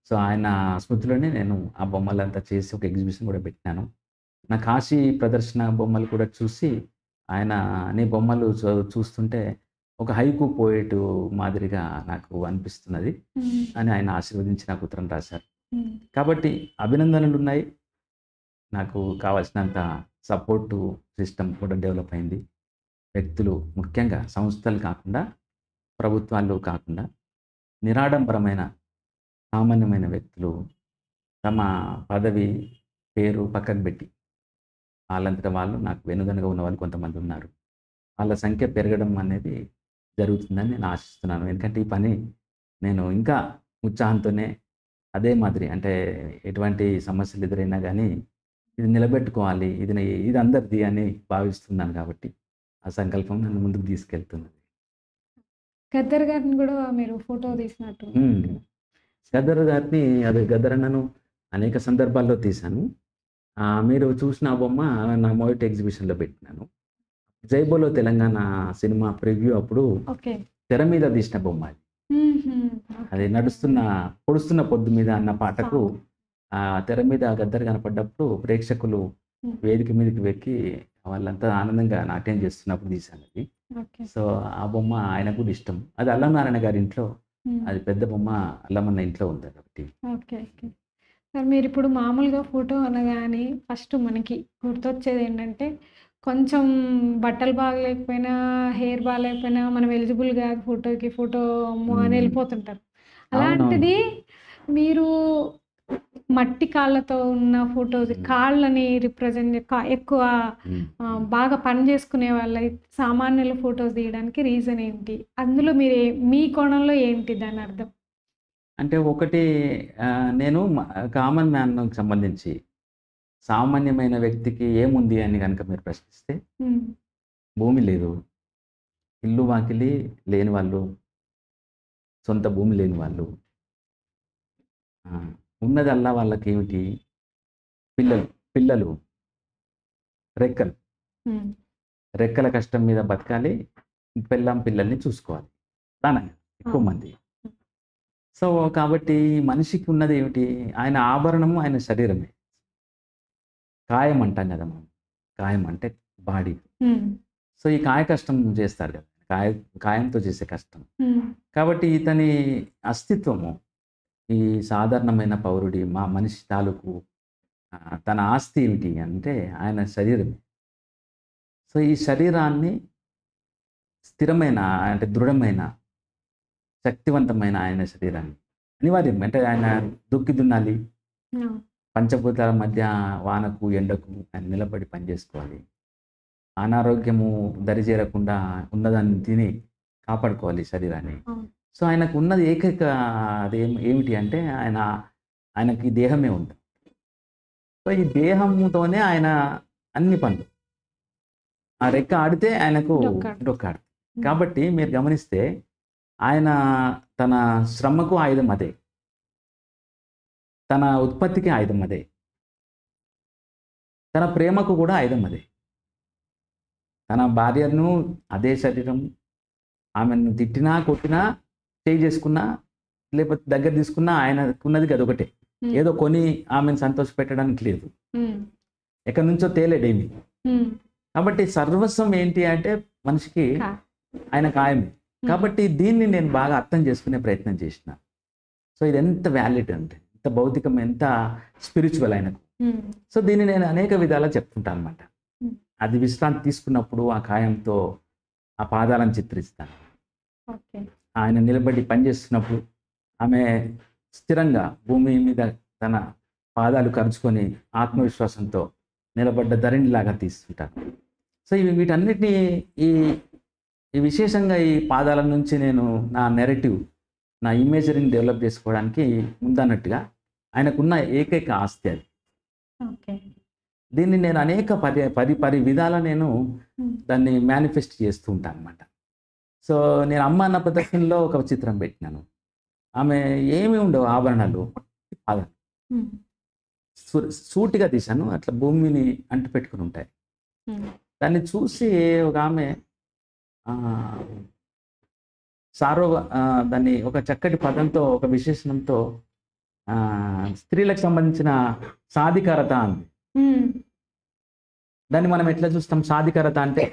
Speaker 2: సో ఆయన స్మృతిలోనే నేను ఆ బొమ్మలంతా చేసి ఒక ఎగ్జిబిషన్ కూడా పెట్టినాను. నా కాశీ ప్రదర్శన బొమ్మలు కూడా చూసి ఆయన నీ బొమ్మలు చూస్తుంటే ఒక హైకు పోయేటు మాదిరిగా నాకు అనిపిస్తున్నది
Speaker 1: ఉమ్,
Speaker 2: అని ఆయన ఆశీర్వదించి నాకు ఉత్తరం రాశారు.
Speaker 1: ఉమ్,
Speaker 2: కాబట్టి అభినందనలు ఉన్నాయి. నాకు కావాల్సినంత సపోర్టు సిస్టమ్ కూడా డెవలప్ అయింది. వ్యక్తులు ముఖ్యంగా సంస్థలు కాకుండా, ప్రభుత్వాలు కాకుండా నిరాడంబరమైన సామాన్యమైన వ్యక్తులు తమ పదవి, పేరు పక్కకు పెట్టి వాళ్ళంతట వాళ్ళు నాకు వెనుదనగా ఉన్న వాళ్ళు కొంతమంది ఉన్నారు. వాళ్ళ సంఖ్య పెరగడం అనేది జరుగుతుందని నేను ఆశిస్తున్నాను. ఎందుకంటే ఈ పని నేను ఇంకా ఉత్సాహంతోనే అదే మాదిరి అంటే ఎటువంటి సమస్యలు ఎదురైనా కానీ ఇది నిలబెట్టుకోవాలి, ఇది అందరిది అని భావిస్తున్నాను కాబట్టి ఆ సంకల్పం నన్ను ముందుకు తీసుకెళ్తున్నది.
Speaker 1: గద్దర్ గారిని కూడా మీరు ఫోటో తీసినట్టు.
Speaker 2: గద్దర్ గారిని అదే గద్దర్ అన్నను అనేక సందర్భాల్లో తీశాను. మీరు చూసిన ఆ బొమ్మ నా మొదటి ఎగ్జిబిషన్‌లో పెట్టినాను. 'జైబోలో తెలంగాణ' సినిమా ప్రివ్యూ అప్పుడు
Speaker 1: ఓకే.
Speaker 2: తెర మీద తీసిన బొమ్మ అది. అది పొడుస్తున్న పొద్దు మీద అన్న పాటకు తెర మీద గద్దర్ కనపడ్డప్పుడు ప్రేక్షకులు వేదిక మీదకి వెక్కి వాళ్ళంతా ఆనందంగా నాట్యం చేస్తున్నప్పుడు తీశాను అది.
Speaker 1: ఓకే.
Speaker 2: సో ఆ బొమ్మ ఆయనకు కూడా ఇష్టం. అది అల్లంనారాయణ గారి ఇంట్లో అది పెద్ద బొమ్మ అల్లమన్న ఇంట్లో ఉంది అదొకటి.
Speaker 1: ఓకే. ఓకే. సార్ మీరిప్పుడు మామూలుగా ఫోటో అనగానే ఫస్ట్ మనకి గుర్తొచ్చేది ఏంటంటే, కొంచెం బట్టలు బాగలేకపోయినా, హెయిర్ బాలేకపోయినా మనం ఎలిజిబుల్ కాదు ఫోటోకి, ఫోటో అమ్మో అని వెళ్ళిపోతుంటారు. అలాంటిది మీరు మట్టి కాళ్ళతో ఉన్న ఫోటోస్, కాళ్ళని రిప్రజెంట్ ఎక్కువ బాగా పని చేసుకునే వాళ్ళ సామాన్యుల ఫోటోస్ తీయడానికి రీజన్ ఏంటి? అందులో మీరు మీ కోణంలో ఏంటి దాని అర్థం?
Speaker 2: అంటే ఒకటి నేను కామన్ మ్యాన్‌కి సంబంధించి సామాన్యమైన వ్యక్తికి ఏముంది అని గనక మీరు ప్రశ్నిస్తే భూమి లేదు, ఇల్లు వాకిలి లేని వాళ్ళు, సొంత భూమి లేని వాళ్ళు, ఉన్నదల్లా వాళ్ళకేమిటి పిల్లలు రెక్కలు, రెక్కల కష్టం మీద బతకాలి, పెళ్ళాం పిల్లల్ని చూసుకోవాలి. దానంగా ఎక్కువ మంది. సో కాబట్టి మనిషికి ఉన్నది ఏమిటి? ఆయన ఆభరణము ఆయన శరీరమే. కాయం అంటాం కదా మనం. కాయం అంటే బాడీ. సో ఈ కాయ కష్టం చేస్తారు కదా, కాయంతో చేసే కష్టం. కాబట్టి ఇతని అస్తిత్వము ఈ సాధారణమైన పౌరుడి మనిషి తాలూకు తన ఆస్తి ఏమిటి అంటే ఆయన శరీరమే. సో ఈ శరీరాన్ని స్థిరమైన అంటే దృఢమైన శక్తివంతమైన ఆయన శరీరాన్ని అనివార్యం అంటే ఆయన దుక్కి దున్నాలి, పంచభూతాల మధ్య వానకు ఎండకు ఆయన నిలబడి పనిచేసుకోవాలి, అనారోగ్యము దరిచేరకుండా ఉన్నదాన్ని తిని కాపాడుకోవాలి శరీరాన్ని. సో ఆయనకు ఉన్నది ఏకైక అది ఏమిటి అంటే ఆయనకి దేహమే ఉంది. సో ఈ దేహంతోనే ఆయన అన్ని పనులు, ఆ రెక్క ఆడితే ఆయనకు డొక్కాడు. కాబట్టి మీరు గమనిస్తే ఆయన తన శ్రమకు ఆయుధం అదే, తన ఉత్పత్తికి ఆయుధం అదే, తన ప్రేమకు కూడా ఆయుధం అదే. తన భార్యను అదే శరీరం, ఆమెను తిట్టినా కొట్టినా చేయి చేసుకున్నా లేకపోతే దగ్గర తీసుకున్నా ఆయనకున్నది అదొకటే. ఏదో కొని ఆమెను సంతోషపెట్టడానికి లేదు, ఎక్కడి నుంచో తేలేడేమి. కాబట్టి సర్వస్వం ఏంటి అంటే మనిషికి ఆయన కాయమే. కాబట్టి దీన్ని నేను బాగా అర్థం చేసుకునే ప్రయత్నం చేసిన. సో ఇది ఎంత వ్యాలిడ్ అంటే ఎంత భౌతికం, ఎంత స్పిరిచువల్ ఆయనకు. సో దీన్ని నేను అనేక విధాలా చెప్పుకుంటాను అనమాట. అది విశ్రాంతి తీసుకున్నప్పుడు ఆ కాయంతో ఆ పాదాలను చిత్రిస్తాను. ఆయన నిలబడి పనిచేస్తున్నప్పుడు ఆమె స్థిరంగా భూమి మీద తన పాదాలు కరుచుకొని ఆత్మవిశ్వాసంతో నిలబడ్డ ధరణిలాగా తీస్తుంటాను. సో వీటన్నిటినీ ఈ విశేషంగా ఈ పాదాల నుంచి నేను నా నెరేటివ్, నా ఇమేజరీని డెవలప్ చేసుకోవడానికి ముందన్నట్టుగా ఆయనకున్న ఏకైక ఆస్తి అది.
Speaker 1: ఓకే.
Speaker 2: దీన్ని నేను అనేక పది విధాల నేను
Speaker 1: హ్మ్.
Speaker 2: దాన్ని మేనిఫెస్ట్ చేస్తూ ఉంటాను అనమాట. సో, నేను 'అమ్మ అన్న ప్రదర్శనలో' ఒక చిత్రం పెట్టినాను. ఆమె ఏమి ఉండవు ఆభరణాలు. పాదాలు.
Speaker 1: హ్మ్.
Speaker 2: సు సూటిగా తీశాను. అట్లా భూమిని అంటిపెట్టుకొని ఉంటాయి.
Speaker 1: హ్మ్.
Speaker 2: దాన్ని చూసి ఒక ఆమె ఆహ్, దాన్ని ఒక చక్కటి పదంతో, ఒక విశేషణంతో స్త్రీలకు సంబంధించిన సాధికారత అంది.
Speaker 1: హ్మ్.
Speaker 2: దాన్ని మనం ఎట్లా చూస్తాం? సాధికారత అంటే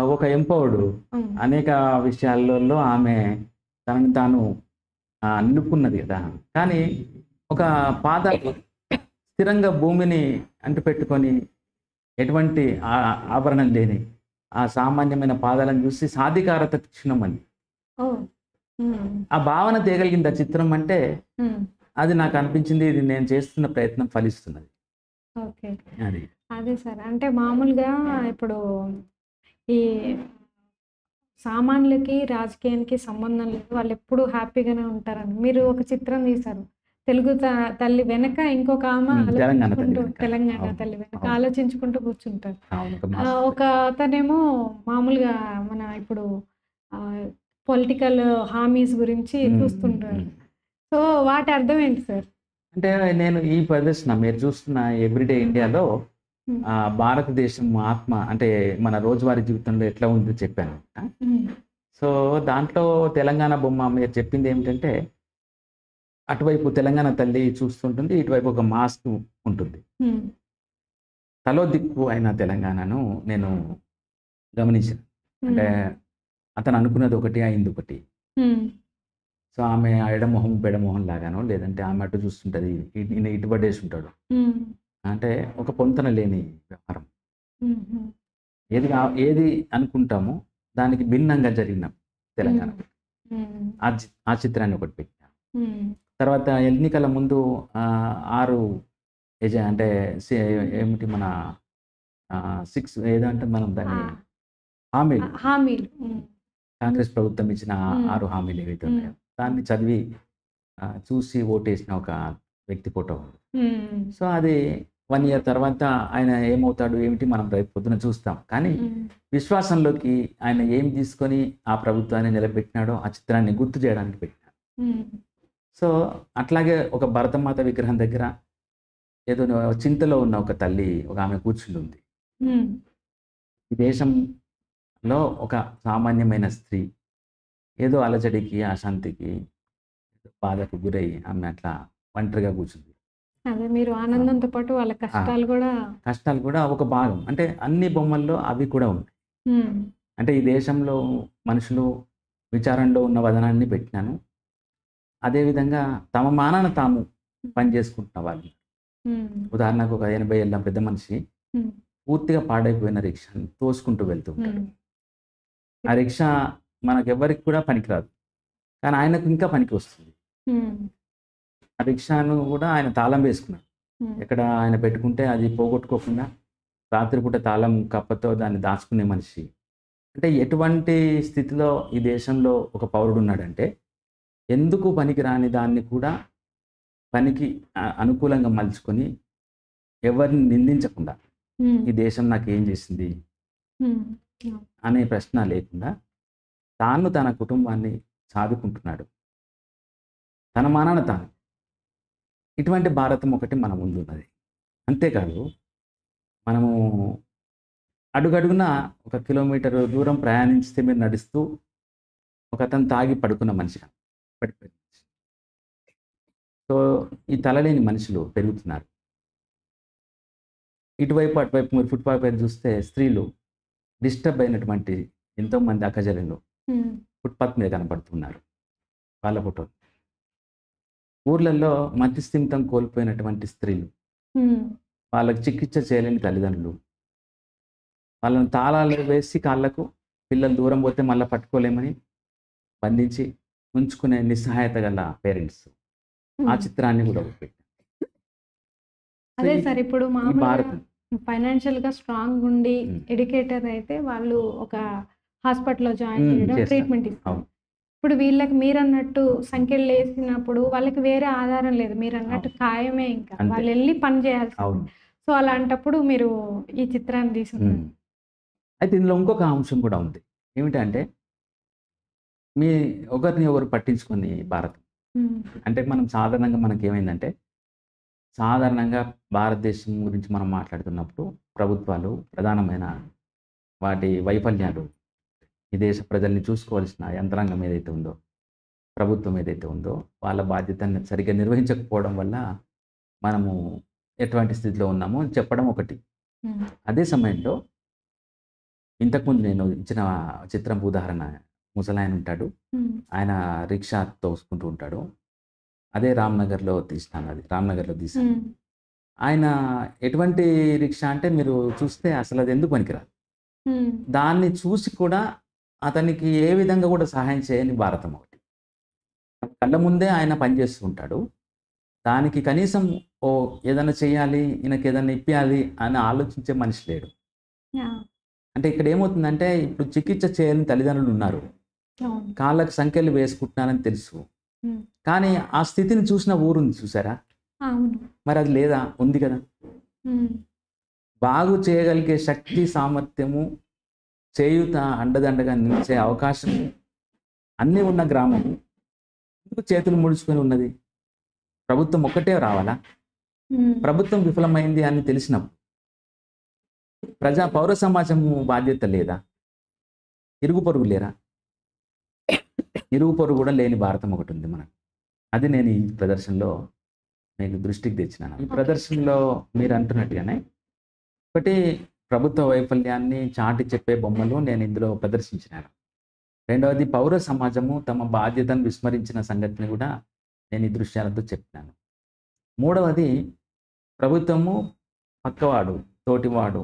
Speaker 2: ఒక ఎంపవర్డ్
Speaker 1: హ్మ్.
Speaker 2: అనేక విషయాలలో ఆమె తనని తాను నిలుపుకున్నది కదా! కానీ ఒక పాదాలు స్థిరంగా భూమిని అంటిపెట్టుకొని ఎటువంటి ఆభరణం లేని ఆ సామాన్యమైన పాదాలను చూసి సాధికారత క్షణం అని.
Speaker 1: ఓహ్! హ్మ్.
Speaker 2: ఆ భావన తేగలిగింది ఆ చిత్రం అంటే,
Speaker 1: హ్మ్.
Speaker 2: అది నాకు అనిపించింది ఇది నేను చేస్తున్న ప్రయత్నం ఫలిస్తున్నది.
Speaker 1: ఓకే.
Speaker 2: అది.
Speaker 1: అదే సార్. అంటే మామూలుగా ఇప్పుడు ఈ సామాన్యులకి, రాజకీయానికి సంబంధం లేదు. వాళ్ళెప్పుడూ హ్యాపీగానే ఉంటారని. మీరు ఒక చిత్రం తీశారు. తెలుగు తల్లి వెనక ఇంకొక ఆమె
Speaker 2: తెలంగాణ తల్లి
Speaker 1: ఆలోచించుకుంటూ
Speaker 2: వెనక.
Speaker 1: తెలంగాణ
Speaker 2: అవును.
Speaker 1: తల్లి వెనక
Speaker 2: అవును.
Speaker 1: ఆలోచించుకుంటూ కూర్చుంటారు.
Speaker 2: అవును. ఒక మాస్
Speaker 1: ఒక అతనేమో మామూలుగా మన ఇప్పుడు ఆహ్, పొలిటికల్ హామీస్ గురించి
Speaker 2: హ్మ్.
Speaker 1: చూస్తుంటారు.
Speaker 2: హ్మ్.
Speaker 1: సో, వాటి అర్థం ఏంటి సార్?
Speaker 2: అంటే నేను ఈ ప్రదర్శన మీరు చూస్తున్న ఎవ్రీడే ఇండియాలో
Speaker 1: హ్మ్.
Speaker 2: భారతదేశం ఆత్మ అంటే మన రోజువారీ జీవితంలో ఎట్లా ఉందో చెప్పాను.
Speaker 1: హ్మ్.
Speaker 2: సో, దాంట్లో తెలంగాణ బొమ్మ మీరు చెప్పింది ఏమిటంటే, అటువైపు తెలంగాణ తల్లి చూస్తుంటుంది. ఇటువైపు ఒక మాస్క్ ఉంటుంది.
Speaker 1: హ్మ్.
Speaker 2: తలో దిక్కు అయిన తెలంగాణను నేను గమనించాను. అంటే
Speaker 1: హ్మ్.
Speaker 2: అతను అనుకున్నది ఒకటి, అయిందొకటి.
Speaker 1: హ్మ్.
Speaker 2: సో, ఆమె ఆ ఎడమొహం, పెడమొహం లాగానో, లేదంటే ఆమె అటు చూస్తుంటది. ఈయన ఇటు పడేసుంటాడు.
Speaker 1: హ్మ్.
Speaker 2: అంటే ఒక పొంతన లేని వ్యవహారం.
Speaker 1: హుహు.
Speaker 2: ఏది అనుకుంటామో దానికి భిన్నంగా జరిగిన
Speaker 1: హ్మ్.
Speaker 2: తెలంగాణ.
Speaker 1: హ్మ్.
Speaker 2: ఆ చిత్రాన్ని ఒకటి పెట్టా.
Speaker 1: హ్మ్.
Speaker 2: తర్వాత ఎన్నికల ముందు 6 అంటే సే ఏమిటి మన 6 ఏదంటే మనం
Speaker 1: ఆ!
Speaker 2: దాన్ని హామీలు.
Speaker 1: హామీలు. హ్మ్.
Speaker 2: కాంగ్రెస్ ప్రభుత్వం ఇచ్చిన
Speaker 1: హ్మ్.
Speaker 2: 6 హామీలు ఏవైతే
Speaker 1: హ్మ్.
Speaker 2: ఉన్నాయో, దాన్ని చదివి చూసి ఓటేసిన ఒక వ్యక్తి ఫోటో ఉంది.
Speaker 1: హ్మ్.
Speaker 2: సో, అది 1 ఇయర్ తర్వాత ఆయన ఏమవుతాడు, ఏమిటి మనం రేపు పొద్దున చూస్తాం. కానీ
Speaker 1: హ్మ్.
Speaker 2: విశ్వాసంలోకి ఆయన ఏం తీసుకొని ఆ ప్రభుత్వాన్ని నిలబెట్టినాడో ఆ చిత్రాన్ని గుర్తు చేయడానికి పెట్టినాడు.
Speaker 1: హ్మ్.
Speaker 2: సో, అట్లాగే ఒక భరతమాత విగ్రహం దగ్గర ఏదో చింతలో ఉన్న ఒక తల్లి ఒక ఆమె కూర్చుని ఉంది.
Speaker 1: హ్మ్.
Speaker 2: ఈ దేశంలో ఒక సామాన్యమైన స్త్రీ ఏదో అలజడికి, అశాంతికి, బాధకు గురై ఆమె అట్లా ఒంటరిగా కూర్చుంది.
Speaker 1: అదే మీరు
Speaker 2: ఆ!
Speaker 1: ఆనందంతో పాటు వాళ్ళ
Speaker 2: ఆ!
Speaker 1: కష్టాలు గూడా
Speaker 2: కష్టాలు కూడా ఒక భాగం. అంటే అన్ని బొమ్మల్లో అవి కూడా ఉన్నాయి.
Speaker 1: హ్మ్.
Speaker 2: అంటే ఈ దేశంలో మనుషులు విచారణలో ఉన్న వదనాన్ని పెట్టినాను. అదేవిధంగా తమ మానాన తాము పని చేసుకుంటున్న వాళ్ళు.
Speaker 1: హ్మ్.
Speaker 2: ఉదాహరణకు ఒక 80 ఏళ్ల పెద్ద మనిషి
Speaker 1: హ్మ్.
Speaker 2: పూర్తిగా పాడైపోయిన రిక్షాని తోసుకుంటూ వెళ్తూ ఉంటాడు.
Speaker 1: హ్మ్.
Speaker 2: ఆ రిక్షా మనకెవ్వరికి కూడా పనికిరాదు. కానీ ఆయనకు ఇంకా పనికొస్తుంది.
Speaker 1: హ్మ్.
Speaker 2: ఆ రిక్షాను కూడా ఆయన తాళం వేసుకున్నాడు.
Speaker 1: హ్మ్.
Speaker 2: ఎక్కడ ఆయన పెట్టుకుంటే అది పోగొట్టుకోకుండా రాత్రిపూట తాళం కప్పతో దాన్ని దాచుకునే మనిషి. అంటే ఎటువంటి స్థితిలో ఈ దేశంలో ఒక పౌరుడున్నాడంటే, ఎందుకు పనికిరాని దాన్ని కూడా పనికి అనుకూలంగా మలుచుకొని ఎవరిని నిందించకుండా,
Speaker 1: హ్మ్.
Speaker 2: ఈ దేశం నాకేం చేసింది
Speaker 1: హ్మ్. అవును.
Speaker 2: అనే ప్రశ్న లేకుండా, తన కుటుంబాన్ని సాదుకుంటున్నాడు. తన మానాన తాను. ఇటువంటి భారతం ఒకటి మన ముందున్నది. అంతేకాదు, మనము అడుగడుగునా ఒక కిలోమీటర్ దూరం ప్రయాణించితే మీరు నడుస్తూ ఒకతను తాగి పడుకున్న మనిషి పడిపోయిన మనిషి. సో, ఈ తలలేని మనుషులు పెరుగుతున్నారు. ఇటువైపు, అటువైపు మీరు ఫుట్‌పాత్ పైన చూస్తే స్త్రీలు డిస్టర్బ్ అయినటువంటి ఎంతోమంది అక్కచెల్లెళ్ళు
Speaker 1: హ్మ్.
Speaker 2: ఫుట్‌పాత్ మీద కనపడుతున్నారు. వాళ్ళ ఫోటోలు. ఊర్లల్లో మతి స్థిమితం కోల్పోయినటువంటి స్త్రీలు,
Speaker 1: హ్మ్.
Speaker 2: వాళ్ళకి చికిత్స చేయలేని తల్లిదండ్రులు, వాళ్ళని తాళాలు వేసి కాళ్ళకు పిల్లలు దూరం పోతే మళ్ళా పట్టుకోలేమని బంధించి ఉంచుకునే నిస్సహాయత గల పేరెంట్స్. ఆ
Speaker 1: హ్మ్.
Speaker 2: చిత్రాన్ని గూడా పెట్టాను. సో,
Speaker 1: అదే
Speaker 2: ఈ
Speaker 1: సార్ ఇప్పుడు
Speaker 2: ఈ
Speaker 1: మామూలుగా
Speaker 2: భారతం.
Speaker 1: ఫైనాన్షియల్‌గా స్ట్రాంగుండి
Speaker 2: హ్మ్.
Speaker 1: ఎడ్యుకేటెడ్ అయితే వాళ్ళు ఒక హాస్పిటల్‌లో జాయిన్ చేయడం,
Speaker 2: చేస్తారు.
Speaker 1: ట్రీట్మెంట్ ఇస్తారు.
Speaker 2: అవును.
Speaker 1: ఇప్పుడు వీళ్ళకి మీరన్నట్టు సంఖ్యలేసినప్పుడు వాళ్ళకి వేరే ఆధారం లేదు. మీరన్నట్టు
Speaker 2: అవును.
Speaker 1: ఖాయమే ఇంకా.
Speaker 2: అంతే.
Speaker 1: వాళ్ళెళ్లి పని చేయాల్సిందే.
Speaker 2: అవును.
Speaker 1: సో, అలాంటప్పుడు మీరు ఈ చిత్రాన్ని తీసుంటారు.
Speaker 2: హ్మ్. అయితే ఇందులో ఇంకొక అంశం కూడా ఉంది. ఏమిటంటే, మీ ఒకరిని ఒకరు పట్టించుకొని భారతం.
Speaker 1: హ్మ్.
Speaker 2: అంటే మనం సాధారణంగా మనకేమైందంటే, సాధారణంగా భారతదేశం గురించి మనం మాట్లాడుతున్నప్పుడు ప్రభుత్వాలు ప్రధానమైన వాటి వైఫల్యాలు, ఈ దేశ ప్రజల్ని చూసుకోవాల్సిన యంత్రాంగం ఏదైతే ఉందో, ప్రభుత్వం ఏదైతే ఉందో, వాళ్ళ బాధ్యతను సరిగ్గా నిర్వహించకపోవడం వల్ల మనము ఎటువంటి స్థితిలో ఉన్నామో అని చెప్పడం ఒకటి.
Speaker 1: హ్మ్.
Speaker 2: అదే సమయంలో ఇంతకుముందు నేను ఇచ్చిన చిత్రం ఉదాహరణ ముసలాయన ఉంటాడు.
Speaker 1: హ్మ్.
Speaker 2: ఆయన రిక్షా తోసుకుంటూ ఉంటాడు. అదే రామ్‌నగర్‌లో తీసినాను అది. రామ్‌నగర్‌లో తీశాను.
Speaker 1: హ్మ్.
Speaker 2: ఆయన ఎటువంటి రిక్షా అంటే మీరు చూస్తే అసలది ఎందుకు పనికిరాదు.
Speaker 1: హ్మ్.
Speaker 2: దాన్ని చూసి కూడా అతనికి ఏ విధంగా కూడా సహాయం చేయని భారతం ఒకటి. కళ్ళ ముందే ఆయన పనిచేస్తూ ఉంటాడు. దానికి కనీసం ఏదైనా చేయాలి, ఈయనకేదైనా ఇప్పియాలి అని ఆలోచించే మనిషి లేడు.
Speaker 1: యాహ్!
Speaker 2: అంటే ఇక్కడ ఏమవుతుందంటే ఇప్పుడు చికిత్స చేయని తల్లిదండ్రులున్నారు.
Speaker 1: అవును.
Speaker 2: కాళ్ళకి సంకెళ్ళు వేసుకుంటున్నారని తెలుసు.
Speaker 1: హ్మ్.
Speaker 2: కానీ ఆ స్థితిని చూసిన ఊరుంది చూసారా?
Speaker 1: అవును.
Speaker 2: మరి అది లేదా? ఉంది కదా!
Speaker 1: హ్మ్.
Speaker 2: బాగు చేయగలిగే శక్తి, సామర్థ్యము, చేయూత, అండదండగా నిలిచే అవకాశం అన్నీ ఉన్న గ్రామం ఎందుకు చేతులు ముడుచుకొని ఉన్నది? ప్రభుత్వం ఒక్కటే రావాలా?
Speaker 1: హ్మ్.
Speaker 2: ప్రభుత్వం విఫలమైంది అని తెలిసినప్పుడు పౌర సమాజము బాధ్యత లేదా? ఇరుగు పొరుగు లేరా? ఇరుగు పొరుగు కూడా లేని భారతం ఒకటుంది మనకు. అది నేను ఈ ప్రదర్శనలో మీకు దృష్టికి తెచ్చినాను. ఈ
Speaker 1: ఓకే.
Speaker 2: ప్రదర్శనలో మీరు అంటున్నట్టుగానే ఒకటి ప్రభుత్వ వైఫల్యాన్ని చాటి చెప్పే బొమ్మలు నేను ఇందులో ప్రదర్శించినాను. రెండవది పౌర సమాజము తమ బాధ్యతను విస్మరించిన సంగతిని కూడా నేను ఈ దృశ్యాలతో చెప్పినాను. మూడవది ప్రభుత్వము, పక్కవాడు, తోటివాడు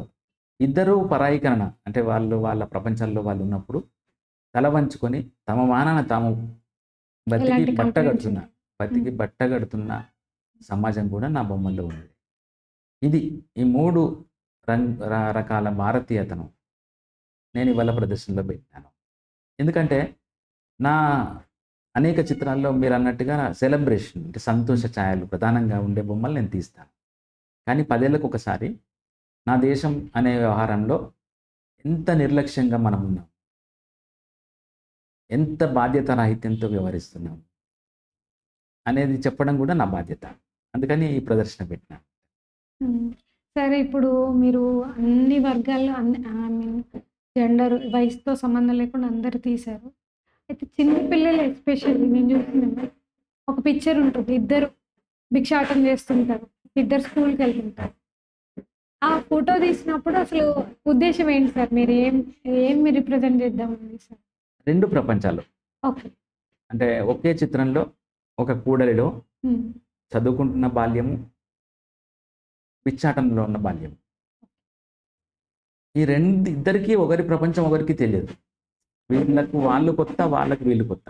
Speaker 2: ఇద్దరూ పరాయీకరణ అంటే వాళ్ళు వాళ్ళ ప్రపంచంలో వాళ్ళు ఉన్నప్పుడు తల వంచుకొని తమ మానాన తాము బతికి
Speaker 1: ఎలాంటి కంప్లెయింట్స్
Speaker 2: బట్టగడుతున్న బతికి బట్టగడుతున్న సమాజం కూడా నా బొమ్మల్లో ఉంది. ఇది ఈ 3 రకాల భారతీయతను నేను ఇవాళ ప్రదర్శనలో పెట్టాను. ఎందుకంటే నా అనేక చిత్రాల్లో మీరన్నట్టుగా సెలబ్రేషన్ అంటే సంతోష ఛాయలు ప్రధానంగా ఉండే బొమ్మలు నేను తీస్తాను. కానీ 10 ఏళ్లకొకసారి నా దేశం అనే వ్యవహారంలో ఎంత నిర్లక్ష్యంగా మనం ఉన్నాం. ఎంత బాధ్యతారాహిత్యంతో వ్యవహరిస్తున్నాం అనేది చెప్పడం కూడా నా బాధ్యత. అందుకని ఈ ప్రదర్శన పెట్టినా.
Speaker 1: హ్మ్. సరే ఇప్పుడు మీరు అన్ని వర్గాల్లో ఐ మీన్ జెండర్, వయసుతో సంబంధం లేకుండా అందరూ తీశారు. అయితే చిన్న పిల్లలు ఎస్పెషల్లీ నేను చూసిందేమో ఒక పిక్చర్ ఉంటుంది. ఇద్దరు భిక్షాటన చేస్తుంటారు. ఇద్దరు స్కూల్‌కెళ్తుంటారు. ఆ ఫోటో తీసినప్పుడు అసలు ఉద్దేశ్యం ఏంటి సార్? మీరు ఏమి రిప్రజెంట్ చేద్దామని సార్?
Speaker 2: 2 ప్రపంచాలు.
Speaker 1: ఓకే.
Speaker 2: అంటే ఒకే చిత్రంలో ఒక కూడలిలో
Speaker 1: హ్మ్.
Speaker 2: చదువుకుంటున్న బాల్యము, పిచ్చాటంలో ఉన్న బాల్యం. ఈ ఇద్దరికీ ఒకరి ప్రపంచం ఒకరికి తెలియదు. వీళ్ళకు వాళ్ళు కొత్త, వాళ్ళకి వీళ్ళు కొత్త.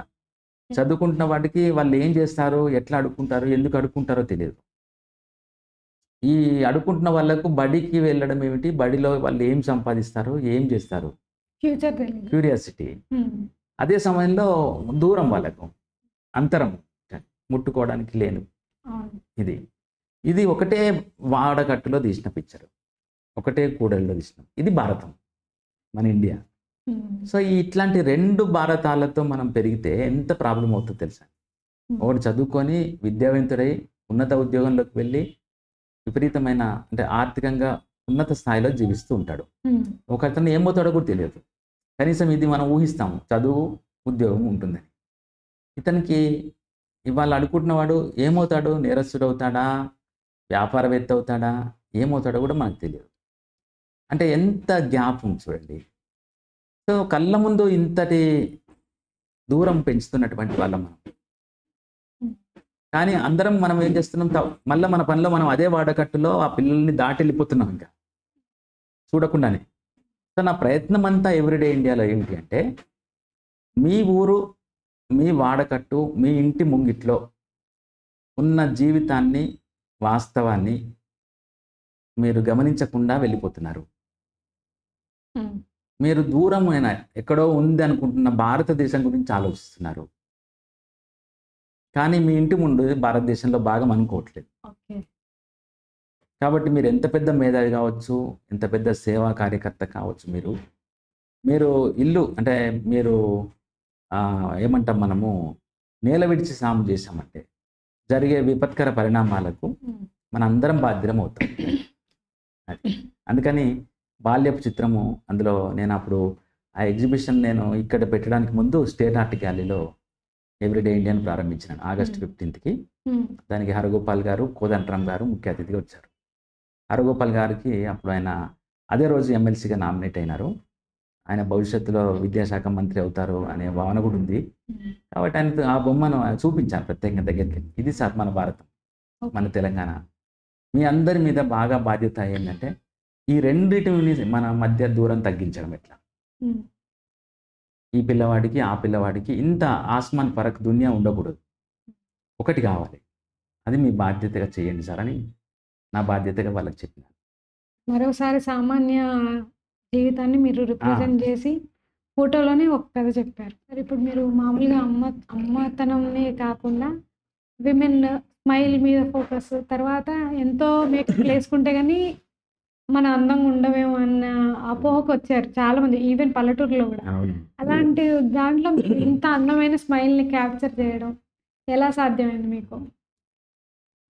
Speaker 2: చదువుకుంటున్న వాడికి వాళ్ళు ఏం చేస్తారు, ఎట్లా అడుక్కుంటారు, ఎందుకు అడుక్కుంటారో తెలియదు. ఈ అడుక్కుంటున్న వాళ్ళకు బడికి వెళ్ళడం ఏమిటి, బడిలో వాళ్ళు ఏం సంపాదిస్తారు, ఏం చేస్తారు,
Speaker 1: ఫ్యూచర్ తెలీదు.
Speaker 2: క్యూరియాసిటీ.
Speaker 1: హ్మ్.
Speaker 2: అదే సమయంలో దూరం వాళ్ళకు, అంతరం ముట్టుకోవడానికి లేను
Speaker 1: అవును.
Speaker 2: ఇది. ఇది ఒకటే వాడకట్టులో తీసిన పిక్చర్. ఒకటే కూడలిలో తీసినాం. ఇది భారతం. మన ఇండియా.
Speaker 1: హ్మ్.
Speaker 2: సో, ఇట్లాంటి 2 భారతాలతో మనం పెరిగితే ఎంత ప్రాబ్లమ్ అవుతుందో తెలుసా?
Speaker 1: హ్మ్.
Speaker 2: ఒకడు చదువుకొని విద్యావంతుడై ఉన్నత ఉద్యోగంలోకి వెళ్ళి విపరీతమైన అంటే ఆర్థికంగా ఉన్నత స్థాయిలో జీవిస్తూ ఉంటాడు.
Speaker 1: హ్మ్.
Speaker 2: ఒకతను ఏమవుతాడో కూడా తెలియదు. కనీసం ఇది మనం ఊహిస్తాము. చదువు, ఉద్యోగం ఉంటుందని. ఇతనికి ఇవాళ అనుకుంటున్నవాడు ఏమవుతాడు? నేరస్తుడవుతాడా? వ్యాపారవేత్త అవుతాడా? ఏమవుతాడో కూడా మనకు తెలియదు. అంటే ఎంత గ్యాప్ ఉంది చూడండి. సో, కళ్ళ ముందు ఇంతటి దూరం పెంచుతున్నటువంటి వాళ్ళం మనం.
Speaker 1: హ్మ్.
Speaker 2: కానీ అందరం మనం ఏం చేస్తున్నాం మళ్ళా మన పనిలో మనం అదే వాడకట్టులో ఆ పిల్లల్ని దాటెళ్ళిపోతున్నాం ఇంకా. చూడకుండానే. సో, నా ప్రయత్నం అంతా ఎవ్రీడే ఇండియాలో ఏమిటి అంటే, మీ ఊరు, మీ వాడకట్టు, మీ ఇంటి ముంగిట్లో ఉన్న జీవితాన్ని, వాస్తవాన్ని మీరు గమనించకుండా వెళ్ళిపోతున్నారు.
Speaker 1: హ్మ్.
Speaker 2: మీరు దూరమైన ఎక్కడో ఉంది అనుకుంటున్న భారతదేశం గురించి ఆలోచిస్తున్నారు. కానీ మీ ఇంటి ముందు భారతదేశంలో భాగం అనుకోవట్లేదు.
Speaker 1: ఓకే.
Speaker 2: కాబట్టి మీరు ఎంత పెద్ద మేధావి కావచ్చు, ఎంత పెద్ద సేవా కార్యకర్త కావచ్చు మీరు. మీరు ఇల్లు అంటే మీరు ఏమంటాం మనము నేల విడిచి సాము చేశామంటే జరిగే విపత్కర పరిణామాలకు
Speaker 1: హ్మ్.
Speaker 2: మనందరం బాధ్యులం అవుతాం. అది. అందుకని బాల్యపు చిత్రము అందులో నేను అప్పుడు ఆ ఎగ్జిబిషన్ నేను ఇక్కడ పెట్టడానికి ముందు స్టేట్ ఆర్ట్ గ్యాలరీలో ఎవ్రీడే ఇండియన్ ప్రారంభించాను ఆగస్ట్ 15కి.
Speaker 1: హ్మ్.
Speaker 2: దానికి హరగోపాల్ గారు, కోదండరామ్ గారు ముఖ్య అతిథిగా వచ్చారు. హరగోపాల్ గారికి అప్పుడు ఆయన అదే రోజు ఎమ్మెల్సీగా నామినేట్ అయినారు. ఆయన భవిష్యత్తులో విద్యాశాఖ మంత్రి అవుతారు అనే భావన కూడా ఉంది.
Speaker 1: హ్మ్.
Speaker 2: కాబట్టి ఆయనతో ఆ బొమ్మను చూపించాను ప్రత్యేకంగా దగ్గరికి. ఇది సార్ మన భారతం,
Speaker 1: ఓకే.
Speaker 2: మన తెలంగాణ. మీ అందరి మీద బాగా బాధ్యత ఏంటంటే ఈ రెండిటిని మన మధ్య దూరం తగ్గించడం ఎట్లా.
Speaker 1: హ్మ్.
Speaker 2: ఈ పిల్లవాడికి ఆ పిల్లవాడికి ఇంత ఆస్మాన్ ఫరక్ దునియా ఉండకూడదు. ఒకటి కావాలి. అది మీ బాధ్యతగా చేయండి సార్ అని నా బాధ్యతగా వాళ్ళకి చెప్పినాను.
Speaker 1: మరోసారి సామాన్య జీవితాన్ని మీరు రిప్రజెంట్ చేసి ఫోటోలోనే ఒక కథ చెప్పారు. మరి ఇప్పుడు మీరు మామూలుగా అమ్మతనంనే కాకుండా విమెన్ స్మైల్ మీద ఫోకస్, తర్వాత ఎంతో మేకప్ వేసుకుంటే కానీ మన అందంగా ఉండమేమో అన్న అపోహకు వచ్చారు చాలామంది, ఈవెన్ పల్లెటూరులో కూడా.
Speaker 2: అవును.
Speaker 1: అలాంటి దాంట్లో ఇంత అందమైన స్మైల్ని క్యాప్చర్ చేయడం ఎలా సాధ్యమైంది మీకు?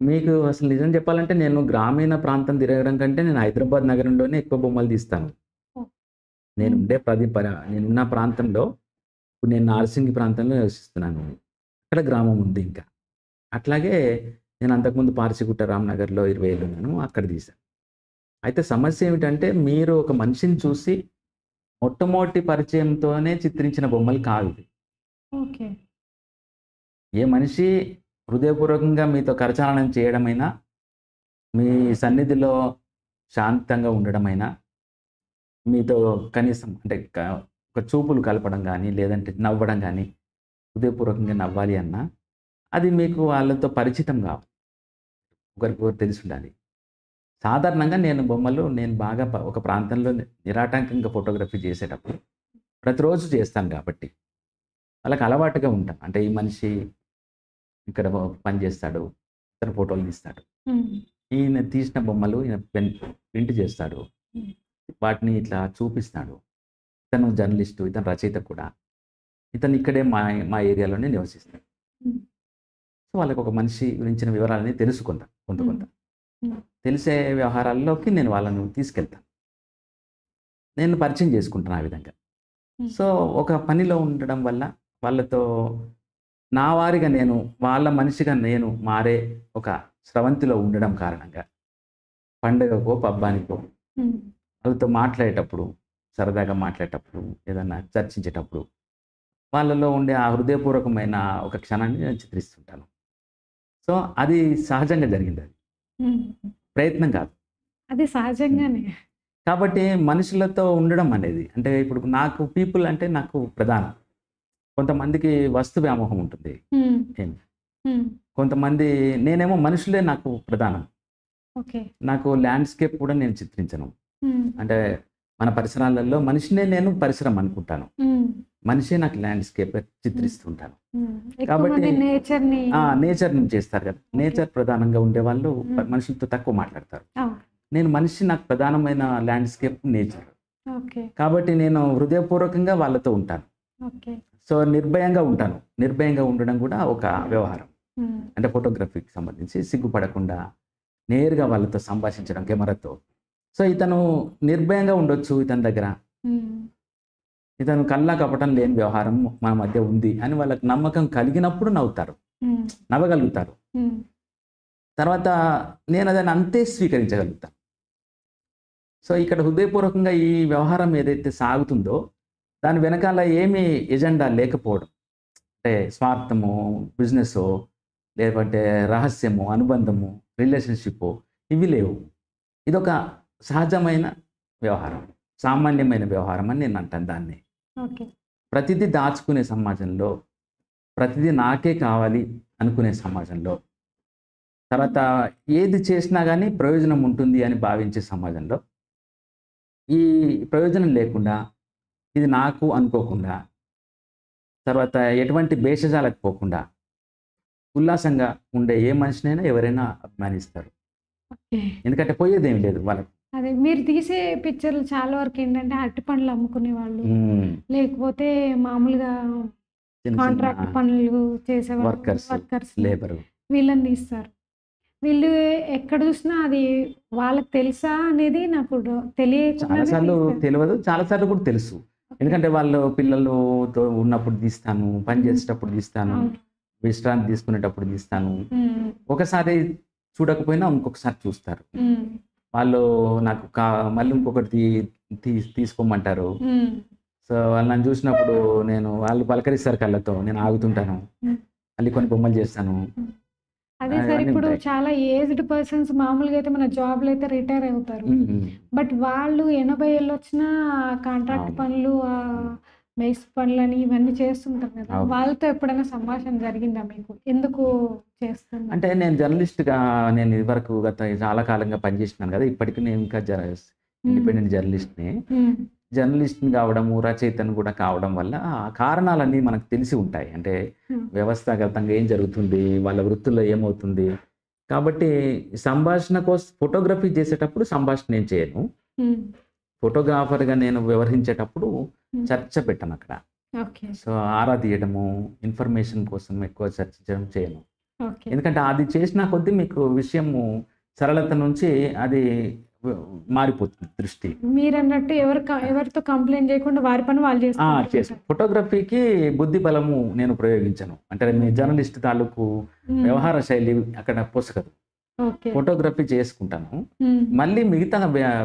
Speaker 2: మీకు అసలు నిజం చెప్పాలంటే నేను గ్రామీణ ప్రాంతం తిరగడం కంటే నేను హైదరాబాద్ నగరంలోనే ఎక్కువ బొమ్మలు తీస్తాను.
Speaker 1: ఓహ్!
Speaker 2: నేనున్న ప్రాంతంలో ఇప్పుడు నేను నార్సింగి ప్రాంతంలో నివసిస్తున్నాను. అక్కడ గ్రామం ఉంది ఇంకా. అట్లాగే నేను అంతకుముందు పార్సిగుట్ట రామ్‌నగర్‌లో 20 ఏళ్ళు ఉన్నాను. అక్కడ తీశాను. అయితే సమస్య ఏమిటంటే మీరు ఒక మనిషిని చూసి మొట్టమొదటి పరిచయంతోనే చిత్రించిన బొమ్మలు కావివి.
Speaker 1: ఓకే.
Speaker 2: ఏ మనిషి హృదయపూర్వకంగా మీతో కరచాలనం చేయడమైనా, మీ సన్నిధిలో శాంతంగా ఉండడమైనా, మీతో కనీసం అంటే ఒక చూపులు కలపడం గానీ, లేదంటే నవ్వడం గానీ, హృదయపూర్వకంగా నవ్వాలి అన్నా, అది మీకు వాళ్ళతో పరిచితం కావాలి. ఒకరికొకరు తెలిసుండాలి. సాధారణంగా నేను బాగా ఒక ప్రాంతంలో నిరాటంకంగా ఫోటోగ్రఫీ చేసేటప్పుడు ప్రతిరోజు చేస్తాను కాబట్టి, వాళ్ళకి అలవాటుగా ఉంటాను. అంటే ఈ మనిషి ఇక్కడ పని చేస్తాడు, ఇతను ఫోటోలు తీస్తాడు.
Speaker 1: హ్మ్.
Speaker 2: ఈయన తీసిన బొమ్మలు ఈయన ప్రింట్ చేస్తాడు.
Speaker 1: హ్మ్.
Speaker 2: వాటిని ఇట్లా చూపిస్తాడు. ఇతను జర్నలిస్టు, ఇతను రచయిత కూడా. ఇతను ఇక్కడే మా ఏరియాలోనే నివసిస్తాడు.
Speaker 1: హ్మ్.
Speaker 2: సో, వాళ్ళకి ఒక మనిషి గురించిన వివరాలన్నీ తెలుసుకుంటాను కొంత
Speaker 1: హ్మ్.
Speaker 2: కొంత.
Speaker 1: హ్మ్.
Speaker 2: తెలిసే వ్యవహారాల్లోకి నేను వాళ్ళను తీసుకెళ్తాను. నేను పరిచయం చేసుకుంటాను ఆ విధంగా.
Speaker 1: హ్మ్.
Speaker 2: సో, ఒక పనిలో ఉండడం వల్ల వాళ్ళతో నా వారిగా నేను, వాళ్ళ మనిషిగా నేను మారే ఒక స్రవంతిలో ఉండడం కారణంగా పండగకో, పబ్బానికో
Speaker 1: హ్మ్.
Speaker 2: వాళ్ళతో మాట్లాడేటప్పుడు, సరదాగా మాట్లాడేటప్పుడు, ఏదన్నా చర్చించేటప్పుడు వాళ్ళలో ఉండే ఆ హృదయపూర్వకమైన ఒక క్షణాన్ని నేను చిత్రిస్తుంటాను. సో, అది సహజంగా జరిగిందది.
Speaker 1: హ్మ్.
Speaker 2: ప్రయత్నం కాదు.
Speaker 1: అది సహజంగానే.
Speaker 2: కాబట్టి మనుషులతో ఉండడం అనేది అంటే ఇప్పుడు నాకు పీపుల్ అంటే నాకు ప్రధానం. కొంతమందికి వస్తు వ్యామోహం ఉంటుంది.
Speaker 1: హ్మ్.
Speaker 2: ఏం
Speaker 1: హ్మ్.
Speaker 2: కొంతమంది నేనేమో మనుషులే నాకు ప్రధానం.
Speaker 1: ఓకే.
Speaker 2: నాకు ల్యాండ్‌స్కేప్ కూడా నేను చిత్రించను.
Speaker 1: హ్మ్.
Speaker 2: అంటే మన పరిసరాలలో మనిషినే నేను పరిసరం అనుకుంటాను.
Speaker 1: హ్మ్.
Speaker 2: మనిషే నాకు ల్యాండ్‌స్కేప్
Speaker 1: హ్మ్.
Speaker 2: చిత్రిస్తూ ఉంటాను.
Speaker 1: హ్మ్. ఎక్కువ
Speaker 2: కాబట్టి
Speaker 1: మంది నేచర్‌ని
Speaker 2: నేచర్‌ని చేస్తారు కదా!
Speaker 1: ఓకే.
Speaker 2: నేచర్ ప్రధానంగా ఉండేవాళ్ళు
Speaker 1: హ్మ్.
Speaker 2: మనుషులతో తక్కువ మాట్లాడతారు.
Speaker 1: అవును.
Speaker 2: నేను మనిషి నాకు ప్రధానమైన ల్యాండ్‌స్కేప్ నేచర్.
Speaker 1: ఓకే.
Speaker 2: కాబట్టి నేను హృదయపూర్వకంగా వాళ్ళతో ఉంటాను.
Speaker 1: ఓకే.
Speaker 2: సో, నిర్భయంగా ఉంటాను. నిర్భయంగా ఉండడం కూడా ఒక వ్యవహారం.
Speaker 1: హ్మ్.
Speaker 2: అంటే ఫోటోగ్రఫీకి సంబంధించి సిగ్గుపడకుండా నేరుగా వాళ్ళతో సంభాషించడం కెమెరాతో. సో, ఇతను నిర్భయంగా ఉండొచ్చు ఇతని దగ్గర.
Speaker 1: హ్మ్.
Speaker 2: ఇతను కల్లా కపటం లేని వ్యవహారం మన మధ్య ఉంది అని వాళ్ళకి నమ్మకం కలిగినప్పుడు నవ్వుతారు.
Speaker 1: హ్మ్.
Speaker 2: నవ్వగలుగుతారు.
Speaker 1: హ్మ్.
Speaker 2: తర్వాత నేను దాన్ని అంతే స్వీకరించగలుగుతాను. సో, ఇక్కడ హృదయపూర్వకంగా ఈ వ్యవహారం ఏదైతే సాగుతుందో దాని వెనకాల ఏమీ ఎజెండా లేకపోవడం. అంటే స్వార్థమో, బిజినెసో, లేకపోతే రహస్యమో, అనుబంధము, రిలేషన్‌షిప్పో ఇవి లేవు. ఇదొక సహజమైన వ్యవహారం. సామాన్యమైన వ్యవహారం అని నేను అంటాను దాన్ని.
Speaker 1: ఓకే.
Speaker 2: ప్రతిదీ దాచుకునే సమాజంలో, ప్రతిదీ నాకే కావాలి అనుకునే సమాజంలో, తర్వాత ఏది చేసినా గానీ ప్రయోజనం ఉంటుంది అని భావించే సమాజంలో, ఈ ప్రయోజనం లేకుండా, ఇది నాకు అనుకోకుండా, తర్వాత ఎటువంటి భేషజాలకు పోకుండా ఉల్లాసంగా ఉండే ఏ మనిషినైనా ఎవరైనా అభిమానిస్తారు.
Speaker 1: ఓకే.
Speaker 2: ఎందుకంటే పోయేదేం లేదు వాళ్ళకి.
Speaker 1: అదే మీరు తీసే పిక్చర్‌లు చాలా వరకు ఏంటంటే అరటిపండ్లు అమ్ముకునేవాళ్ళు,
Speaker 2: హ్మ్.
Speaker 1: లేకపోతే మామూలుగా
Speaker 2: చిన్న
Speaker 1: కాంట్రాక్ట్
Speaker 2: చిన్న
Speaker 1: పనులు చేసేవాళ్ళు
Speaker 2: వర్కర్స్,
Speaker 1: వర్కర్స్
Speaker 2: లేబరు.
Speaker 1: వీళ్ళని తీస్తారు. వీళ్ళు ఎక్కడ చూసినా అది వాళ్ళకి తెలుసా అనేది నాకు
Speaker 2: చాలా
Speaker 1: తెలియకుండానే
Speaker 2: సార్లు
Speaker 1: తీస్తారు.
Speaker 2: తెలవదు. చాలా సార్లు కూడా తెలుసు.
Speaker 1: ఓకే.
Speaker 2: ఎందుకంటే వాళ్ళు పిల్లలతో ఉన్నప్పుడు తీస్తాను, పని
Speaker 1: హ్మ్.
Speaker 2: చేసేటప్పుడు తీస్తాను,
Speaker 1: అవును.
Speaker 2: విశ్రాంతి తీసుకునేటప్పుడు తీస్తాను.
Speaker 1: హ్మ్.
Speaker 2: ఒకసారి చూడకపోయినా ఇంకొకసారి చూస్తారు.
Speaker 1: హ్మ్.
Speaker 2: వాళ్ళు నాకు మళ్ళీ ఇంకొకటి తీసుకోమంటారు.
Speaker 1: హ్మ్.
Speaker 2: సో, వాళ్ళు నన్ను చూసినప్పుడు వాళ్ళు పలకరిస్తారు కళ్ళతో. నేను ఆగుతుంటాను.
Speaker 1: హ్మ్.
Speaker 2: మళ్ళీ కొన్ని బొమ్మలు చేస్తాను.
Speaker 1: హ్మ్. అదే సార్
Speaker 2: అవన్నీ
Speaker 1: ఇప్పుడు
Speaker 2: ఉంటాయి.
Speaker 1: చాలా ఏజ్డ్ పర్సన్స్ మామూలుగా అయితే మన జాబ్‌లో అయితే రిటైర్ అవుతారు.
Speaker 2: హ్మ్. హ్మ్.
Speaker 1: బట్ వాళ్ళు 80 ఏళ్ళొచ్చినా కాంట్రాక్ట్
Speaker 2: అవును.
Speaker 1: పనులు,
Speaker 2: హ్మ్.
Speaker 1: మేస్త్రి పనులని ఇవన్నీ చేస్తుంటారు కదా!
Speaker 2: అవును.
Speaker 1: వాళ్ళతో ఎప్పుడైనా సంభాషణ జరిగిందా మీకు? ఎందుకు చేస్తున్నారు?
Speaker 2: అంటే నేను జర్నలిస్ట్‌గా నేను ఇదివరకు గత చాలా కాలంగా పనిచేస్తున్నాను కదా! ఇప్పటికి నేను ఇంకా
Speaker 1: హ్మ్.
Speaker 2: ఇండిపెండెంట్ జర్నలిస్ట్‌నే.
Speaker 1: హ్మ్.
Speaker 2: జర్నలిస్ట్‌ని కావడము, రచయితను కూడా కావడం వల్ల ఆ కారణాలన్నీ మనకు తెలిసి ఉంటాయి. అంటే
Speaker 1: హ్మ్.
Speaker 2: వ్యవస్థాగతంగా ఏం జరుగుతుంది? వాళ్ళ వృత్తుల్లో ఏమవుతుంది? కాబట్టి సంభాషణ ఫోటోగ్రఫీ చేసేటప్పుడు సంభాషణ నేను చేయను.
Speaker 1: హ్మ్.
Speaker 2: ఫోటోగ్రాఫర్‌గా నేను వ్యవహరించేటప్పుడు
Speaker 1: హ్మ్.
Speaker 2: చర్చ పెట్టనక్కడ.
Speaker 1: ఓకే.
Speaker 2: సో, ఆరా తీయడము, ఇన్ఫర్మేషన్ కోసం ఎక్కువ చర్చించడం చేయను.
Speaker 1: ఓకే.
Speaker 2: ఎందుకంటే అది చేసిన కొద్దీ మీకు విషయము సరళత నుంచి అది వ మారిపోతుంది దృష్టి.
Speaker 1: మీరన్నట్టు ఎవరితో కంప్లెయింట్ చేయకుండా వారి పని వాళ్ళు చేసుకుంటూ ఉంటారు.
Speaker 2: ఫోటోగ్రఫీకి బుద్ధి బలము నేను ప్రయోగించను. అంటే మీ జర్నలిస్ట్ తాలూకు
Speaker 1: హ్మ్.
Speaker 2: వ్యవహార శైలి అక్కడ పొసగదు.
Speaker 1: ఓకే.
Speaker 2: ఫోటోగ్రఫీ చేసుకుంటాను.
Speaker 1: హ్మ్.
Speaker 2: మళ్ళీ మిగతా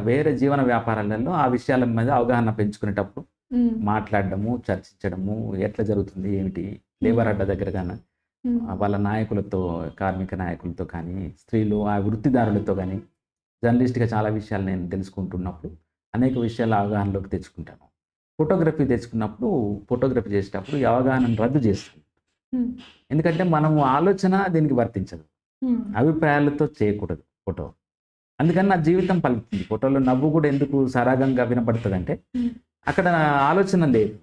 Speaker 2: వేరే జీవన వ్యాపారాలలో ఆ విషయాల మీద అవగాహన పెంచుకునేటప్పుడు
Speaker 1: హ్మ్.
Speaker 2: మాట్లాడడము, చర్చించడము, ఎట్లా జరుగుతుంది, ఏమిటి,
Speaker 1: హ్మ్.
Speaker 2: లేబర్ అడ్డ దగ్గర గాని
Speaker 1: హ్మ్.
Speaker 2: వాళ్ళ నాయకులతో, కార్మిక నాయకులతో కానీ, స్త్రీలు ఆ వృత్తిదారులతో గాని, జర్నలిస్ట్‌గా చాలా విషయాలు నేను తెలుసుకుంటున్నప్పుడు, అనేక విషయాల అవగాహనలోకి తెచ్చుకుంటాను. ఫోటోగ్రఫీ చేసేటప్పుడు ఈ అవగాహనను రద్దు చేస్తాను.
Speaker 1: హ్మ్.
Speaker 2: ఎందుకంటే మనము ఆలోచన దీనికి వర్తించదు.
Speaker 1: హ్మ్.
Speaker 2: అభిప్రాయాలతో చేయకూడదు ఫోటో. అందుకని నా జీవితం పలుకుతుంది. ఫోటోలో నవ్వు కూడా ఎందుకు సరాగంగా వినపడతదంటే,
Speaker 1: హ్మ్.
Speaker 2: అక్కడ ఆలోచన లేదు.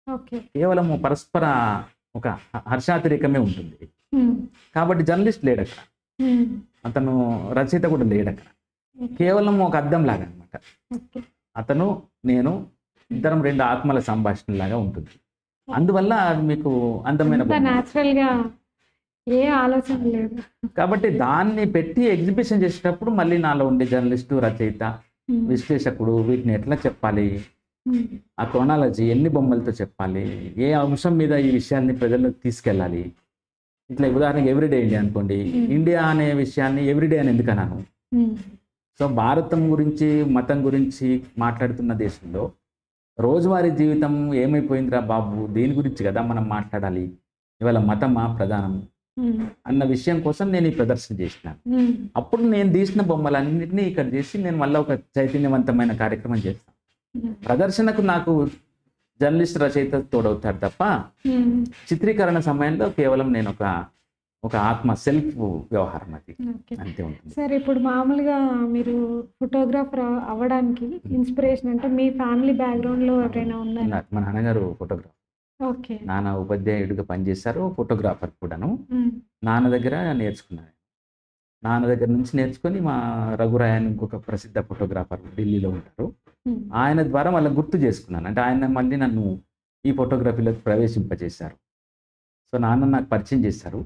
Speaker 1: ఓకే.
Speaker 2: కేవలము పరస్పర ఒక హర్షాతిరేకమే ఉంటుంది.
Speaker 1: హ్మ్.
Speaker 2: కాబట్టి జర్నలిస్ట్ లేడక్కడ.
Speaker 1: హ్మ్.
Speaker 2: అతను రచయిత కూడా లేడక్కడ.
Speaker 1: ఓకే.
Speaker 2: కేవలం ఒక అద్దంలాగా అన్నమాట.
Speaker 1: ఓకే.
Speaker 2: అతను, నేను ఇద్దరం 2 ఆత్మల సంభాషణలాగా ఉంటుంది. అందువల్ల అది మీకు అందమైన
Speaker 1: అంతా
Speaker 2: బొమ్మ.
Speaker 1: నేచురల్‌గా ఏ ఆలోచన లేదు.
Speaker 2: కాబట్టి దాన్ని పెట్టి ఎగ్జిబిషన్ చేసేటప్పుడు మళ్ళీ నాలో ఉండే జర్నలిస్టు, రచయిత,
Speaker 1: హ్మ్.
Speaker 2: విశ్లేషకుడు వీటిని ఎట్లా చెప్పాలి?
Speaker 1: హ్మ్.
Speaker 2: ఆ క్రోనాలజీ ఎన్ని బొమ్మలతో చెప్పాలి? ఏ అంశం మీద ఈ విషయాన్ని ప్రజల్లోకి తీసుకెళ్ళాలి? ఇట్లా ఉదాహరణకి ఎవ్రీడే ఇండియా అనుకోండి.
Speaker 1: హ్మ్.
Speaker 2: ఇండియా అనే విషయాన్ని ఎవ్రీడే అని ఎందుకన్నాను?
Speaker 1: హ్మ్.
Speaker 2: సో, భారతం గురించి, మతం గురించి మాట్లాడుతున్న దేశంలో రోజువారీ జీవితం ఏమైపోయిందిరా బాబు! దీని గురించి గదా మనం మాట్లాడాలి. ఇవాళ మతమా ప్రధానం
Speaker 1: హ్మ్.
Speaker 2: అన్న విషయం కోసం నేను ఈ ప్రదర్శన చేసినాను.
Speaker 1: హ్మ్.
Speaker 2: అప్పుడు నేను తీసిన బొమ్మలన్నిటిని ఇక్కడ చేసి నేను మళ్ళా ఒక చైతన్యవంతమైన కార్యక్రమం చేస్తాను.
Speaker 1: హ్మ్.
Speaker 2: ప్రదర్శనకు నాకు జర్నలిస్ట్, రచయిత తోడవుతాడు తప్ప,
Speaker 1: హ్మ్.
Speaker 2: చిత్రీకరణ సమయంలో కేవలం నేను ఒక ఆత్మ సెల్ఫ్ వ్యవహారం అది.
Speaker 1: ఓకే.
Speaker 2: అంతే ఉంటుంది.
Speaker 1: సరే ఇప్పుడు మామూలుగా మీరు ఫోటోగ్రాఫర్ అవ్వడానికి
Speaker 2: హ్మ్.
Speaker 1: ఇన్‌స్పిరేషన్ అంటే మీ ఫ్యామిలీ బ్యాక్‌గ్రౌండ్‌లో ఎవరైనా ఉన్నారా?
Speaker 2: ఉన్నారు. మా నాన్నగారు ఫోటోగ్రాఫర్.
Speaker 1: ఓకే.
Speaker 2: నాన్న ఉపాధ్యాయుడిగా పనిచేశారు. ఫోటోగ్రాఫర్ కూడాను.
Speaker 1: హ్మ్.
Speaker 2: నాన్న దగ్గర నేర్చుకున్నాను. నాన్న దగ్గర నుంచి నేర్చుకొని మా రఘురాయ్ అని ఇంకొక ప్రసిద్ధ ఫోటోగ్రాఫర్ ఢిల్లీలో ఉంటారు.
Speaker 1: హ్మ్.
Speaker 2: ఆయన ద్వారా మళ్ళా గుర్తు చేసుకున్నాను. అంటే ఆయన మళ్ళీ నన్ను ఈ ఫోటోగ్రఫీలోకి ప్రవేశింపజేశారు. సో, నాన్న నాకు పరిచయం చేశారు.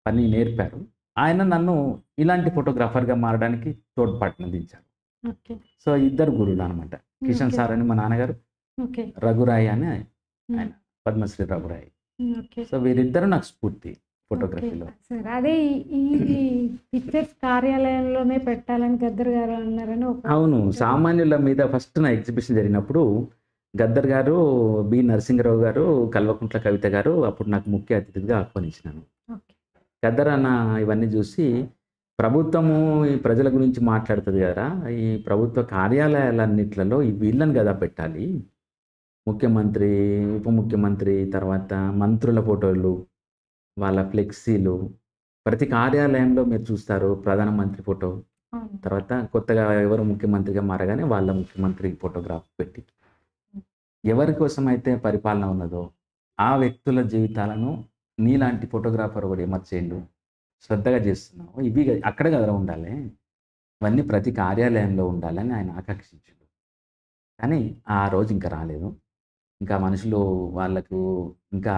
Speaker 2: పని నేర్పారు. ఆయన నన్ను ఇలాంటి ఫోటోగ్రాఫర్‌గా మారడానికి తోడ్పాటునందించారు.
Speaker 1: ఓకే.
Speaker 2: సో, ఇద్దరు గురువులనమాట. కిషన్
Speaker 1: ఓకే.
Speaker 2: సార్ అని మా నాన్నగారు,
Speaker 1: ఓకే.
Speaker 2: రఘురాయ్ అని
Speaker 1: హ్మ్.
Speaker 2: ఆయన. పద్మశ్రీ రఘురాయ్.
Speaker 1: ఓకే.
Speaker 2: సో, వీరిద్దరూ నాకు స్ఫూర్తి
Speaker 1: ఓకే.
Speaker 2: ఫోటోగ్రఫీలో.
Speaker 1: సరే. అదే ఈ పిక్చర్స్ కార్యాలయంలోనే పెట్టాలని గద్దర్ గారు అన్నారని ఒక
Speaker 2: అవును. సామాన్యుల మీద ఫస్ట్ నా ఎగ్జిబిషన్ జరిగినప్పుడు గద్దర్ గారు, బి. నరసింహరావు గారు, కల్వకుంట్ల కవిత గారు అప్పుడు నాకు ముఖ్య అతిథిగా ఆహ్వానించినాను.
Speaker 1: ఓకే.
Speaker 2: గద్దర్ అన్న ఇవన్నీ చూసి ప్రభుత్వము ఈ ప్రజల గురించి మాట్లాడుతది గదరా! ఈ ప్రభుత్వ కార్యాలయాలన్నిట్లలో ఈ వీళ్ళని గదా పెట్టాలి. ముఖ్యమంత్రి, ఉప ముఖ్యమంత్రి, తర్వాత మంత్రుల ఫోటోలు, వాళ్ళ ఫ్లెక్సీలు, ప్రతి కార్యాలయంలో మీరు చూస్తారు ప్రధానమంత్రి ఫోటో,
Speaker 1: అవును.
Speaker 2: తర్వాత కొత్తగా ఎవరు ముఖ్యమంత్రిగా మారగానే వాళ్ళ ముఖ్యమంత్రి ఫోటోగ్రాఫ్ పెట్టి,
Speaker 1: హ్మ్.
Speaker 2: ఎవరి కోసమైతే పరిపాలన ఉన్నదో, ఆ వ్యక్తుల జీవితాలను నీలాంటి ఫోటోగ్రాఫర్ ఒకటి ఎమర్చేయండు, శ్రద్ధగా చేస్తున్నావు, ఇవి అక్కడే కదరా ఉండాలి, ఇవన్నీ ప్రతి కార్యాలయంలో ఉండాలని ఆయన ఆకాంక్షించాడు. కానీ ఆ రోజు ఇంకా రాలేదు. ఇంకా మనుషులు వాళ్ళకు ఇంకా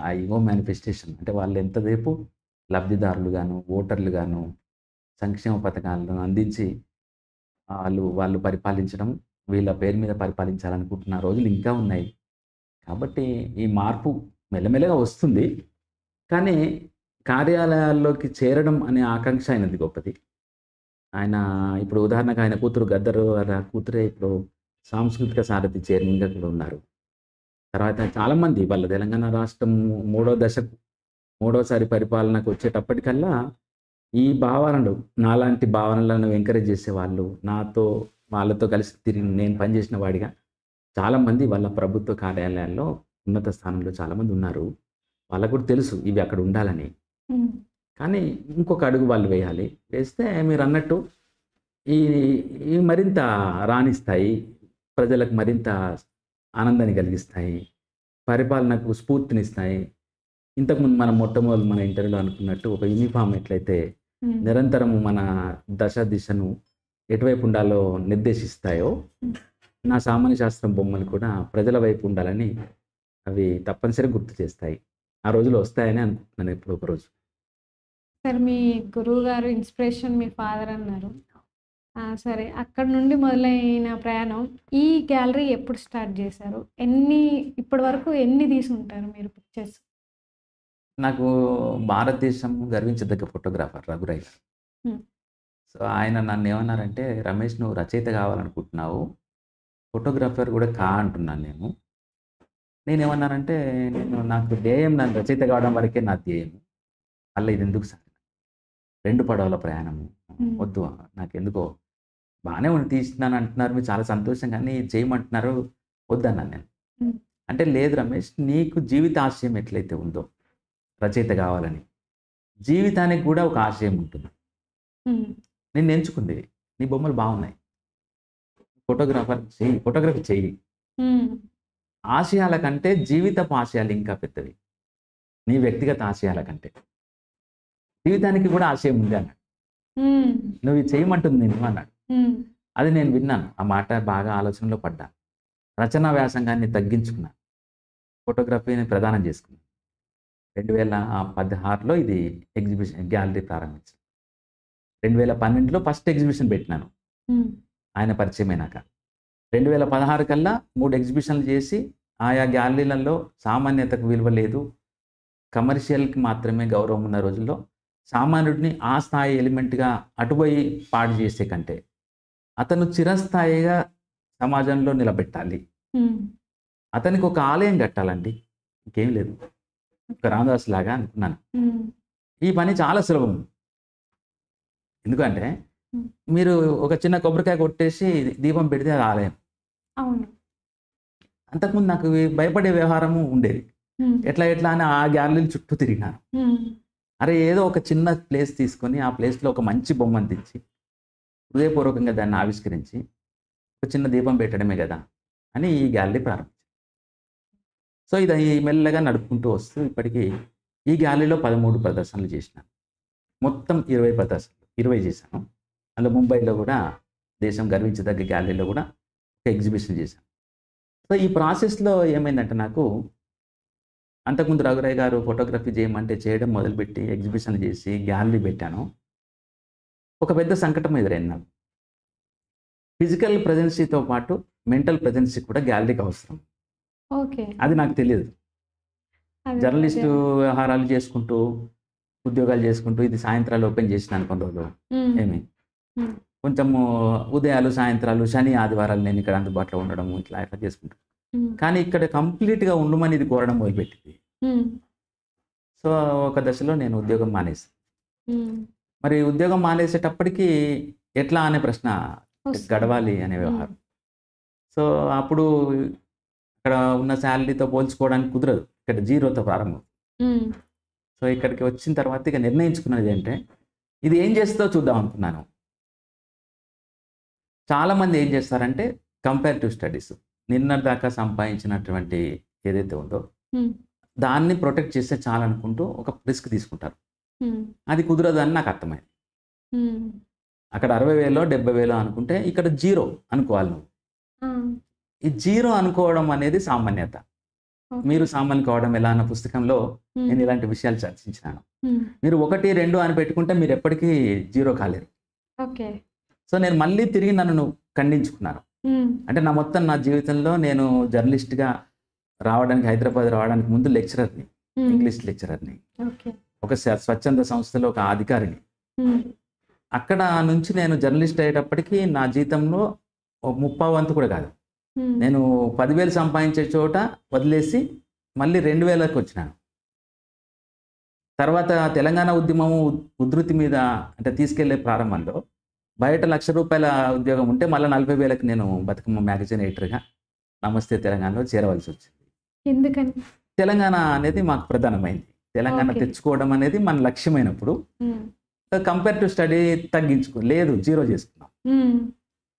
Speaker 2: ఆ ఈగో మేనిఫెస్టేషన్ అంటే వాళ్ళు ఎంతసేపు లబ్ధిదారులుగాను, ఓటర్లుగాను, సంక్షేమ పథకాలను అందించి వాళ్ళు పరిపాలించడం, వీళ్ళ పేరు మీద పరిపాలించాలనుకుంటున్న రోజులు ఇంకా ఉన్నాయి. కాబట్టి ఈ మార్పు మెల్లమెల్లగా వస్తుంది. కానీ కార్యాలయాల్లోకి చేరడం అనే ఆకాంక్ష ఆయనది గొప్పది. ఆయన ఇప్పుడు ఉదాహరణకు ఆయన కూతురు గద్దర్ వాళ్ళ కూతురే ఇప్పుడు సాంస్కృతిక సారథి చైర్మన్‌గా కూడా ఉన్నారు. తర్వాత చాలామంది వాళ్ళ తెలంగాణ రాష్ట్రం మూడో దశకు మూడోసారి పరిపాలనకు వచ్చేటప్పటికల్లా ఈ భావనలు నాలాంటి భావనలను ఎంకరేజ్ చేసేవాళ్ళు, వాళ్ళతో కలిసి తిరిగి నేను పనిచేసిన వాడిగా చాలామంది వాళ్ళ ప్రభుత్వ కార్యాలయాల్లో ఉన్నత స్థానంలో చాలామంది ఉన్నారు. వాళ్ళకు కూడా తెలుసు ఇవి అక్కడ ఉండాలని.
Speaker 1: హ్మ్.
Speaker 2: కానీ ఇంకొక అడుగు వాళ్ళు వేయాలి. వేస్తే మీరన్నట్టు ఈ ఇవి మరింత రాణిస్తాయి. ప్రజలకు మరింత ఆనందాన్ని కలిగిస్తాయి. పరిపాలనకు స్ఫూర్తినిస్తాయి. ఇంతకుముందు మనం మొట్టమొదలు మన ఇంటర్వ్యూలో అనుకున్నట్టు ఒక యూనిఫామ్ ఎట్లయితే
Speaker 1: హ్మ్.
Speaker 2: నిరంతరం మన దిశను ఎటువైపు ఉండాలో నిర్దేశిస్తాయో,
Speaker 1: హ్మ్.
Speaker 2: నా సామాన్య శాస్త్రం బొమ్మలు కూడా ప్రజల వైపు ఉండాలని అవి తప్పనిసరిగా గుర్తు చేస్తాయి. ఆ రోజులు వస్తాయని అనుకుంటున్నాను ఎప్పుడో ఒకరోజు.
Speaker 1: సరే, మీ గురువుగారు ఇన్స్పిరేషన్ మీ ఫాదర్ అన్నారు. సరే, అక్కడి నుండి మొదలైన ప్రయాణం ఈ గ్యాలరీ ఎప్పుడు స్టార్ట్ చేశారు? ఇప్పటి వరకు ఎన్ని తీసుంటారు మీరు పిక్చర్స్?
Speaker 2: నాకు భారతదేశం గర్వించదగ్గ ఫోటోగ్రాఫర్ రఘురాయ్ గారు.
Speaker 1: హ్మ్.
Speaker 2: సో, ఆయన నన్నేమన్నారంటే, "రమేష్ నువ్వు రచయిత కావాలనుకుంటున్నావు. ఫోటోగ్రాఫర్ కూడా కా" అంటున్నాను నేను. నేనేమన్నానంటే, నాకు ధ్యేయం నన్ను రచయిత కావడం వరకే నా ధ్యేయం. మళ్ళా ఇదెందుకు సార్? 2 పడవల ప్రయాణము.
Speaker 1: హ్మ్.
Speaker 2: వద్దు, నాకెందుకో బానే ఉంది తీస్తున్నాను అంటున్నారు. మీరు చాలా సంతోషం కానీ ఇది చేయమంటున్నారు. వద్దన్నాను నేను.
Speaker 1: హ్మ్.
Speaker 2: అంటే, "లేదు రమేష్, నీకు జీవిత ఆశయం ఎట్లయితే ఉందో రచయిత కావాలని, జీవితానికి కూడా ఒక ఆశయం ఉంటుంది.
Speaker 1: హ్మ్.
Speaker 2: నిన్ను ఎంచుకుంది. నీ బొమ్మలు బాగున్నాయి. ఫోటోగ్రఫీ చెయ్యి.
Speaker 1: హ్మ్.
Speaker 2: ఆశయాల కంటే జీవితపు ఆశయాలు ఇంకా పెద్దవి. నీ వ్యక్తిగత ఆశయాల కంటే. జీవితానికి కూడా ఆశయం ఉంది" అన్నాడు.
Speaker 1: హ్మ్.
Speaker 2: "నువ్వు ఇది చేయమంటుంది నిన్ను" అన్నాడు.
Speaker 1: హ్మ్.
Speaker 2: అది నేను విన్నాను. ఆ మాట బాగా ఆలోచనలో పడ్డాను. రచనా వ్యాసంగాన్ని తగ్గించుకున్నాను. ఫోటోగ్రఫీని ప్రదానం చేసుకున్నాను. 2016లో ఇది గ్యాలరీ ప్రారంభించాను. 2012లో ఫస్ట్ ఎగ్జిబిషన్ పెట్టినాను
Speaker 1: హ్మ్.
Speaker 2: ఆయన పరిచయమైనాక. 2016 కల్లా 3 ఎగ్జిబిషన్లు చేసి, ఆయా గ్యాలరీలలో సామాన్యతకు విలువ లేదు, కమర్షియల్‌కి మాత్రమే గౌరవం ఉన్న రోజుల్లో, సామాన్యుడిని ఆ స్థాయి ఎలిమెంట్‌గా అటుపోయి పాడు చేసే కంటే, అతను చిరస్థాయిగా సమాజంలో నిలబెట్టాలి.
Speaker 1: హ్మ్.
Speaker 2: అతనికి ఒక ఆలయం కట్టాలండి. ఇంకేం లేదు. ఒక రామదాస్ లాగా అనుకున్నాను.
Speaker 1: హ్మ్.
Speaker 2: ఈ పని చాలా సులభం. ఎందుకంటే,
Speaker 1: హ్మ్.
Speaker 2: మీరు ఒక చిన్న కొబ్బరికాయ కొట్టేసి దీపం పెడితే అది ఆలయం.
Speaker 1: అవును.
Speaker 2: అంతకుముందు నాకు భయపడే వ్యవహారము ఉండేది.
Speaker 1: హ్మ్.
Speaker 2: ఎట్లా అని ఆ గ్యాలరీల చుట్టూ తిరిగినాను.
Speaker 1: హ్మ్.
Speaker 2: అరే! ఏదో ఒక చిన్న ప్లేస్ తీసుకొని, ఆ ప్లేస్‌లో ఒక మంచి బొమ్మను తెచ్చి, హృదయపూర్వకంగా దాన్ని ఆవిష్కరించి, ఒక చిన్న దీపం పెట్టడమే గదా! అని ఈ గ్యాలరీ ప్రారంభించాను. సో, ఇది మెల్లగా నడుపుకుంటూ వస్తూ ఇప్పటికి ఈ గ్యాలరీలో 13 ప్రదర్శనలు చేసినాను. మొత్తం 20 ప్రదర్శనలు. 20 చేశాను. అందులో ముంబైలో గూడా దేశం గర్వించదగ్గ గ్యాలరీలో గూడా ఒక ఎగ్జిబిషన్ చేశాను. సో, ఈ ప్రాసెస్‌లో ఏమైందంటే నాకు అంతకుముందు రఘురాయ్ గారు ఫోటోగ్రఫీ చేయమంటే చేయడం మొదలుపెట్టి ఎగ్జిబిషన్‌లు చేసి గ్యాలరీ పెట్టాను. ఒక పెద్ద సంకటం ఎదురైంది నాకు. ఫిజికల్ ప్రెజెన్సీతో పాటు మెంటల్ ప్రెజెన్సీ కూడా గ్యాలరీకి అవసరం.
Speaker 1: ఓకే.
Speaker 2: అది నాకు తెలీదు.
Speaker 1: అదే.
Speaker 2: జర్నలిస్టు వ్యవహారాలు చేసుకుంటూ, ఉద్యోగాలు చేసుకుంటూ ఇది సాయంత్రాలు ఓపెన్ చేసినాను కొన్ని రోజులు.
Speaker 1: హ్మ్.
Speaker 2: ఏమి
Speaker 1: హ్మ్.
Speaker 2: కొంచెము ఉదయాలు, సాయంత్రాలు, శని, ఆదివారాలు నేను ఇక్కడ అందుబాటులో ఉండడము ఇట్లా చేసుకుంటాను.
Speaker 1: హ్మ్.
Speaker 2: కానీ ఇక్కడ కంప్లీట్‌గా ఉండమని ఇది కోరడం మొదలుపెట్టింది.
Speaker 1: హ్మ్.
Speaker 2: సో, ఒక దశలో నేను ఉద్యోగం మానేసాను.
Speaker 1: హ్మ్.
Speaker 2: మరి ఉద్యోగం మానేసేటప్పటికి ఎట్లా అనే ప్రశ్న
Speaker 1: వస్తుంది.
Speaker 2: గడవాలి అనే
Speaker 1: హ్మ్.
Speaker 2: వ్యవహారం. సో, అప్పుడు అక్కడ ఉన్న సాలరీతో పోల్చుకోవడానికి కుదరదు. ఇక్కడ జీరోతో ప్రారంభం.
Speaker 1: హ్మ్.
Speaker 2: సో, ఇక్కడికి వచ్చిన తర్వాత ఇక నిర్ణయించుకున్నది ఏంటే, ఇది ఏం చేస్తుందో చూద్దాం అనుకున్నాను. చాలామంది ఏం చేస్తారంటే కంపారిటివ్ స్టడీస్. నిన్నటిదాకా సంపాదించినటువంటి ఏదైతే ఉందో,
Speaker 1: హ్మ్.
Speaker 2: దాన్ని ప్రొటెక్ట్ చేస్తే చాలనుకుంటూ ఒక రిస్క్ తీసుకుంటారు.
Speaker 1: హ్మ్.
Speaker 2: అది కుదరదని నాకు అర్థమైంది.
Speaker 1: హ్మ్.
Speaker 2: అక్కడ 60,000 70,000 అనుకుంటే ఇక్కడ 0 అనుకోవాలి నువ్వు.
Speaker 1: ఆ!
Speaker 2: ఈ 0 అనుకోవడం అనేది సామాన్యత.
Speaker 1: ఓకే.
Speaker 2: మీరు సామాన్యులు కావడం ఎలా అన్న పుస్తకంలో
Speaker 1: హ్మ్.
Speaker 2: నేను ఇలాంటి విషయాలు చర్చించినాను.
Speaker 1: హ్మ్.
Speaker 2: మీరు 1, 2 అని పెట్టుకుంటే మీరు ఎప్పటికీ 0 కాలేరు.
Speaker 1: ఓకే.
Speaker 2: సో, నేను మళ్ళీ తిరిగి నన్ను ఖండించుకున్నాను.
Speaker 1: హ్మ్.
Speaker 2: అంటే నా జీవితంలో నేను జర్నలిస్ట్‌గా హైదరాబాద్ రావడానికి ముందు లెక్చరర్‌ని.
Speaker 1: హ్మ్.
Speaker 2: ఇంగ్లీష్ లెక్చరర్‌ని.
Speaker 1: ఓకే.
Speaker 2: ఒక స్వచ్ఛంద సంస్థలో ఒక అధికారిని.
Speaker 1: హ్మ్.
Speaker 2: అక్కడ నుంచి నేను జర్నలిస్ట్ అయ్యేటప్పటికి నా జీతంలో ఒక ముప్పావు వంతు కూడా కాదు.
Speaker 1: హ్మ్.
Speaker 2: నేను 10,000 సంపాదించే చోట వదిలేసి మళ్ళీ 2,000కి వచ్చినాను. తర్వాత తెలంగాణ ఉద్యమం ఉధృతి మీద అంటే తీసుకెళ్లే ప్రారంభంలో బయట రూ. 1,00,000 ఉద్యోగం ఉంటే మళ్ళా 40,000కి నేను బతుకమ్మ మ్యాగజైన్ ఎడిటర్‌గా నమస్తే తెలంగాణలో చేరవలసొచ్చింది.
Speaker 1: ఎందుకని?
Speaker 2: తెలంగాణ అనేది మాకు ప్రధానమైంది. తెలంగాణ
Speaker 1: ఓకే.
Speaker 2: తెచ్చుకోవడం అనేది మన లక్ష్యమైనప్పుడు
Speaker 1: హ్మ్.
Speaker 2: కంపేర్ టు స్టడీ లేదు 0 చేసుకున్నాం.
Speaker 1: హ్మ్.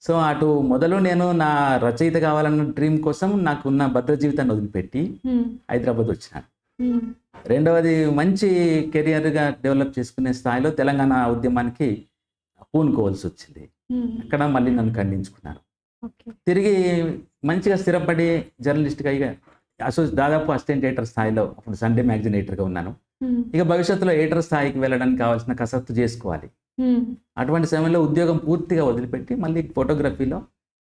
Speaker 2: సో, అటు మొదలు నేను నా రచయిత కావాలన్న డ్రీమ్ కోసం నాకున్న భద్ర జీవితాన్ని వదిలిపెట్టి
Speaker 1: హ్మ్.
Speaker 2: హైదరాబాద్ వచ్చినాను.
Speaker 1: హ్మ్.
Speaker 2: రెండవది మంచి కెరియర్‌గా డెవలప్ చేసుకునే స్థాయిలో తెలంగాణ ఉద్యమానికి పూనుకోవాల్సొచ్చింది.
Speaker 1: హ్మ్.
Speaker 2: అక్కడ మళ్ళీ నన్ను ఖండించుకున్నారు.
Speaker 1: ఓకే.
Speaker 2: తిరిగి మంచిగా స్థిరపడి జర్నలిస్ట్‌గా దాదాపు అసిస్టెంట్ ఎడిటర్ స్థాయిలో అప్పుడు సండే మ్యాగజైన్ ఎడిటర్‌గా ఉన్నాను.
Speaker 1: హ్మ్.
Speaker 2: ఇక భవిష్యత్తులో ఎడిటర్ స్థాయికి వెళ్ళడానికి కావాల్సిన కసరత్తు చేసుకోవాలి.
Speaker 1: హ్మ్.
Speaker 2: అటువంటి సమయంలో ఉద్యోగం పూర్తిగా వదిలిపెట్టి మళ్ళీ ఫోటోగ్రఫీలో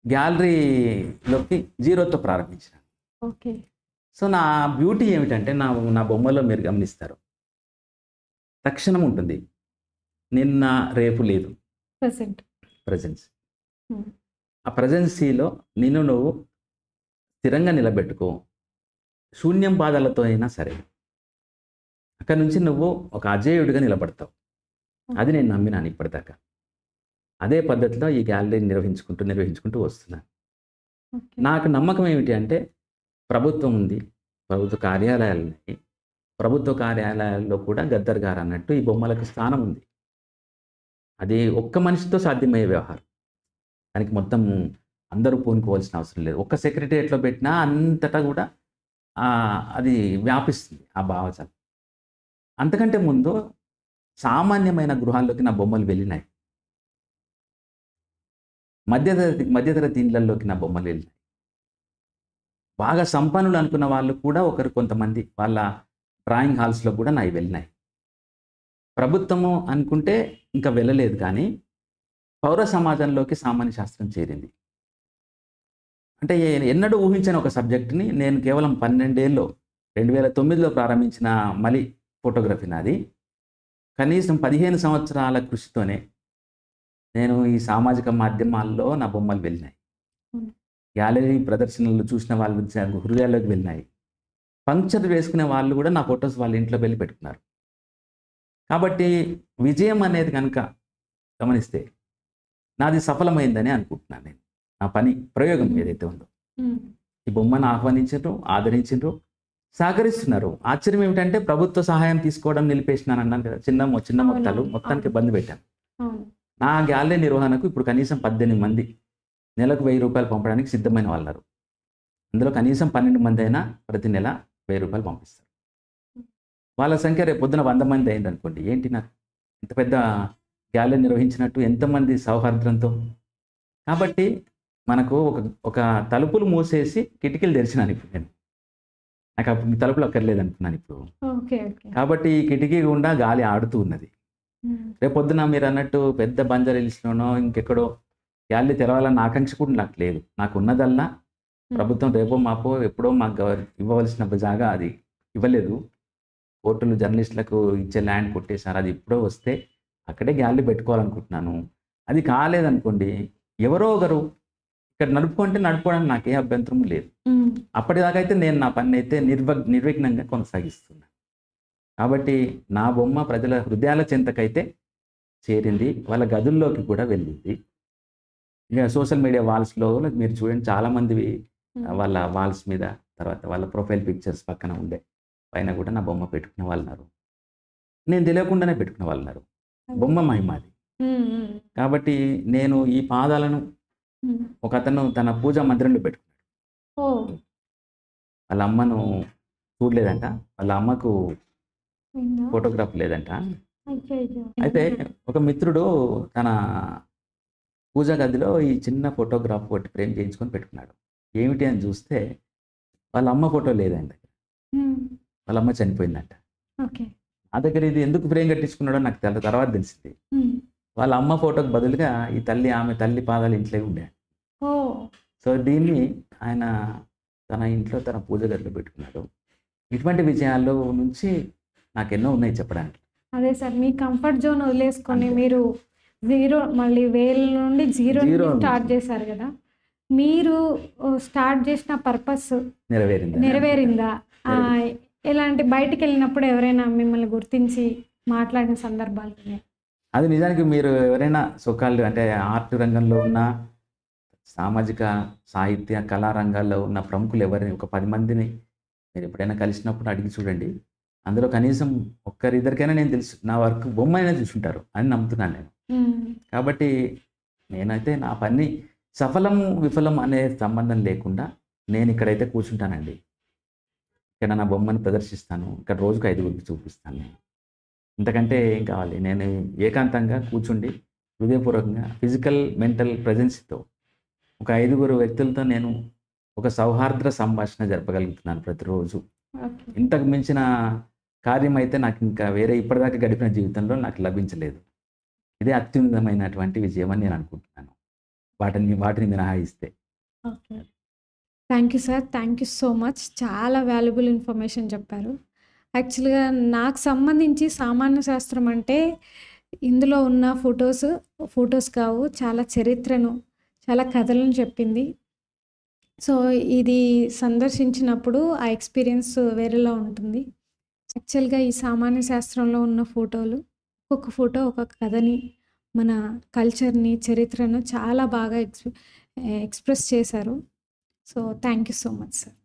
Speaker 2: గ్యాలరీలోకి 0తో ప్రారంభించాను.
Speaker 1: ఓకే.
Speaker 2: సో, నా బ్యూటీ ఏమిటంటే నా బొమ్మలో మీరు గమనిస్తారు. తక్షణం ఉంటుంది. నిన్న, రేపు లేదు.
Speaker 1: ప్రెజెంట్.
Speaker 2: ప్రెజెన్స్.
Speaker 1: హ్మ్.
Speaker 2: ఆ ప్రెజెన్సీలో నిన్ను నువ్వు స్థిరంగా నిలబెట్టుకో. శూన్యం పాదాలతో అయినా సరే. అక్కడి నుంచి నువ్వు ఒక అజేయుడిగా నిలబడతావు. అది నేను నమ్మినాను ఇప్పటిదాకా. అదే పద్ధతిలో ఈ గ్యాలరీని నిర్వహించుకుంటూ వస్తున్నాను.
Speaker 1: ఓకే.
Speaker 2: నాకు నమ్మకం ఏమిటి అంటే ప్రభుత్వం ఉంది. ప్రభుత్వ కార్యాలయాలున్నాయి. ప్రభుత్వ కార్యాలయాల్లో కూడా గద్దర్ గారన్నట్టు ఈ బొమ్మలకు స్థానం ఉంది. అది ఒక్క మనిషితో సాధ్యమయ్యే వ్యవహారం. దానికి మొత్తం అందరూ పూనుకోవాల్సిన అవసరం లేదు. ఒక్క సెక్రటేరియట్‌లో పెట్టినా అంతటా గూడా అది వ్యాపిస్తుంది ఆ భావజాలం. అంతకంటే ముందు సామాన్యమైన గృహాల్లోకి నా బొమ్మలు వెళ్ళినాయి. మధ్యతరగతి ఇళ్లల్లోకి నా బొమ్మలు వెళ్ళినాయి. బాగా సంపన్నులు అనుకున్న వాళ్ళు కూడా కొంతమంది వాళ్ళ డ్రాయింగ్ హాల్స్‌లో కూడా నాయి వెళ్ళినాయి. ప్రభుత్వము అనుకుంటే ఇంకా వెళ్ళలేదు కానీ, పౌర సమాజంలోకి సామాన్య శాస్త్రం చేరింది. అంటే ఎన్నడూ ఊహించని ఒక సబ్జెక్ట్‌ని నేను కేవలం 12 ఏళ్లలో 2009లో ప్రారంభించిన మలి ఫోటోగ్రఫీ నాది. కనీసం 15 సంవత్సరాల కృషితోనే నేను ఈ సామాజిక మాధ్యమాల్లో నా బొమ్మలు వెళ్ళినాయి.
Speaker 1: హ్మ్.
Speaker 2: గ్యాలరీ ప్రదర్శనలు చూసిన వాళ్ళ హృదయాల్లోకి వెళ్ళినాయి. పంక్చర్ వేసుకునే వాళ్ళు కూడా నా ఫోటోస్ వాళ్ళ ఇంట్లో వెళ్లి పెట్టుకున్నారు. కాబట్టి విజయం అనేది గనుక గమనిస్తే నాది సఫలమైందనే అనుకుంటున్నాను నేను. నా ప్రయోగం ఏదైతే ఉందో.
Speaker 1: హ్మ్.
Speaker 2: ఈ బొమ్మను ఆహ్వానించిండ్రు, ఆదరించిండ్రు, సహకరిస్తున్నారు. ఆశ్చర్యం ఏమిటంటే ప్రభుత్వ సహాయం తీసుకోవడం నిలిపేసినానన్నాను కదా! చిన్న మొత్తాలు
Speaker 1: అవునవును.
Speaker 2: మొత్తానికి
Speaker 1: అవును.
Speaker 2: బంద్ పెట్టాను.
Speaker 1: అవును.
Speaker 2: నా గ్యాలరీ నిర్వహణకు ఇప్పుడు కనీసం 18 మంది నెలకు రూ. 1,000 పంపడానికి సిద్ధమైన వాళ్ళున్నారు. అందులో కనీసం 12 మందైనా ప్రతి నెల రూ. 1,000 పంపిస్తారు. వాళ్ళ సంఖ్య రేపు పొద్దున 100 మంది అయిందనుకోండి. ఏంటి నాకు ఇంత పెద్ద గ్యాలరీ నిర్వహించినట్టు ఎంతమంది సౌహార్ద్రంతో. కాబట్టి మనకు ఒక తలుపులు మూసేసి కిటికీలు తెరిచినాను ఇప్పుడు నేను. నాకు అప్పుడు ఈ తలుపులు అక్కర్లేదనుకున్నాను ఇప్పుడు.
Speaker 1: ఓకే. ఓకే.
Speaker 2: కాబట్టి ఈ కిటికీ గుండా గాలి ఆడుతూ ఉన్నది.
Speaker 1: హ్మ్.
Speaker 2: రేపొద్దున మీరన్నట్టు పెద్ద బంజారా హిల్స్‌లోనో ఇంకెక్కడో గ్యాలరీ తెరవాలన్న ఆకాంక్ష కూడా నాకు లేదు. నాకున్నదల్లా
Speaker 1: హ్మ్.
Speaker 2: ప్రభుత్వం రేపో మాపో ఎప్పుడో మాకు ఇవ్వవలసిన జాగా అది ఇవ్వలేదు. కోర్టులు జర్నలిస్టులకు ఇచ్చే ల్యాండ్ కొట్టేశారు. అది ఎప్పుడో వస్తే అక్కడే గ్యాలరీ పెట్టుకోవాలనుకుంటున్నాను. అది కాలేదనుకోండి, ఎవరో ఒకరు ఇక్కడ నడుపుకోవడానికి నాకే అభ్యంతరం లేదు.
Speaker 1: హ్మ్.
Speaker 2: అప్పటిదాకా అయితే నేను నా పనినైతే నిర్విఘ్నంగా కొనసాగిస్తున్నా. కాబట్టి నా బొమ్మ ప్రజల హృదయాల చెంతకైతే చేరింది. వాళ్ళ గదుల్లోకి కూడా వెళ్ళింది. ఇక సోషల్ మీడియా వాల్స్‌లో మీరు చూడండి చాలామందివి
Speaker 1: హ్మ్.
Speaker 2: వాళ్ళ వాల్స్ మీద తర్వాత వాళ్ళ ప్రొఫైల్ పిక్చర్స్ పక్కన ఉండే పైన కూడా నా బొమ్మ పెట్టుకున్న వాళ్ళున్నారు. నేను తెలియకుండానే పెట్టుకున్న వాళ్ళున్నారు. బొమ్మ మహిమ అది.
Speaker 1: హ్మ్. హ్మ్.
Speaker 2: కాబట్టి నేను ఈ పాదాలను
Speaker 1: హ్మ్.
Speaker 2: ఒకతను తన పూజా మందిరంలో పెట్టుకున్నాడు.
Speaker 1: ఓహ్!
Speaker 2: వాళ్ళ అమ్మను చూడలేదంట. వాళ్ళ అమ్మకు
Speaker 1: అయిందా?
Speaker 2: ఫోటోగ్రాఫ్ లేదంట.
Speaker 1: అయ్యయ్యో!
Speaker 2: అయితే ఒక మిత్రుడు తన పూజా గదిలో ఈ చిన్న ఫోటోగ్రాఫ్ ఒకటి ఫ్రేమ్ చేయించుకొని పెట్టుకున్నాడు. ఏమిటి అని చూస్తే వాళ్ళ అమ్మ ఫోటో లేదండి.
Speaker 1: హ్మ్.
Speaker 2: వాళ్ళ అమ్మ చనిపోయిందంట.
Speaker 1: ఓకే.
Speaker 2: నా దగ్గర ఇది ఎందుకు ఫ్రేమ్ కట్టించుకున్నాడో నాకు తర్వాత తెలిసింది.
Speaker 1: హ్మ్.
Speaker 2: వాళ్ళ అమ్మ ఫోటోకి బదులుగా ఈ ఆమె తల్లి పాదాలు ఇంట్లో ఉండే.
Speaker 1: ఓహ్!
Speaker 2: సో, దీన్ని ఆయన తన ఇంట్లో తన పూజ గదిలో పెట్టుకున్నాడు. ఇటువంటి విజయాల్లో నుంచి నాకెన్నో ఉన్నాయి చెప్పడానికి.
Speaker 1: అదే సార్. మీ కంఫర్ట్ జోన్ వదిలేసుకొని
Speaker 2: అంతే.
Speaker 1: మీరు మళ్ళీ వేల నుండి జీరో
Speaker 2: జీరో
Speaker 1: నుండి స్టార్ట్
Speaker 2: నుంచి.
Speaker 1: చేశారు గదా! మీరు స్టార్ట్ చేసిన పర్పస్
Speaker 2: నెరవేరింది.
Speaker 1: నెరవేరిందా? ఎలాంటి బయటికెళ్ళినప్పుడు ఎవరైనా మిమ్మల్ని గుర్తించి మాట్లాడిన సందర్భాలున్నాయా?
Speaker 2: అది నిజానికి మీరు ఎవరైనా సోకాల్డ్ అంటే ఆర్ట్ రంగంలో ఉన్న, సామాజిక, సాహిత్య, కళా రంగాల్లో ఉన్న ప్రముఖులు ఎవరైనా ఒక 10 మందిని మీరు ఎప్పుడైనా కలిసినప్పుడు అడిగి చూడండి. అందులో కనీసం ఒక్కరిద్దరికైనా నేను తెలుసు. నా వర్క్ బొమ్మైనా చూసుంటారు అని నమ్ముతున్నాను నేను.
Speaker 1: హ్మ్.
Speaker 2: కాబట్టి నేనైతే నా పని సఫలం, విఫలం అనే సంబంధం లేకుండా నేను ఇక్కడైతే కూర్చుంటానండి. ఇక్కడ నా బొమ్మను ప్రదర్శిస్తాను. ఇక్కడ రోజుకు 5గురికి చూపిస్తాను నేను. ఇంతకంటే ఏం కావాలి? నేను ఏకాంతంగా కూర్చుండి హృదయపూర్వకంగా ఫిజికల్, మెంటల్ ప్రెజెన్స్‌తో ఒక 5గురు వ్యక్తులతో నేను ఒక సౌహార్ద సంభాషణ జరపగలుగుతున్నాను ప్రతిరోజు.
Speaker 1: ఓకే.
Speaker 2: ఇంతకు మించిన కార్యం అయితే నాకు ఇంకా వేరే ఇప్పటిదాకా గడిపిన జీవితంలో నాకు లభించలేదు. ఇదే అత్యున్నతమైనటువంటి విజయం అని నేను అనుకుంటున్నాను. వాటిని మినహాయిస్తే.
Speaker 1: Okay. Thank you sir. Thank you so much. చాలా వాల్యుబుల్ ఇన్ఫర్మేషన్ చెప్పారు. యాక్చువల్‌గా నాకు సంబంధించి సామాన్య శాస్త్రం అంటే ఇందులో ఉన్న ఫోటోస్ కావు. చాలా చరిత్రను, చాలా కథలను చెప్పింది. సో, ఇది సందర్శించినప్పుడు ఆ ఎక్స్‌పీరియన్స్ వేరేలా ఉంటుంది. యాక్చువల్‌గా ఈ సామాన్య శాస్త్రంలో ఉన్న ఫోటోలు, ఒక్కొక్క ఫోటో ఒక్కొక్క కథని, మన కల్చర్‌ని, చరిత్రను చాలా బాగా ఎక్స్‌ప్రెస్ చేశారు. So, thank you so much sir.